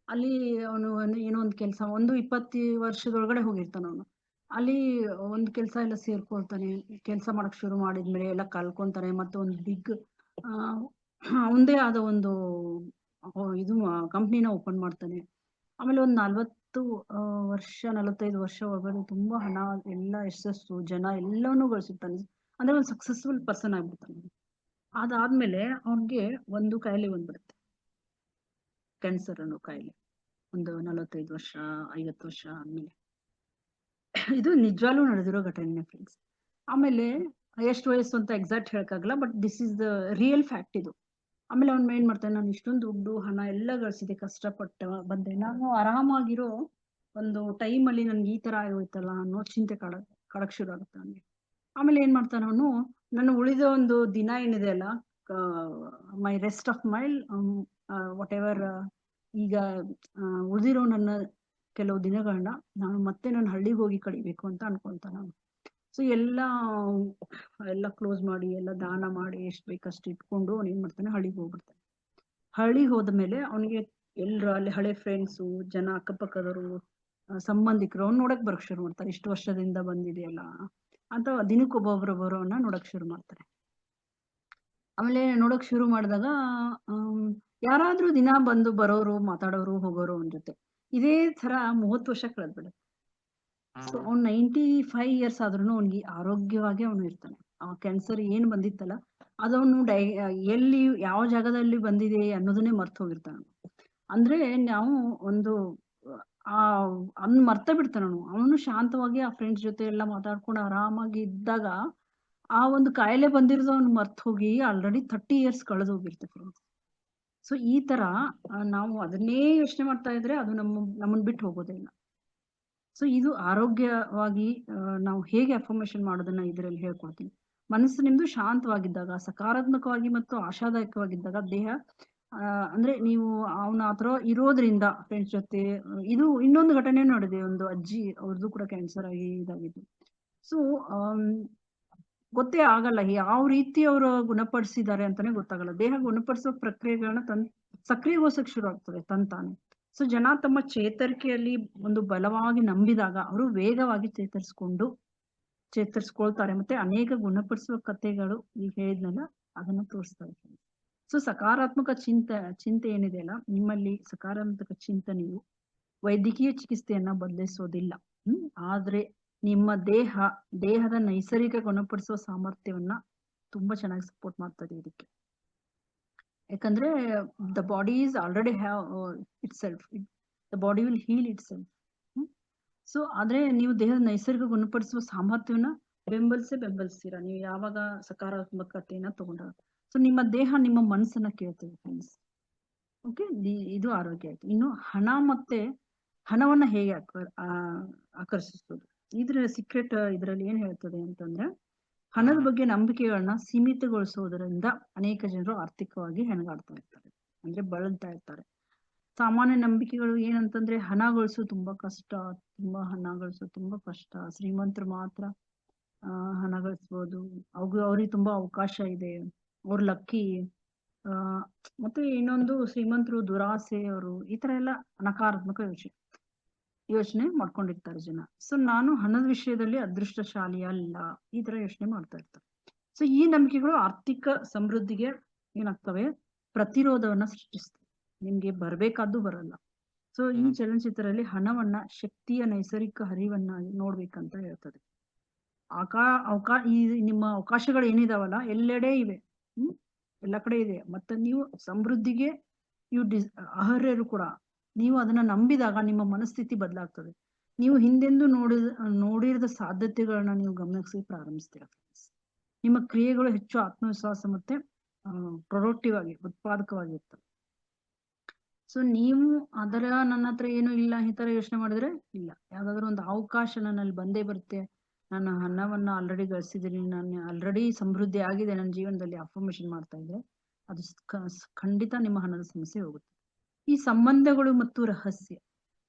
ಅಲ್ಲಿ ಅವನು ಏನೋ ಒಂದು ಕೆಲಸ, ಒಂದು 20 ವರ್ಷದೊಳಗಡೆ ಹೋಗಿರ್ತಾನೆ ಅವನು. ಅಲ್ಲಿ ಒಂದು ಕೆಲಸ ಎಲ್ಲ ಸೇರ್ಕೊಳ್ತಾನೆ. ಕೆಲಸ ಮಾಡಕ್ ಶುರು ಮಾಡಿದ್ಮೇಲೆ ಎಲ್ಲ ಕಲ್ಕೊಂತಾನೆ. ಮತ್ತೆ ಒಂದು ಬಿಗ್ ಅವಂದೇ ಆದ ಒಂದು ಇದು ಕಂಪ್ನಿನ ಓಪನ್ ಮಾಡ್ತಾನೆ. ಆಮೇಲೆ ಒಂದು 40 ವರ್ಷ 45 ವರ್ಷ ಒಳಗಡೆ ತುಂಬಾ ಹಣ, ಎಲ್ಲ ಯಶಸ್ಸು, ಜನ ಎಲ್ಲವನ್ನೂ ಗಳಿಸುತ್ತಾನೆ. ಅಂದ್ರೆ ಒಂದು ಸಕ್ಸಸ್ಫುಲ್ ಪರ್ಸನ್ ಆಗ್ಬಿಡ್ತಾನೆ. ಅದಾದ್ಮೇಲೆ ಅವನ್ಗೆ ಒಂದು ಕಾಯಿಲೆ ಬಂದ್ಬಿಡುತ್ತೆ, ಕ್ಯಾನ್ಸರ್ ಅನ್ನೋ ಕಾಯಿಲೆ. ಒಂದು 45 ವರ್ಷ 50 ವರ್ಷ ಆದ್ಮೇಲೆ. ಇದು ನಿಜವಾಗ್ಲೂ ನಡೆದಿರೋ ಘಟನೆ ಫ್ರೆಂಡ್ಸ್. ಆಮೇಲೆ ಎಷ್ಟು ವಯಸ್ಸು ಅಂತ ಎಕ್ಸಾಕ್ಟ್ ಹೇಳಕ್ಕಾಗಲ್ಲ, but this is the real fact ಇದು. ಆಮೇಲೆ ಅವ್ನ್ ಏನ್ ಮಾಡ್ತಾನೆ, ನಾನು ಇಷ್ಟೊಂದು ದುಡ್ಡು ಹಣ ಎಲ್ಲ ಗಳಿಸಿದೆ, ಕಷ್ಟಪಟ್ಟ ಬಂದೆ, ನಾನು ಆರಾಮಾಗಿರೋ ಒಂದು ಟೈಮ್ ಅಲ್ಲಿ ನನ್ಗೆ ಈ ತರ ಆಗೋಯ್ತಲ್ಲ ಅನ್ನೋ ಚಿಂತೆ ಕಾಡಕ್ ಶುರು ಆಗುತ್ತೆ ಅವನಿಗೆ. ಆಮೇಲೆ ಏನ್ ಮಾಡ್ತಾನೆ ಅವನು, ನನ್ನ ಉಳಿದ ಒಂದು ದಿನ ಏನಿದೆ ಅಲ್ಲ, my rest of my whatever, ಈಗ ಉಳಿದಿರೋ ನನ್ನ ಕೆಲವು ದಿನಗಳನ್ನ ನಾನು ಮತ್ತೆ ನನ್ನ ಹಳ್ಳಿಗೆ ಹೋಗಿ ಕಳಿಬೇಕು ಅಂತ ಅನ್ಕೊಂತಾನ. ಸೊ ಎಲ್ಲ ಕ್ಲೋಸ್ ಮಾಡಿ, ಎಲ್ಲ ದಾನ ಮಾಡಿ, ಎಷ್ಟು ಬೇಕಷ್ಟು ಇಟ್ಕೊಂಡು ಅವ್ನು ಏನ್ ಮಾಡ್ತಾನೆ, ಹಳ್ಳಿಗೆ ಹೋಗ್ಬಿಡ್ತಾನೆ. ಹಳ್ಳಿಗೆ ಹೋದ್ಮೇಲೆ ಅವನಿಗೆ ಎಲ್ರು ಅಲ್ಲಿ ಹಳೆ ಫ್ರೆಂಡ್ಸು, ಜನ ಅಕ್ಕಪಕ್ಕದವರು, ಸಂಬಂಧಿಕರು ಅವ್ನು ನೋಡಕ್ ಬರಕ್ ಶುರು ಮಾಡ್ತಾರೆ. ಇಷ್ಟು ವರ್ಷದಿಂದ ಬಂದಿದೆಯಲ್ಲ ಅಂತ ದಿನಕ್ಕೊಬ್ಬೊಬ್ರು ಬರೋನ್ನ ನೋಡಕ್ ಶುರು ಮಾಡ್ತಾರೆ. ಆಮೇಲೆ ನೋಡಕ್ ಶುರು ಮಾಡಿದಾಗ ಯಾರಾದ್ರೂ ದಿನ ಬಂದು ಬರೋರು, ಮಾತಾಡೋರು, ಹೋಗೋರು ಅವನ ಜೊತೆ. ಇದೇ ತರ 30 ವರ್ಷ ಕಳೆದ್ಬಿಡುತ್ತೆ. ಸೊ ಅವ್ನು 95 ಇಯರ್ಸ್ ಆದ್ರೂ ಅವ್ನಿಗೆ ಆರೋಗ್ಯವಾಗಿ ಅವನು ಇರ್ತಾನೆ. ಆ ಕ್ಯಾನ್ಸರ್ ಏನ್ ಬಂದಿತ್ತಲ್ಲ ಅದವನು ಎಲ್ಲಿ ಯಾವ ಜಾಗದಲ್ಲಿ ಬಂದಿದೆ ಅನ್ನೋದನ್ನೇ ಮರ್ತು ಹೋಗಿರ್ತಾನ. ಅಂದ್ರೆ ನಾವು ಒಂದು ಅವ್ನು ಮರ್ತ ಬಿಡ್ತಾನ. ಅವನು ಶಾಂತವಾಗಿ ಆ ಫ್ರೆಂಡ್ಸ್ ಜೊತೆ ಎಲ್ಲ ಮಾತಾಡ್ಕೊಂಡು ಆರಾಮಾಗಿ ಇದ್ದಾಗ ಆ ಒಂದು ಕಾಯಿಲೆ ಬಂದಿರೋದು ಅವ್ನು ಮರ್ತು ಹೋಗಿ ಆಲ್ರೆಡಿ 30 ಇಯರ್ಸ್ ಕಳೆದು ಹೋಗಿರ್ತೆ ಫ್ರೆಂಡ್ಸ್. ಸೊ ಈ ತರ ನಾವು ಅದನ್ನೇ ಯೋಚನೆ ಮಾಡ್ತಾ ಇದ್ರೆ ಅದು ನಮ್ಮನ್ನ ಬಿಟ್ಟು ಹೋಗೋದೇ ಇಲ್ಲ. ಸೊ ಇದು ಆರೋಗ್ಯವಾಗಿ ನಾವು ಹೇಗೆ ಅಫರ್ಮೇಷನ್ ಮಾಡೋದನ್ನ ಇದರಲ್ಲಿ ಹೇಳ್ಕೊಡ್ತೀನಿ. ಮನಸ್ಸು ನಿಮ್ದು ಶಾಂತವಾಗಿದ್ದಾಗ, ಸಕಾರಾತ್ಮಕವಾಗಿ ಮತ್ತು ಆಶಾದಾಯಕವಾಗಿದ್ದಾಗ ದೇಹ ಅಂದ್ರೆ ನೀವು ಅವನ ಆತರ ಇರೋದ್ರಿಂದ ಫ್ರೆಂಡ್ಸ್ ಜೊತೆ. ಇದು ಇನ್ನೊಂದು ಘಟನೆ ನಡೆದಿದೆ, ಒಂದು ಅಜ್ಜಿ ಅವ್ರದ್ದು ಕೂಡ ಕ್ಯಾನ್ಸರ್ ಆಗಿ ಇದಾಗಿತ್ತು. ಸೊ ಗೊತ್ತೇ ಆಗಲ್ಲ ಯಾವ ರೀತಿ ಅವರು ಗುಣಪಡಿಸಿದ್ದಾರೆ ಅಂತಾನೆ ಗೊತ್ತಾಗಲ್ಲ. ದೇಹ ಗುಣಪಡಿಸೋ ಪ್ರಕ್ರಿಯೆಗಳನ್ನ ಸಕ್ರಿಯಗೊಳಿಸಕ್ ಶುರು ಆಗ್ತದೆ ತಂತಾನೆ. ಸೊ ಜನ ತಮ್ಮ ಚೇತರಿಕೆಯಲ್ಲಿ ಒಂದು ಬಲವಾಗಿ ನಂಬಿದಾಗ ಅವರು ವೇಗವಾಗಿ ಚೇತರಿಸ್ಕೊಳ್ತಾರೆ. ಮತ್ತೆ ಅನೇಕ ಗುಣಪಡಿಸುವ ಕಥೆಗಳು ಈಗ ಹೇಳಿದ್ನಲ್ಲ ಅದನ್ನ ತೋರಿಸ್ತಾರೆ. ಸೊ ಸಕಾರಾತ್ಮಕ ಚಿಂತೆ ಏನಿದೆ ಅಲ್ಲ, ನಿಮ್ಮಲ್ಲಿ ಸಕಾರಾತ್ಮಕ ಚಿಂತನೆಯು ವೈದ್ಯಕೀಯ ಚಿಕಿತ್ಸೆಯನ್ನ ಬದಲಿಸೋದಿಲ್ಲ. ಆದ್ರೆ ನಿಮ್ಮ ದೇಹದ ನೈಸರ್ಗಿಕ ಗುಣಪಡಿಸುವ ಸಾಮರ್ಥ್ಯವನ್ನ ತುಂಬಾ ಚೆನ್ನಾಗಿ ಸಪೋರ್ಟ್ ಮಾಡ್ತದೆ ಇದಕ್ಕೆ. ಯಾಕಂದ್ರೆ the body is already have itself, the body will heal itself. So ಆದ್ರೆ ನೀವು ದೇಹದ ನೈಸರ್ಗಿಕ ಗುಣಪಡಿಸುವ ಸಾಮರ್ಥ್ಯವನ್ನ ಬೆಂಬಲಿಸ್ತೀರಾ ನೀವು ಯಾವಾಗ ಸಕಾರಾತ್ಮಕತೆಯನ್ನ ತಗೊಂಡಾಗ. ಸೊ ನಿಮ್ಮ ದೇಹ ನಿಮ್ಮ ಮನಸ್ಸನ್ನ ಕೇಳ್ತದೆ ಫ್ರೆಂಡ್ಸ್. ಓಕೆ, ಇದು ಆರೋಗ್ಯ ಆಯ್ತು. ಇನ್ನು ಹಣವನ್ನ ಹೇಗೆ ಆಕರ್ಷಿಸೋದು, ಇದ್ರ ಸೀಕ್ರೆಟ್ ಇದ್ರಲ್ಲಿ ಏನ್ ಹೇಳ್ತದೆ ಅಂತಂದ್ರೆ, ಹಣದ ಬಗ್ಗೆ ನಂಬಿಕೆಗಳನ್ನ ಸೀಮಿತಗೊಳಿಸೋದ್ರಿಂದ ಅನೇಕ ಜನರು ಆರ್ಥಿಕವಾಗಿ ಹೆಣಗಾಡ್ತಾ ಇರ್ತಾರೆ, ಅಂದ್ರೆ ಬಳಲ್ತಾ ಇರ್ತಾರೆ. ಸಾಮಾನ್ಯ ನಂಬಿಕೆಗಳು ಏನಂತಂದ್ರೆ, ಹಣ ಗಳಿಸೋದು ತುಂಬಾ ಕಷ್ಟ, ಶ್ರೀಮಂತರು ಮಾತ್ರ ಹಣ ಗಳಿಸ್ಬೋದು, ಅವ್ರಿಗೆ ತುಂಬಾ ಅವಕಾಶ ಇದೆ, ಅವ್ರ ಲಕ್ಕಿ. ಮತ್ತೆ ಇನ್ನೊಂದು, ಶ್ರೀಮಂತರು ದುರಾಸೆ ಅವರು, ಈ ತರ ಎಲ್ಲ ನಕಾರಾತ್ಮಕ ಯೋಚನೆ ಮಾಡ್ಕೊಂಡಿರ್ತಾರೆ ಜನ. ಸೊ ನಾನು ಹಣದ ವಿಷಯದಲ್ಲಿ ಅದೃಷ್ಟಶಾಲಿ ಅಲ್ಲ, ಈ ತರ ಯೋಚನೆ ಮಾಡ್ತಾ ಇರ್ತಾರೆ. ಸೊ ಈ ನಂಬಿಕೆಗಳು ಆರ್ಥಿಕ ಸಮೃದ್ಧಿಗೆ ಏನಾಗ್ತವೆ, ಪ್ರತಿರೋಧವನ್ನ ಸೃಷ್ಟಿಸ್ತವೆ. ನಿಮ್ಗೆ ಬರ್ಬೇಕಾದ್ದು ಬರಲ್ಲ. ಸೊ ಈ ಚಲನಚಿತ್ರದಲ್ಲಿ ಹಣವನ್ನ ಶಕ್ತಿಯ ನೈಸರ್ಗಿಕ ಹರಿವನ್ನಾಗಿ ನೋಡ್ಬೇಕಂತ ಹೇಳ್ತದೆ. ಈ ನಿಮ್ಮ ಅವಕಾಶಗಳು ಏನಿದಾವಲ್ಲ ಎಲ್ಲೆಡೆ ಇವೆ, ಎಲ್ಲ ಕಡೆ ಇದೆ. ಮತ್ತೆ ನೀವು ಸಮೃದ್ಧಿಗೆ ಅರ್ಹರು ಕೂಡ. ನೀವು ಅದನ್ನ ನಂಬಿದಾಗ ನಿಮ್ಮ ಮನಸ್ಥಿತಿ ಬದಲಾಗ್ತದೆ. ನೀವು ಹಿಂದೆಂದು ನೋಡಿರದ ಸಾಧ್ಯತೆಗಳನ್ನ ನೀವು ಗಮನಿಸಿ ಪ್ರಾರಂಭಿಸ್ತೀರ. ನಿಮ್ಮ ಕ್ರಿಯೆಗಳು ಹೆಚ್ಚು ಆತ್ಮವಿಶ್ವಾಸ ಮತ್ತೆ ಪ್ರೊಡಕ್ಟಿವ್ ಆಗಿ, ಉತ್ಪಾದಕವಾಗಿರ್ತವೆ. ಸೊ ನೀವು ನನ್ನ ಹತ್ರ ಏನು ಇಲ್ಲ ಈ ತರ ಯೋಚನೆ ಮಾಡಿದ್ರೆ ಇಲ್ಲ, ಯಾವ್ದಾದ್ರು ಒಂದು ಅವಕಾಶ ನನ್ನಲ್ಲಿ ಬಂದೇ ಬರುತ್ತೆ. ನಾನು ಹಣವನ್ನ ಆಲ್ರೆಡಿ ಗಳಿಸಿದ್ದೀನಿ, ನಾನು ಆಲ್ರೆಡಿ ಸಮೃದ್ಧಿ ಆಗಿದೆ ನನ್ನ ಜೀವನದಲ್ಲಿ, ಅಫರ್ಮೇಷನ್ ಮಾಡ್ತಾ ಇದ್ರೆ ಅದು ಖಂಡಿತ ನಿಮ್ಮ ಹಣದ ಸಮಸ್ಯೆ ಹೋಗುತ್ತೆ. ಈ ಸಂಬಂಧಗಳು ಮತ್ತು ರಹಸ್ಯ,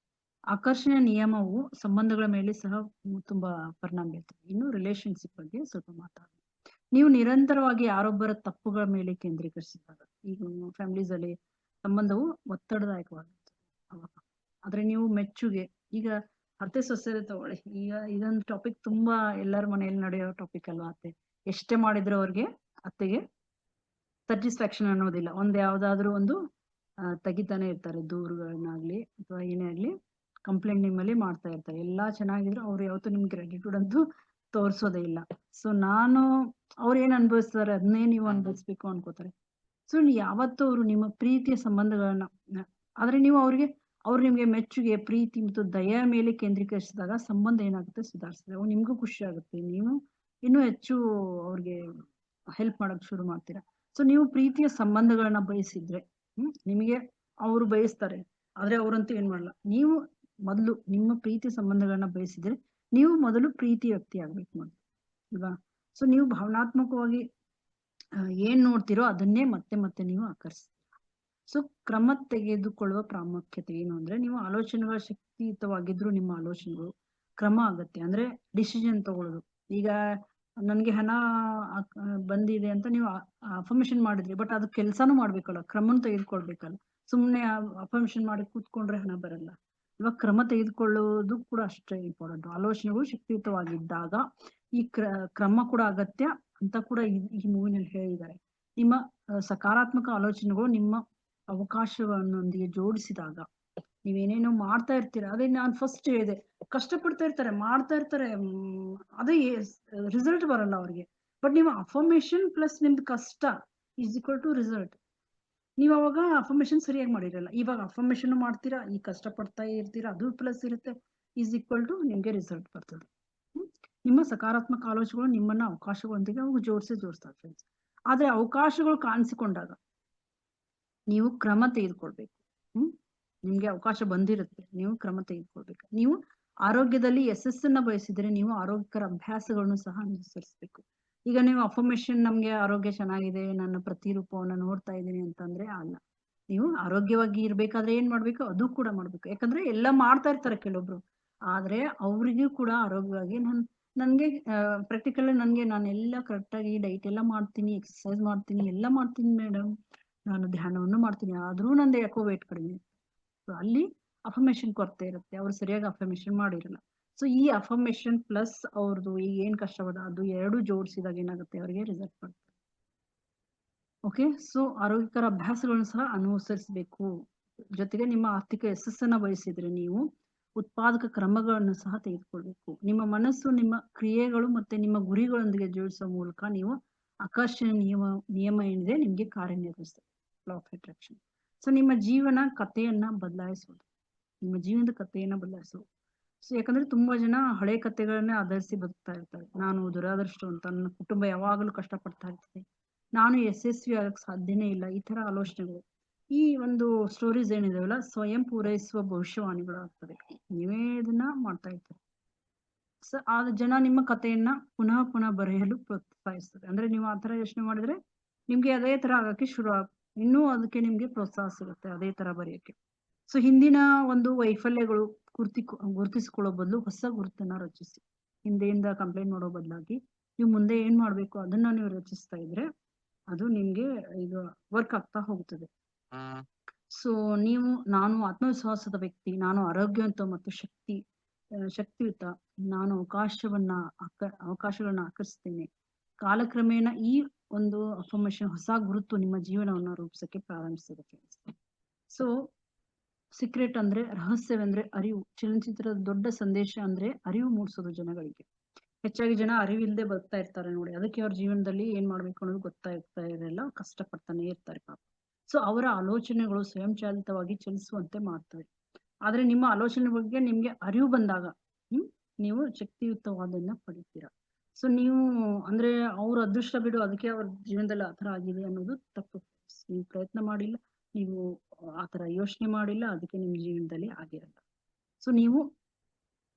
ಆಕರ್ಷಣೆಯ ನಿಯಮವು ಸಂಬಂಧಗಳ ಮೇಲೆ ಸಹ ತುಂಬಾ ಪರಿಣಾಮ ಬೀರ್ತದೆ. ಇನ್ನು ರಿಲೇಶನ್ಶಿಪ್ ಬಗ್ಗೆ ಸ್ವಲ್ಪ ಮಾತಾಡೋಣ. ನೀವು ನಿರಂತರವಾಗಿ ಯಾರೊಬ್ಬರ ತಪ್ಪುಗಳ ಮೇಲೆ ಕೇಂದ್ರೀಕರಿಸಿದಾಗ, ಈಗ ಫ್ಯಾಮಿಲೀಸ್ ಅಲ್ಲಿ ಸಂಬಂಧವು ಒತ್ತಡದಾಯಕವಾಗಿರ್ತದೆ ಅವಾಗ. ಆದ್ರೆ ನೀವು ಮೆಚ್ಚುಗೆ, ಈಗ ಅತ್ತೆ ಸೊಸೆರೆ ತಗೊಳ್ಳಿ, ಈಗ ಇದೊಂದು ಟಾಪಿಕ್ ತುಂಬಾ ಎಲ್ಲರ ಮನೆಯಲ್ಲಿ ನಡೆಯೋ ಟಾಪಿಕ್ ಅಲ್ವಾ. ಅತ್ತೆ ಎಷ್ಟೇ ಮಾಡಿದ್ರು ಅವ್ರಿಗೆ, ಅತ್ತೆಗೆ ಸ್ಯಾಟಿಸ್ಫ್ಯಾಕ್ಷನ್ ಅನ್ನೋದಿಲ್ಲ. ಯಾವ್ದಾದ್ರು ಒಂದು ತೆಗಿತಾನೆ ಇರ್ತಾರೆ, ದೂರುಗಳನ್ನಾಗ್ಲಿ ಅಥವಾ ಏನೇ ಆಗ್ಲಿ ಕಂಪ್ಲೇಂಟ್ ನಿಮ್ಮಲ್ಲಿ ಮಾಡ್ತಾ ಇರ್ತಾರೆ. ಎಲ್ಲಾ ಚೆನ್ನಾಗಿದ್ರು ಅವ್ರು ಯಾವತ್ತೂ ನಿಮ್ಗೆ ಗ್ರಾಟಿಟ್ಯೂಡ್ ಅಂತೂ ತೋರ್ಸೋದೇ ಇಲ್ಲ. ಸೊ ಅವ್ರು ಏನ್ ಅನುಭವಿಸ್ತಾರೆ ಅದನ್ನೇ ನೀವು ಅನುಭವಿಸ್ಬೇಕು ಅನ್ಕೋತಾರೆ. ಸೊ ಯಾವತ್ತೂ ಅವರು ನಿಮ್ಮ ಪ್ರೀತಿಯ ಸಂಬಂಧಗಳನ್ನ ಆದ್ರೆ ನೀವು ಅವ್ರು ನಿಮ್ಗೆ ಮೆಚ್ಚುಗೆ, ಪ್ರೀತಿ ಮತ್ತು ದಯೆಯ ಮೇಲೆ ಕೇಂದ್ರೀಕರಿಸಿದಾಗ ಸಂಬಂಧ ಏನಾಗುತ್ತೆ, ಸುಧಾರಿಸ್ತದೆ. ಅವು ನಿಮ್ಗೂ ಖುಷಿ ಆಗುತ್ತೆ, ನೀವು ಇನ್ನೂ ಹೆಚ್ಚು ಅವ್ರಿಗೆ ಹೆಲ್ಪ್ ಮಾಡಕ್ ಶುರು ಮಾಡ್ತೀರಾ. ಸೊ ನೀವು ಪ್ರೀತಿಯ ಸಂಬಂಧಗಳನ್ನ ಬಯಸಿದ್ರೆ ನಿಮಗೆ ಅವರು ಬಯಸ್ತಾರೆ, ಆದ್ರೆ ಅವ್ರಂತೂ ಏನ್ ಮಾಡಲ್ಲ. ನೀವು ಮೊದಲು ನಿಮ್ಮ ಪ್ರೀತಿ ಸಂಬಂಧಗಳನ್ನ ಬಯಸಿದ್ರೆ ನೀವು ಮೊದಲು ಪ್ರೀತಿ ವ್ಯಕ್ತಿ ಆಗ್ಬೇಕು ಮೊದಲು, ಅಲ್ವಾ. ಸೊ ನೀವು ಭಾವನಾತ್ಮಕವಾಗಿ ಏನ್ ನೋಡ್ತಿರೋ ಅದನ್ನೇ ಮತ್ತೆ ಮತ್ತೆ ನೀವು ಆಕರ್ಷಿಸ್ತೀರ. ಸೊ ಕ್ರಮ ತೆಗೆದುಕೊಳ್ಳುವ ಪ್ರಾಮುಖ್ಯತೆ ಏನು ಅಂದ್ರೆ, ನೀವು ಆಲೋಚನೆಗಳ ಶಕ್ತಿಯುತವಾಗಿದ್ರು ನಿಮ್ಮ ಆಲೋಚನೆಗಳು ಕ್ರಮ ಆಗತ್ತೆ. ಅಂದ್ರೆ ಡಿಸಿಷನ್ ತಗೊಳ್ಳೋದು. ಈಗ ನನ್ಗೆ ಹಣ ಬಂದಿದೆ ಅಂತ ನೀವು ಅಫರ್ಮೇಶನ್ ಮಾಡಿದ್ರಿ, ಬಟ್ ಅದು ಕೆಲ್ಸಾನು ಮಾಡ್ಬೇಕಲ್ಲ, ಕ್ರಮನ ತೆಗೆದುಕೊಳ್ಬೇಕಲ್ಲ. ಸುಮ್ನೆ ಅಫರ್ಮೇಶನ್ ಮಾಡಿ ಕೂತ್ಕೊಂಡ್ರೆ ಹಣ ಬರಲ್ಲ. ಇವಾಗ ಕ್ರಮ ತೆಗೆದುಕೊಳ್ಳುವುದು ಕೂಡ ಅಷ್ಟೇ ಇಂಪಾರ್ಟೆಂಟ್. ಆಲೋಚನೆಗಳು ಶಕ್ತಿಯುತವಾಗಿದ್ದಾಗ ಈ ಕ್ರಮ ಕೂಡ ಅಗತ್ಯ ಅಂತ ಕೂಡ ಈ ಮೂವಿನಲ್ಲಿ ಹೇಳಿದ್ದಾರೆ. ನಿಮ್ಮ ಸಕಾರಾತ್ಮಕ ಆಲೋಚನೆಗಳು ನಿಮ್ಮ ಅವಕಾಶಗಳನ್ನೊಂದಿಗೆ ಜೋಡಿಸಿದಾಗ ನೀವೇನೇನೋ ಮಾಡ್ತಾ ಇರ್ತೀರಾ. ಅದೇ ನಾನು ಫಸ್ಟ್ ಹೇಳಿದೆ, ಕಷ್ಟಪಡ್ತಾ ಇರ್ತಾರೆ, ಮಾಡ್ತಾ ಇರ್ತಾರೆ, ಅದೇ ರಿಸಲ್ಟ್ ಬರಲ್ಲ ಅವ್ರಿಗೆ. ಬಟ್ ನೀವು ಅಫರ್ಮೇಶನ್ ಪ್ಲಸ್ ನಿಮ್ದು ಕಷ್ಟ ಈಸ್ ಈಕ್ವಲ್ ಟು ರಿಸಲ್ಟ್. ನೀವು ಅವಾಗ ಅಫರ್ಮೇಶನ್ ಸರಿಯಾಗಿ ಮಾಡಿರಲ್ಲ, ಇವಾಗ ಅಫರ್ಮೇಶನ್ ಮಾಡ್ತೀರಾ, ಈ ಕಷ್ಟ ಪಡ್ತಾ ಇರ್ತೀರಾ, ಅದು ಪ್ಲಸ್ ಇರುತ್ತೆ, ಈಸ್ ಈಕ್ವಲ್ ಟು ನಿಮ್ಗೆ ರಿಸಲ್ಟ್ ಬರ್ತದೆ. ನಿಮ್ಮ ಸಕಾರಾತ್ಮಕ ಆಲೋಚನೆಗಳು ನಿಮ್ಮನ್ನ ಅವಕಾಶಗಳೊಂದಿಗೆ ಅವು ಜೋಡಿಸ್ತಾರೆ ಫ್ರೆಂಡ್ಸ್. ಆದ್ರೆ ಅವಕಾಶಗಳು ಕಾಣಿಸಿಕೊಂಡಾಗ ನೀವು ಕ್ರಮ ತೆಗೆದುಕೊಳ್ಬೇಕು. ನಿಮ್ಗೆ ಅವಕಾಶ ಬಂದಿರುತ್ತೆ, ನೀವು ಕ್ರಮ ತೆಗೆದುಕೊಳ್ಬೇಕು. ನೀವು ಆರೋಗ್ಯದಲ್ಲಿ ಯಶಸ್ಸನ್ನ ಬಯಸಿದ್ರೆ ನೀವು ಆರೋಗ್ಯಕರ ಅಭ್ಯಾಸಗಳನ್ನು ಸಹ ಅನುಸರಿಸಬೇಕು. ಈಗ ನೀವು ಅಫರ್ಮೇಶನ್ ನಮ್ಗೆ ಆರೋಗ್ಯ ಚೆನ್ನಾಗಿದೆ, ನನ್ನ ಪ್ರತಿರೂಪವನ್ನ ನೋಡ್ತಾ ಇದ್ದೀನಿ ಅಂತಂದ್ರೆ ಅಲ್ಲ. ನೀವು ಆರೋಗ್ಯವಾಗಿ ಇರ್ಬೇಕಾದ್ರೆ ಏನ್ ಮಾಡ್ಬೇಕು, ಅದು ಕೂಡ ಮಾಡ್ಬೇಕು. ಯಾಕಂದ್ರೆ ಎಲ್ಲ ಮಾಡ್ತಾ ಇರ್ತಾರೆ ಕೆಲವೊಬ್ರು, ಆದ್ರೆ ಅವ್ರಿಗೂ ಕೂಡ ಆರೋಗ್ಯವಾಗಿ ನನ್ಗೆ ಪ್ರಾಕ್ಟಿಕಲ್ ನಾನು ಎಲ್ಲ ಕರೆಕ್ಟ್ ಆಗಿ ಡೈಟ್ ಎಲ್ಲ ಮಾಡ್ತೀನಿ, ಎಕ್ಸರ್ಸೈಸ್ ಮಾಡ್ತೀನಿ, ಎಲ್ಲ ಮಾಡ್ತೀನಿ ಮೇಡಮ್, ನಾನು ಧ್ಯಾನವನ್ನು ಮಾಡ್ತೀನಿ, ಆದ್ರೂ ನಂದು ಯಾಕೋ ವೇಟ್ ಕಡಿಮೆ. ಅಲ್ಲಿ ಅಫರ್ಮೇಶನ್ ಕೊರತೆ ಇರುತ್ತೆ, ಅವ್ರು ಸರಿಯಾಗಿ ಅಫರ್ಮೇಶನ್ ಮಾಡಿರಲ್ಲ. ಸೊ ಈ ಅಫರ್ಮೇಶನ್ ಪ್ಲಸ್ ಅವ್ರದ್ದು ಈಗ ಏನ್ ಕಷ್ಟಪಡ ಅದು ಎರಡು ಜೋಡಿಸಿದಾಗ ಏನಾಗುತ್ತೆ, ಅವರಿಗೆ ರಿಸಲ್ಟ್ ಬರುತ್ತೆ. ಓಕೆ, ಸೊ ಆರೋಗ್ಯಕರ ಅಭ್ಯಾಸಗಳನ್ನು ಸಹ ಅನುಸರಿಸಬೇಕು. ಜೊತೆಗೆ ನಿಮ್ಮ ಆರ್ಥಿಕ ಯಶಸ್ಸನ್ನ ಬಯಸಿದ್ರೆ ನೀವು ಉತ್ಪಾದಕ ಕ್ರಮಗಳನ್ನು ಸಹ ತೆಗೆದುಕೊಳ್ಬೇಕು. ನಿಮ್ಮ ಮನಸ್ಸು ನಿಮ್ಮ ಕ್ರಿಯೆಗಳು ಮತ್ತೆ ನಿಮ್ಮ ಗುರಿಗಳೊಂದಿಗೆ ಜೋಡಿಸುವ ಮೂಲಕ ನೀವು ಆಕರ್ಷಣೆ ನಿಯಮ ಏನಿದೆ ನಿಮ್ಗೆ ಕಾರ್ಯನಿರ್ವಹಿಸ್ತದೆ, ಲಾ ಆಫ್ ಅಟ್ರಾಕ್ಷನ್. ಸೊ ನಿಮ್ಮ ಜೀವನದ ಕಥೆಯನ್ನ ಬದಲಾಯಿಸುವುದು. ಸೊ ಯಾಕಂದ್ರೆ ತುಂಬಾ ಜನ ಹಳೆ ಕಥೆಗಳನ್ನೇ ಆಧರಿಸಿ ಬದುಕ್ತಾ ಇರ್ತಾರೆ. ನಾನು ದುರಾದೃಷ್ಟವಂತ, ನನ್ನ ಕುಟುಂಬ ಯಾವಾಗಲೂ ಕಷ್ಟಪಡ್ತಾ ಇರ್ತದೆ, ನಾನು ಯಶಸ್ವಿ ಆಗಕ್ ಸಾಧ್ಯನೇ ಇಲ್ಲ, ಈ ತರ ಆಲೋಚನೆಗಳು. ಈ ಒಂದು ಸ್ಟೋರೀಸ್ ಏನಿದಾವಲ್ಲ, ಸ್ವಯಂ ಪೂರೈಸುವ ಭವಿಷ್ಯವಾಣಿಗಳು ಆಗ್ತದೆ. ನೀವೇ ಇದನ್ನ ಮಾಡ್ತಾ ಇರ್ತಾರೆ. ಸೊ ಆ ಜನ ನಿಮ್ಮ ಕಥೆಯನ್ನ ಪುನಃ ಪುನಃ ಬರೆಯಲು ಪ್ರೋತ್ಸಾಹಿಸ್ತದೆ. ಅಂದ್ರೆ ನೀವು ಆತರ ಯೋಚನೆ ಮಾಡಿದ್ರೆ ನಿಮ್ಗೆ ಅದೇ ತರ ಆಗಕ್ಕೆ ಇನ್ನೂ ಅದಕ್ಕೆ ನಿಮ್ಗೆ ಪ್ರೋತ್ಸಾಹ ಸಿಗುತ್ತೆ ಅದೇ ತರ ಬರೆಯಕ್ಕೆ. ಸೊ ಹಿಂದಿನ ಒಂದು ವೈಫಲ್ಯಗಳು ಗುರುತಿಸಿಕೊಳ್ಳೋ ಬದಲು ಹೊಸ ಗುರುತನ್ನ ರಚಿಸಿ. ಹಿಂದೆಯಿಂದ ಕಂಪ್ಲೇಂಟ್ ಮಾಡೋ ಬದಲಾಗಿ ನೀವು ಮುಂದೆ ಏನ್ ಮಾಡ್ಬೇಕು ಅದನ್ನ ನೀವು ರಚಿಸ್ತಾ ಇದ್ರೆ ಅದು ನಿಮ್ಗೆ ಈಗ ವರ್ಕ್ ಆಗ್ತಾ ಹೋಗ್ತದೆ. ಸೊ ನಾನು ಆತ್ಮವಿಶ್ವಾಸದ ವ್ಯಕ್ತಿ, ನಾನು ಆರೋಗ್ಯವಂತ ಮತ್ತು ಶಕ್ತಿಯುತ, ನಾನು ಅವಕಾಶಗಳನ್ನ ಆಕರ್ಷಿಸ್ತೇನೆ. ಕಾಲಕ್ರಮೇಣ ಈ ಒಂದು ಅಫರ್ಮೇಶನ್ ಹೊಸ ಗುರುತು ನಿಮ್ಮ ಜೀವನವನ್ನ ರೂಪಿಸಕ್ಕೆ ಪ್ರಾರಂಭಿಸ್ತದೆ ಫ್ರೆಂಡ್ಸ್. ಸೊ ಸೀಕ್ರೆಟ್ ಅಂದ್ರೆ, ರಹಸ್ಯವೆಂದ್ರೆ ಅರಿವು. ಚಲನಚಿತ್ರದ ದೊಡ್ಡ ಸಂದೇಶ ಅಂದ್ರೆ ಅರಿವು ಮೂಡಿಸೋದು ಜನಗಳಿಗೆ. ಹೆಚ್ಚಾಗಿ ಜನ ಅರಿವಿಲ್ಲದೆ ಬದುಕ್ತಾ ಇರ್ತಾರೆ ನೋಡಿ, ಅದಕ್ಕೆ ಅವ್ರ ಜೀವನದಲ್ಲಿ ಏನ್ ಮಾಡ್ಬೇಕು ಅನ್ನೋದು ಗೊತ್ತಾಗ್ತಾ ಇರಲ್ಲ, ಕಷ್ಟಪಡ್ತಾನೆ ಇರ್ತಾರೆ ಪಾಪ. ಸೊ ಅವರ ಆಲೋಚನೆಗಳು ಸ್ವಯಂಚಾಲಿತವಾಗಿ ಚಲಿಸುವಂತೆ ಮಾಡ್ತವೆ. ಆದ್ರೆ ನಿಮ್ಮ ಆಲೋಚನೆ ಬಗ್ಗೆ ನಿಮ್ಗೆ ಅರಿವು ಬಂದಾಗ ನೀವು ಶಕ್ತಿಯುತವಾದನ್ನ ಪಡಿತೀರಾ. ಸೊ ನೀವು ಅಂದ್ರೆ ಅವ್ರ ಅದೃಷ್ಟ ಬಿಡು, ಅದಕ್ಕೆ ಅವ್ರ ಜೀವನದಲ್ಲಿ ಆತರ ಆಗಿದೆ ಅನ್ನೋದು ತಪ್ಪು. ನೀವು ಪ್ರಯತ್ನ ಮಾಡಿಲ್ಲ, ನೀವು ಆತರ ಯೋಚನೆ ಮಾಡಿಲ್ಲ, ಅದಕ್ಕೆ ನಿಮ್ ಜೀವನದಲ್ಲಿ ಆಗಿರಲ್ಲ. ಸೊ ನೀವು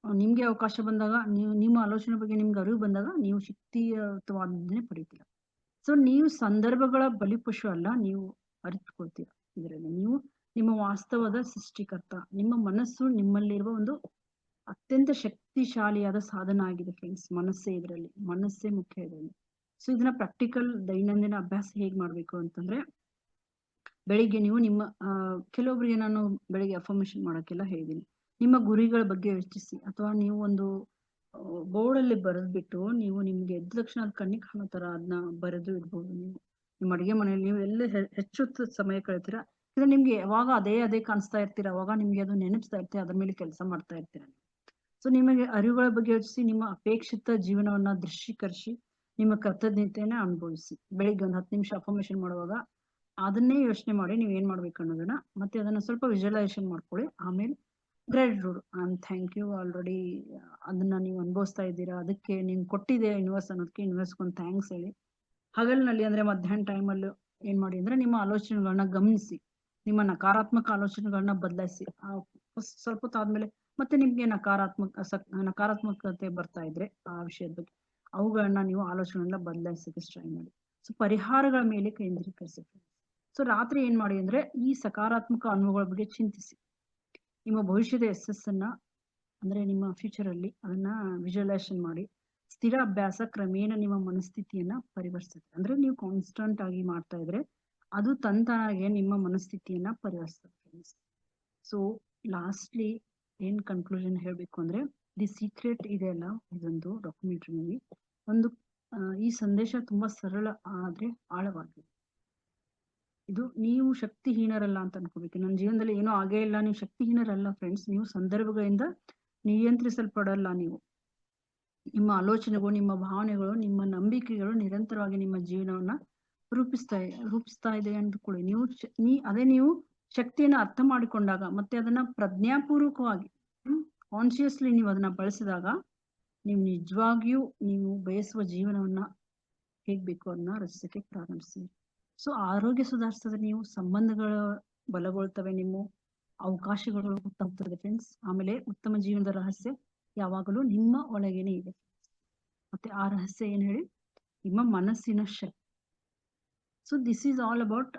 ನಿಮ್ಗೆ ಅವಕಾಶ ಬಂದಾಗ, ನಿಮ್ಮ ಆಲೋಚನೆ ಬಗ್ಗೆ ನಿಮ್ಗೆ ಅರಿವು ಬಂದಾಗ ನೀವು ಶಕ್ತಿಯುತವಾದನ್ನೇ ಪಡಿತೀರ. ಸೊ ನೀವು ಸಂದರ್ಭಗಳ ಬಲಿಪಶು ಅಲ್ಲ, ನೀವು ಅರಿತುಕೊಳ್ತೀರ. ಇದರಲ್ಲಿ ನೀವು ನಿಮ್ಮ ವಾಸ್ತವದ ಸೃಷ್ಟಿಕರ್ತ. ನಿಮ್ಮ ಮನಸ್ಸು ನಿಮ್ಮಲ್ಲಿರುವ ಒಂದು ಅತ್ಯಂತ ಶಕ್ತಿಶಾಲಿಯಾದ ಸಾಧನ ಆಗಿದೆ ಫ್ರೆಂಡ್ಸ್. ಮನಸ್ಸೇ ಮುಖ್ಯ ಇದರಲ್ಲಿ. ಸೊ ಇದನ್ನ ಪ್ರಾಕ್ಟಿಕಲ್ ದೈನಂದಿನ ಅಭ್ಯಾಸ ಹೇಗ್ ಮಾಡ್ಬೇಕು ಅಂತಂದ್ರೆ, ಬೆಳಿಗ್ಗೆ ನೀವು ನಿಮ್ಮ ಕೆಲವೊಬ್ಬರಿಗೆ ನಾನು ಬೆಳಿಗ್ಗೆ ಅಫರ್ಮೇಶನ್ ಮಾಡೋಕ್ಕೆಲ್ಲ ಹೇಳಿದ್ದೀನಿ. ನಿಮ್ಮ ಗುರಿಗಳ ಬಗ್ಗೆ ಯೋಚಿಸಿ, ಅಥವಾ ನೀವು ಒಂದು ಬೋರ್ಡಲ್ಲಿ ಬರೆದ್ಬಿಟ್ಟು ನೀವು ನಿಮ್ಗೆ ಎದ್ದ ತಕ್ಷಣ ಅದು ಕಣ್ಣಿಗೆ ಕಾಣೋ ತರ ಅದನ್ನ ಬರೆದು ಇಡ್ಬೋದು. ನೀವು ನಿಮ್ಮ ಅಡುಗೆ ಮನೆಯಲ್ಲಿ ನೀವು ಎಲ್ಲ ಹೆಚ್ಚು ಸಮಯ ಕಳಿತೀರಾ, ಇಲ್ಲ ನಿಮ್ಗೆ ಯಾವಾಗ ಅದೇ ಕಾಣಿಸ್ತಾ ಇರ್ತೀರಾ, ಅವಾಗ ನಿಮ್ಗೆ ಅದು ನೆನಪಿಸ್ತಾ ಇರ್ತೀರ, ಅದ್ರ ಮೇಲೆ ಕೆಲಸ ಮಾಡ್ತಾ ಇರ್ತೀರ. ಸೊ ನಿಮಗೆ ಅರಿವುಗಳ ಬಗ್ಗೆ ಯೋಚಿಸಿ, ನಿಮ್ಮ ಅಪೇಕ್ಷಿತ ಜೀವನವನ್ನ ದೃಶ್ಯೀಕರಿಸಿ, ನಿಮ್ಮ ಕೃತಜ್ಞತೆಯನ್ನ ಅನುಭವಿಸಿ. ಬೆಳಿಗ್ಗೆ ಒಂದು 10 ನಿಮಿಷ ಅಫರ್ಮೇಶನ್ ಮಾಡುವಾಗ ಅದನ್ನೇ ಯೋಚನೆ ಮಾಡಿ ನೀವು ಏನ್ ಮಾಡ್ಬೇಕು ಅನ್ನೋದನ್ನ, ಮತ್ತೆ ಅದನ್ನ ಸ್ವಲ್ಪ ವಿಜುವಲೈಸೇಷನ್ ಮಾಡ್ಕೊಳ್ಳಿ. ಆಮೇಲೆ ಗ್ರಾಟಿಟ್ಯೂಡ್, ಥ್ಯಾಂಕ್ ಯು ಆಲ್ರೆಡಿ ಅದನ್ನ ನೀವು ಅನುಭವಿಸ್ತಾ ಇದ್ದೀರಾ, ಅದಕ್ಕೆ ನೀವು ಕೊಟ್ಟಿದೆ ಯೂನಿವರ್ಸ್ ಅನ್ನೋದಕ್ಕೆ ಯೂನಿವರ್ಸ್ಗೊಂದು ಥ್ಯಾಂಕ್ಸ್ ಹೇಳಿ. ಹಗಲಿನಲ್ಲಿ ಅಂದ್ರೆ ಮಧ್ಯಾಹ್ನ ಟೈಮಲ್ಲಿ ಏನ್ ಮಾಡಿ ಅಂದ್ರೆ, ನಿಮ್ಮ ಆಲೋಚನೆಗಳನ್ನ ಗಮನಿಸಿ, ನಿಮ್ಮ ನಕಾರಾತ್ಮಕ ಆಲೋಚನೆಗಳನ್ನ ಬದಲಾಯಿಸಿ. ಸ್ವಲ್ಪ ಹೊತ್ತಾದ್ಮೇಲೆ ಮತ್ತೆ ನಿಮ್ಗೆ ನಕಾರಾತ್ಮಕತೆ ಬರ್ತಾ ಇದ್ರೆ ಆ ವಿಷಯದ ಬಗ್ಗೆ, ಅವುಗಳನ್ನ ನೀವು ಆಲೋಚನೆಗಳನ್ನ ಬದಲಾಯಿಸಕ್ಕೆ ಟ್ರೈ ಮಾಡಿ. ಸೊ ಪರಿಹಾರಗಳ ಮೇಲೆ ಕೇಂದ್ರೀಕರಿಸಿ. ಸೊ ರಾತ್ರಿ ಏನ್ ಮಾಡಿ ಅಂದ್ರೆ, ಈ ಸಕಾರಾತ್ಮಕ ಅನುಭವಗಳ ಬಗ್ಗೆ ಚಿಂತಿಸಿ. ನಿಮ್ಮ ಭವಿಷ್ಯದ ಯಶಸ್ಸನ್ನ ಅಂದ್ರೆ ನಿಮ್ಮ ಫ್ಯೂಚರ್ ಅಲ್ಲಿ ಅದನ್ನ ವಿಜುವಲೈಸೇಷನ್ ಮಾಡಿ. ಸ್ಥಿರ ಅಭ್ಯಾಸ ಕ್ರಮೇಣ ನಿಮ್ಮ ಮನಸ್ಥಿತಿಯನ್ನ ಪರಿವರ್ತಿಸುತ್ತೆ. ಅಂದ್ರೆ ನೀವು ಕಾನ್ಸ್ಟಂಟ್ ಆಗಿ ಮಾಡ್ತಾ ಇದ್ರೆ ಅದು ತಂತಾನಾಗೆ ನಿಮ್ಮ ಮನಸ್ಥಿತಿಯನ್ನ ಪರಿವರ್ತಿಸುತ್ತೆ. ಸೊ ಲಾಸ್ಟ್ಲಿ ಏನ್ ಕನ್ಕ್ಲೂಷನ್ ಹೇಳ್ಬೇಕು ಅಂದ್ರೆ, ದಿ ಸೀಕ್ರೆಟ್ ಇದೆ ಅಲ್ಲ, ಇದೊಂದು ಡಾಕ್ಯುಮೆಂಟರಿ ಮೂವಿ. ಈ ಸಂದೇಶ ತುಂಬಾ ಸರಳ ಆದ್ರೆ ಆಳವಾಗಿದೆ. ಇದು ನೀವು ಶಕ್ತಿಹೀನರಲ್ಲ ಅಂತ ಅನ್ಕೋಬೇಕು. ನನ್ನ ಜೀವನದಲ್ಲಿ ಏನೋ ಆಗೇ ಇಲ್ಲ, ನೀವು ಶಕ್ತಿಹೀನರಲ್ಲ ಫ್ರೆಂಡ್ಸ್. ನೀವು ಸಂದರ್ಭಗಳಿಂದ ನಿಯಂತ್ರಿಸಲ್ಪಡಲ್ಲ. ನೀವು ನಿಮ್ಮ ಆಲೋಚನೆಗಳು, ನಿಮ್ಮ ಭಾವನೆಗಳು, ನಿಮ್ಮ ನಂಬಿಕೆಗಳು ನಿರಂತರವಾಗಿ ನಿಮ್ಮ ಜೀವನವನ್ನ ರೂಪಿಸ್ತಾ ಇದೆ ಅಂದ್ಕೊಳ್ಳಿ. ನೀವು ಶಕ್ತಿಯನ್ನ ಅರ್ಥ ಮಾಡಿಕೊಂಡಾಗ, ಮತ್ತೆ ಅದನ್ನ ಪ್ರಜ್ಞಾಪೂರ್ವಕವಾಗಿ ಕಾನ್ಶಿಯಸ್ಲಿ ನೀವು ಅದನ್ನ ಬಳಸಿದಾಗ, ನೀವು ನಿಜವಾಗಿಯೂ ನೀವು ಬಯಸುವ ಜೀವನವನ್ನ ಹೇಗ್ ಬೇಕು ಅದನ್ನ ರಚಿಸಕ್ಕೆ ಪ್ರಾರಂಭಿಸಿ. ಸೊ ಆರೋಗ್ಯ ಸುಧಾರಿಸಿದ್ರೆ ನೀವು ಸಂಬಂಧಗಳ ಬಲಗೊಳ್ತವೆ, ನಿಮ್ಮ ಅವಕಾಶಗಳು ಗೊತ್ತಾಗ್ತದೆ ಫ್ರೆಂಡ್ಸ್. ಆಮೇಲೆ ಉತ್ತಮ ಜೀವನದ ರಹಸ್ಯ ಯಾವಾಗಲೂ ನಿಮ್ಮ ಒಳಗೇನೆ ಇದೆ. ಮತ್ತೆ ಆ ರಹಸ್ಯ ಏನ್ ಹೇಳಿ, ನಿಮ್ಮ ಮನಸ್ಸಿನ ಶಕ್ತಿ. So this is all about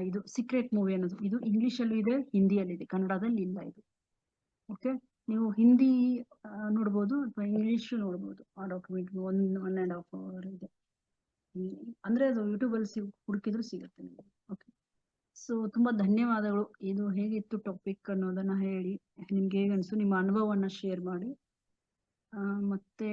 ಇದು ಸೀಕ್ರೆಟ್ ಮೂವಿ ಅನ್ನೋದು. ಇದು ಇಂಗ್ಲಿಷ್ ಅಲ್ಲೂ ಇದೆ, ಹಿಂದಿಯಲ್ಲಿ ಇದೆ, ಕನ್ನಡದಲ್ಲಿ ಇಲ್ಲ ಇದು. ಓಕೆ, ನೀವು ಹಿಂದಿ ನೋಡ್ಬೋದು ಅಥವಾ ಇಂಗ್ಲಿಷ್ ನೋಡ್ಬೋದು. ಆ ಡಾಕ್ಯುಮೆಂಟ್ 1.5 hour ಇದೆ. ಅಂದ್ರೆ ಅದು ಯೂಟ್ಯೂಬ್ ಅಲ್ಲಿ ಹುಡುಕಿದ್ರು ಸಿಗುತ್ತೆ ನಿಮಗೆ. ಓಕೆ, ಸೊ ತುಂಬಾ ಧನ್ಯವಾದಗಳು. ಇದು ಹೇಗಿತ್ತು ಟಾಪಿಕ್ ಅನ್ನೋದನ್ನ ಹೇಳಿ, ನಿಮ್ಗೆ ಹೇಗೆ ಅನ್ಸು, ನಿಮ್ಮ ಅನುಭವವನ್ನ ಶೇರ್ ಮಾಡಿ. ಮತ್ತೆ